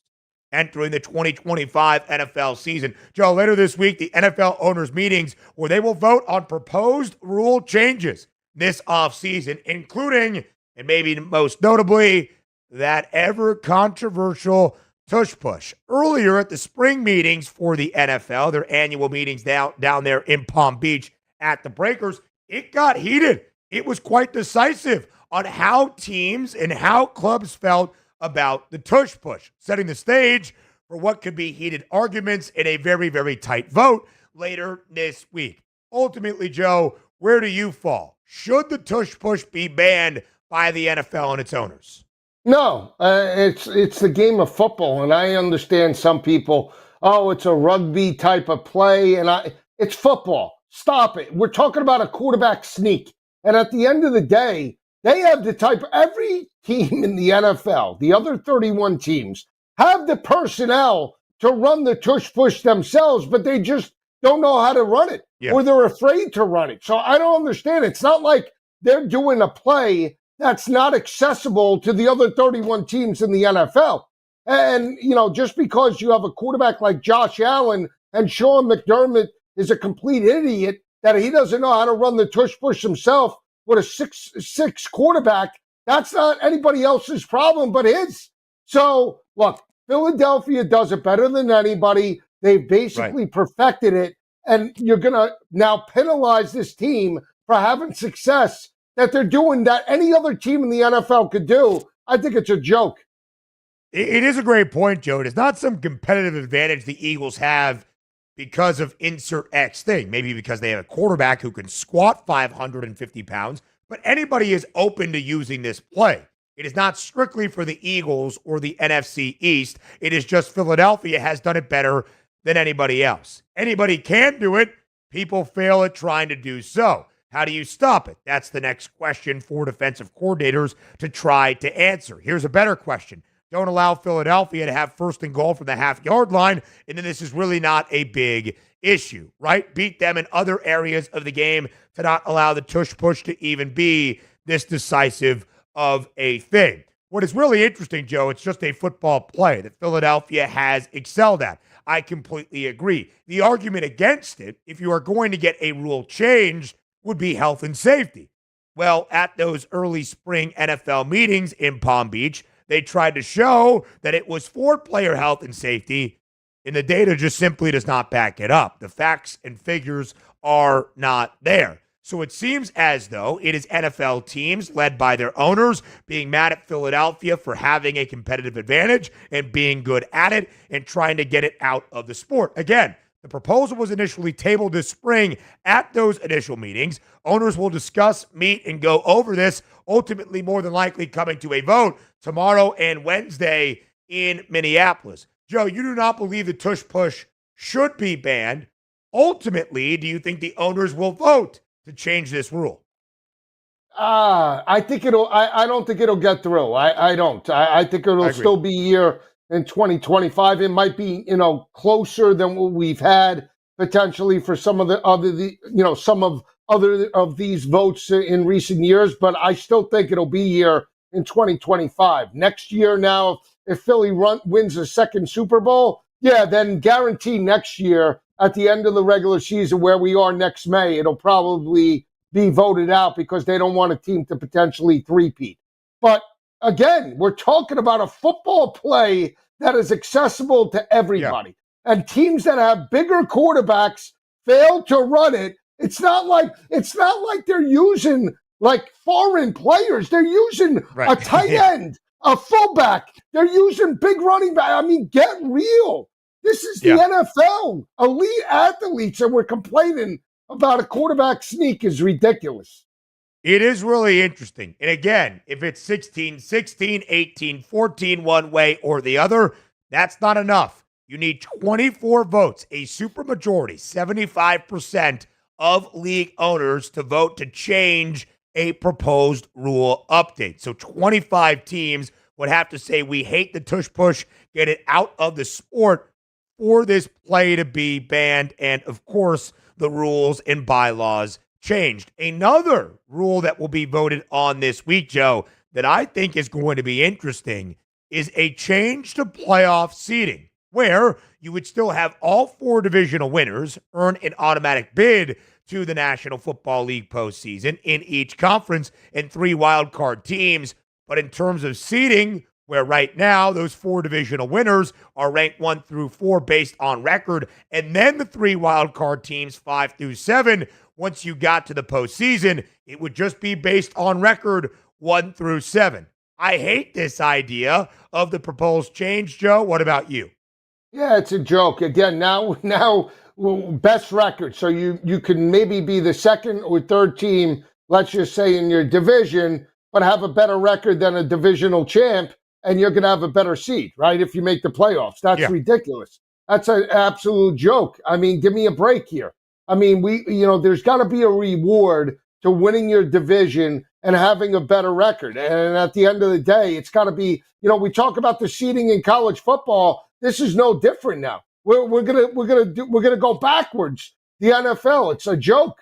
Speaker 4: Entering the 2025 NFL season. Joe, later this week, the NFL owners' meetings where they will vote on proposed rule changes this offseason, including, and maybe most notably, that ever controversial tush push. Earlier at the spring meetings for the NFL, their annual meetings down there in Palm Beach at the Breakers, it got heated. It was quite decisive on how teams and how clubs felt about the tush push, setting the stage for what could be heated arguments in a very, very tight vote later this week. Ultimately, Joe, where do you fall? Should the tush push be banned by the NFL and its owners?
Speaker 22: No, it's the game of football, and I understand some people, oh, it's a rugby type of play, and it's football. Stop it. We're talking about a quarterback sneak. And at the end of the day, they have every team in the NFL, the other 31 teams, have the personnel to run the tush push themselves, but they just don't know how to run it, or they're afraid to run it. So I don't understand. It's not like they're doing a play that's not accessible to the other 31 teams in the NFL. And, just because you have a quarterback like Josh Allen and Sean McDermott is a complete idiot that he doesn't know how to run the tush push himself with a 6'6" quarterback, that's not anybody else's problem but his. So, look, Philadelphia does it better than anybody. They've basically perfected it, and you're going to now penalize this team for having success that they're doing that any other team in the NFL could do. I think it's a joke.
Speaker 4: It is a great point, Joe. It's not some competitive advantage the Eagles have because of insert X thing. Maybe because they have a quarterback who can squat 550 pounds, but anybody is open to using this play. It is not strictly for the Eagles or the NFC East. It is just Philadelphia has done it better than anybody else. Anybody can do it. People fail at trying to do so. How do you stop it? That's the next question for defensive coordinators to try to answer. Here's a better question. Don't allow Philadelphia to have first and goal from the half-yard line, and then this is really not a big issue, right? Beat them in other areas of the game to not allow the tush push to even be this decisive of a thing. What is really interesting, Joe, it's just a football play that Philadelphia has excelled at. I completely agree. The argument against it, if you are going to get a rule changed, would be health and safety. Well, at those early spring NFL meetings in Palm Beach, they tried to show that it was for player health and safety, and the data just simply does not back it up. The facts and figures are not there. So it seems as though it is NFL teams led by their owners being mad at Philadelphia for having a competitive advantage and being good at it and trying to get it out of the sport. Again, the proposal was initially tabled this spring at those initial meetings. Owners will discuss, meet, and go over this, ultimately more than likely coming to a vote tomorrow and Wednesday in Minneapolis. Joe, you do not believe the tush push should be banned. Ultimately, do you think the owners will vote to change this rule?
Speaker 22: I think I don't think it'll get through. I don't. I think it'll still be here in 2025. It might be, closer than what we've had potentially for some of these votes in recent years, but I still think it'll be here in 2025. Next year now, if Philly wins a second Super Bowl, then guarantee next year at the end of the regular season where we are next May, it'll probably be voted out because they don't want a team to potentially three-peat. But again, we're talking about a football play that is accessible to everybody. Yeah. And teams that have bigger quarterbacks fail to run it. It's not like they're using like foreign players. They're using a tight end, a fullback. They're using big running back. I mean, get real. This is the NFL. Elite athletes, and we're complaining about a quarterback sneak is ridiculous.
Speaker 4: It is really interesting. And again, if it's 16-16, 18-14 one way or the other, that's not enough. You need 24 votes, a supermajority, 75% of league owners to vote to change a proposed rule update. So 25 teams would have to say, we hate the tush push, get it out of the sport for this play to be banned. And of course, the rules and bylaws changed. Another rule that will be voted on this week, Joe, that I think is going to be interesting is a change to playoff seeding, where you would still have all four divisional winners earn an automatic bid to the National Football League postseason in each conference and 3 wild card teams. But in terms of seeding, where right now those 4 divisional winners are ranked 1 through 4 based on record, and then the 3 wild card teams 5 through 7, once you got to the postseason, it would just be based on record 1 through 7. I hate this idea of the proposed change, Joe. What about you?
Speaker 22: Yeah, it's a joke. Again, now best record. So you can maybe be the second or third team, let's just say, in your division, but have a better record than a divisional champ, and you're going to have a better seed, right, if you make the playoffs. That's ridiculous. That's an absolute joke. I mean, give me a break here. I mean, there's got to be a reward to winning your division and having a better record. And at the end of the day, it's got to be, we talk about the seeding in college football. This is no different now. We're gonna go backwards. The NFL, it's a joke.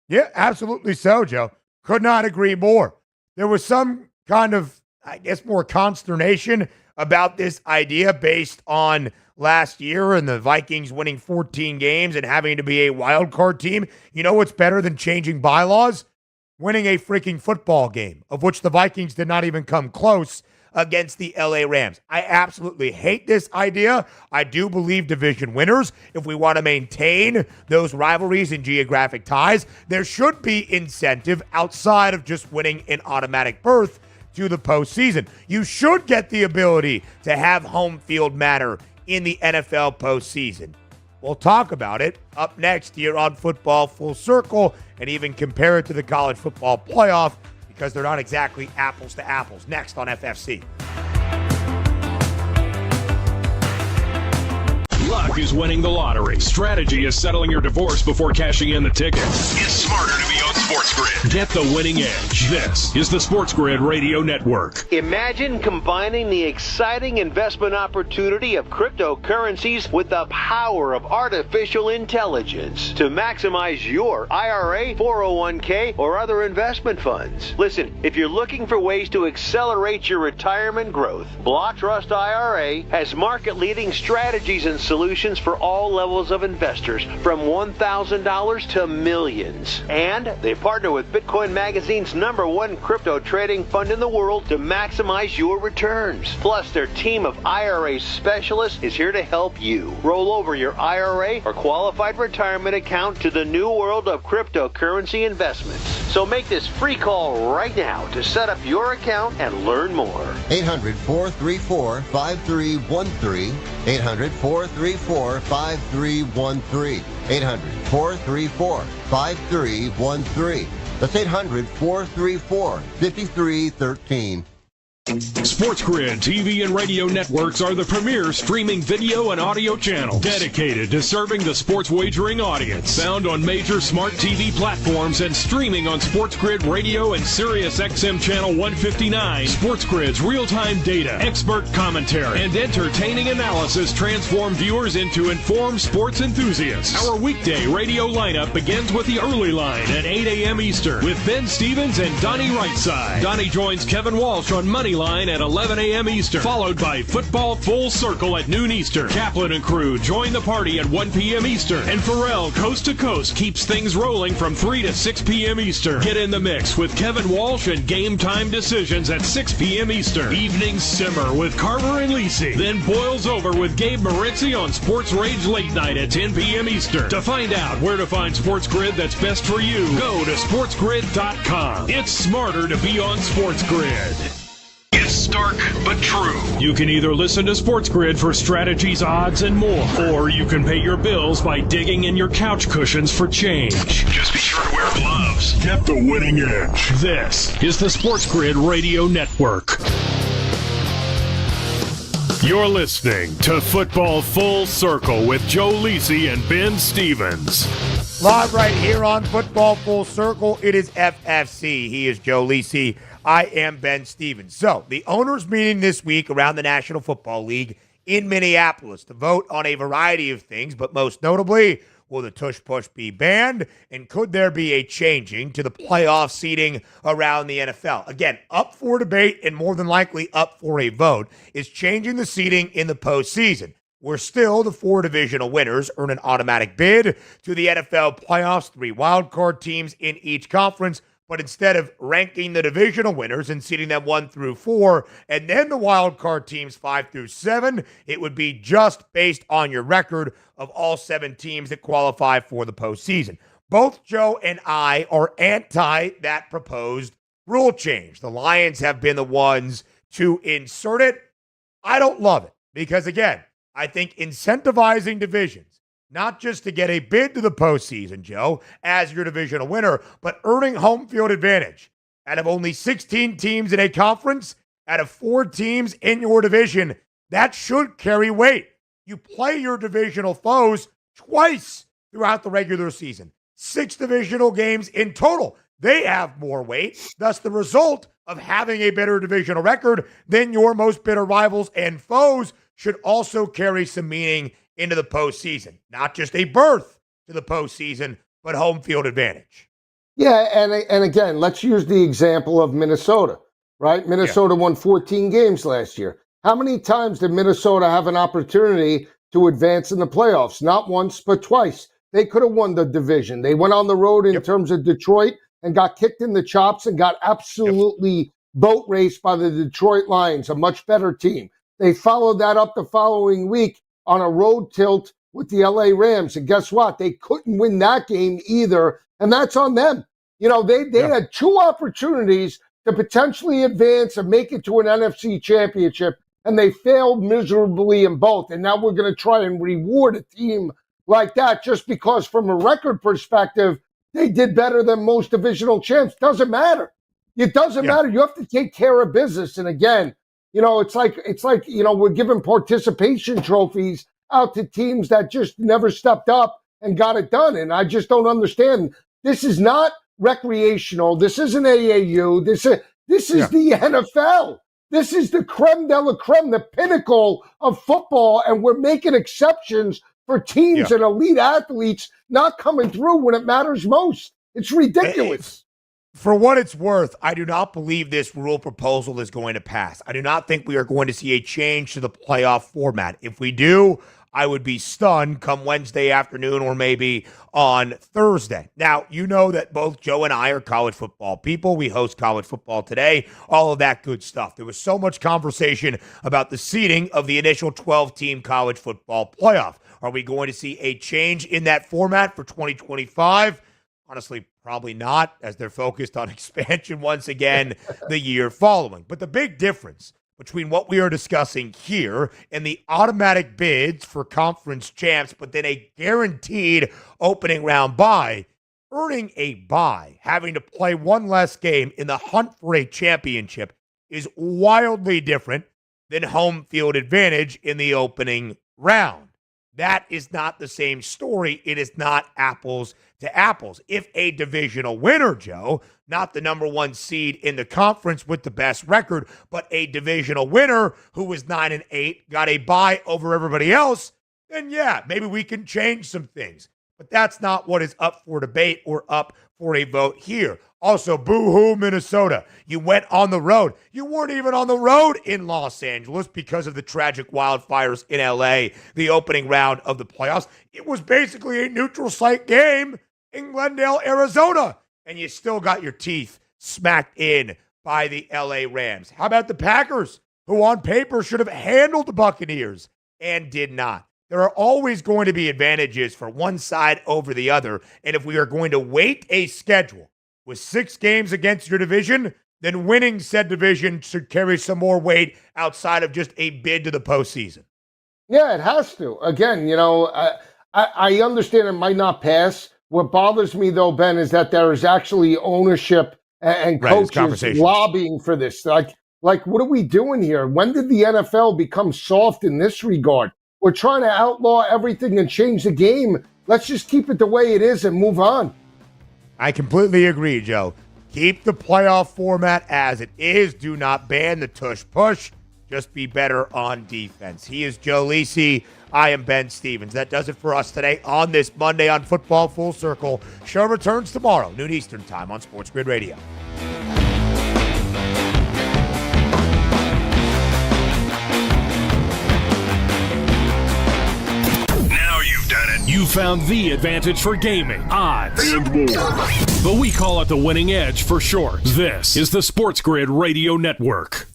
Speaker 4: Yeah, absolutely so, Joe. Could not agree more. There was some kind of, I guess, more consternation about this idea based on last year and the Vikings winning 14 games and having to be a wild card team. You know what's better than changing bylaws? Winning a freaking football game, of which the Vikings did not even come close against the LA Rams. I absolutely hate this idea. I do believe division winners, if we want to maintain those rivalries and geographic ties, there should be incentive outside of just winning an automatic berth to the postseason. You should get the ability to have home field matter in the NFL postseason. We'll talk about it up next here on Football Full Circle and even compare it to the college football playoff because they're not exactly apples to apples. Next on FFC.
Speaker 5: Luck is winning the lottery. Strategy is settling your divorce before cashing in the ticket. It's smarter to be on SportsGrid. Get the winning edge. This is the SportsGrid Radio Network.
Speaker 20: Imagine combining the exciting investment opportunity of cryptocurrencies with the power of artificial intelligence to maximize your IRA, 401k, or other investment funds. Listen, if you're looking for ways to accelerate your retirement growth, Block Trust IRA has market-leading strategies and solutions for all levels of investors, from $1,000 to millions. And they partner with Bitcoin Magazine's #1 crypto trading fund in the world to maximize your returns. Plus, their team of IRA specialists is here to help you roll over your IRA or qualified retirement account to the new world of cryptocurrency investments. So make this free call right now to set up your account and learn more.
Speaker 21: 800-434-5313. 800-434-5313. 800-434-5313. That's 800-434-5313.
Speaker 5: SportsGrid TV and radio networks are the premier streaming video and audio channels dedicated to serving the sports wagering audience. Found on major smart TV platforms and streaming on SportsGrid Radio and Sirius XM Channel 159. SportsGrid's real-time data, expert commentary, and entertaining analysis transform viewers into informed sports enthusiasts. Our weekday radio lineup begins with the early line at 8 a.m. Eastern with Ben Stevens and Donnie Rightside. Donnie joins Kevin Walsh on Moneyline at 11 a.m. Eastern, followed by Football Full Circle at noon Eastern. Kaplan and crew join the party at 1 p.m. Eastern, and Pharrell Coast to Coast keeps things rolling from 3 to 6 p.m. Eastern. Get in the mix with Kevin Walsh and Game Time Decisions at 6 p.m. Eastern. Evenings simmer with Carver and Lisi, then boils over with Gabe Moritzi on Sports Rage Late Night at 10 p.m. Eastern. To find out where to find SportsGrid that's best for you, go to sportsgrid.com. It's smarter to be on SportsGrid. It's stark but true. You can either listen to SportsGrid for strategies, odds, and more, or you can pay your bills by digging in your couch cushions for change. Just be sure to wear gloves. Get the winning edge. This is the SportsGrid Radio Network. You're listening to Football Full Circle with Joe Lisi and Ben Stevens.
Speaker 4: Live right here on Football Full Circle, it is FFC. He is Joe Lisi. I am Ben Stevens. So, the owners meeting this week around the National Football League in Minneapolis to vote on a variety of things, but most notably, will the tush push be banned? And could there be a changing to the playoff seating around the NFL? Again, up for debate and more than likely up for a vote is changing the seating in the postseason. where still the 4 divisional winners earn an automatic bid to the NFL playoffs, 3 wildcard teams in each conference. But instead of ranking the divisional winners and seeding them 1 through 4, and then the wild card teams 5 through 7, it would be just based on your record of all 7 teams that qualify for the postseason. Both Joe and I are anti that proposed rule change. The Lions have been the ones to insert it. I don't love it because, again, I think incentivizing divisions, not just to get a bid to the postseason, Joe, as your divisional winner, but earning home field advantage. Out of only 16 teams in a conference, out of 4 teams in your division, that should carry weight. You play your divisional foes twice throughout the regular season. 6 divisional games in total. They have more weight. Thus, the result of having a better divisional record than your most bitter rivals and foes should also carry some meaning into the postseason. Not just a berth to the postseason, but home field advantage.
Speaker 22: Yeah, and again, let's use the example of Minnesota, right? Minnesota won 14 games last year. How many times did Minnesota have an opportunity to advance in the playoffs? Not once, but twice. They could have won the division. They went on the road in terms of Detroit and got kicked in the chops and got absolutely boat raced by the Detroit Lions, a much better team. They followed that up the following week on a road tilt with the LA Rams. And guess what? They couldn't win that game either. And that's on them. You know, they had 2 opportunities to potentially advance and make it to an NFC championship, and they failed miserably in both. And now we're going to try and reward a team like that just because from a record perspective, they did better than most divisional champs. Doesn't matter. It doesn't matter. You have to take care of business. And again, you know, it's like, you know, we're giving participation trophies out to teams that just never stepped up and got it done. And I just don't understand. This is not recreational. This isn't AAU. This is the NFL. This is the creme de la creme, the pinnacle of football. And we're making exceptions for teams and elite athletes not coming through when it matters most. It's ridiculous.
Speaker 4: For what it's worth, I do not believe this rule proposal is going to pass. I do not think we are going to see a change to the playoff format. If we do, I would be stunned come Wednesday afternoon or maybe on Thursday. Now, you know that both Joe and I are college football people. We host College Football Today, all of that good stuff. There was so much conversation about the seeding of the initial 12-team college football playoff. Are we going to see a change in that format for 2025? Honestly, probably not, as they're focused on expansion once again the year following. But the big difference between what we are discussing here and the automatic bids for conference champs, but then a guaranteed opening round bye, earning a bye, having to play one less game in the hunt for a championship is wildly different than home field advantage in the opening round. That is not the same story. It is not apples to apples. If a divisional winner, Joe, not the number 1 seed in the conference with the best record, but a divisional winner who was 9-8, got a bye over everybody else, then yeah, maybe we can change some things. But that's not what is up for debate or up for a vote here. Also, boo-hoo, Minnesota. You went on the road. You weren't even on the road in Los Angeles because of the tragic wildfires in LA, the opening round of the playoffs. It was basically a neutral site game in Glendale, Arizona, and you still got your teeth smacked in by the LA Rams. How about the Packers, who on paper should have handled the Buccaneers and did not? There are always going to be advantages for one side over the other, and if we are going to weight a schedule with 6 games against your division, then winning said division should carry some more weight outside of just a bid to the postseason.
Speaker 22: Yeah, it has to. Again, you know, I understand it might not pass. What bothers me, though, Ben, is that there is actually ownership and coaches lobbying for this. Like, what are we doing here? When did the NFL become soft in this regard? We're trying to outlaw everything and change the game. Let's just keep it the way it is and move on.
Speaker 4: I completely agree, Joe. Keep the playoff format as it is. Do not ban the tush-push. Just be better on defense. He is Joe Lisi. I am Ben Stevens. That does it for us today on this Monday on Football Full Circle. Show returns tomorrow, noon Eastern time on SportsGrid Radio.
Speaker 5: You found the advantage for gaming, odds, and more. But we call it the winning edge for short. This is the SportsGrid Radio Network.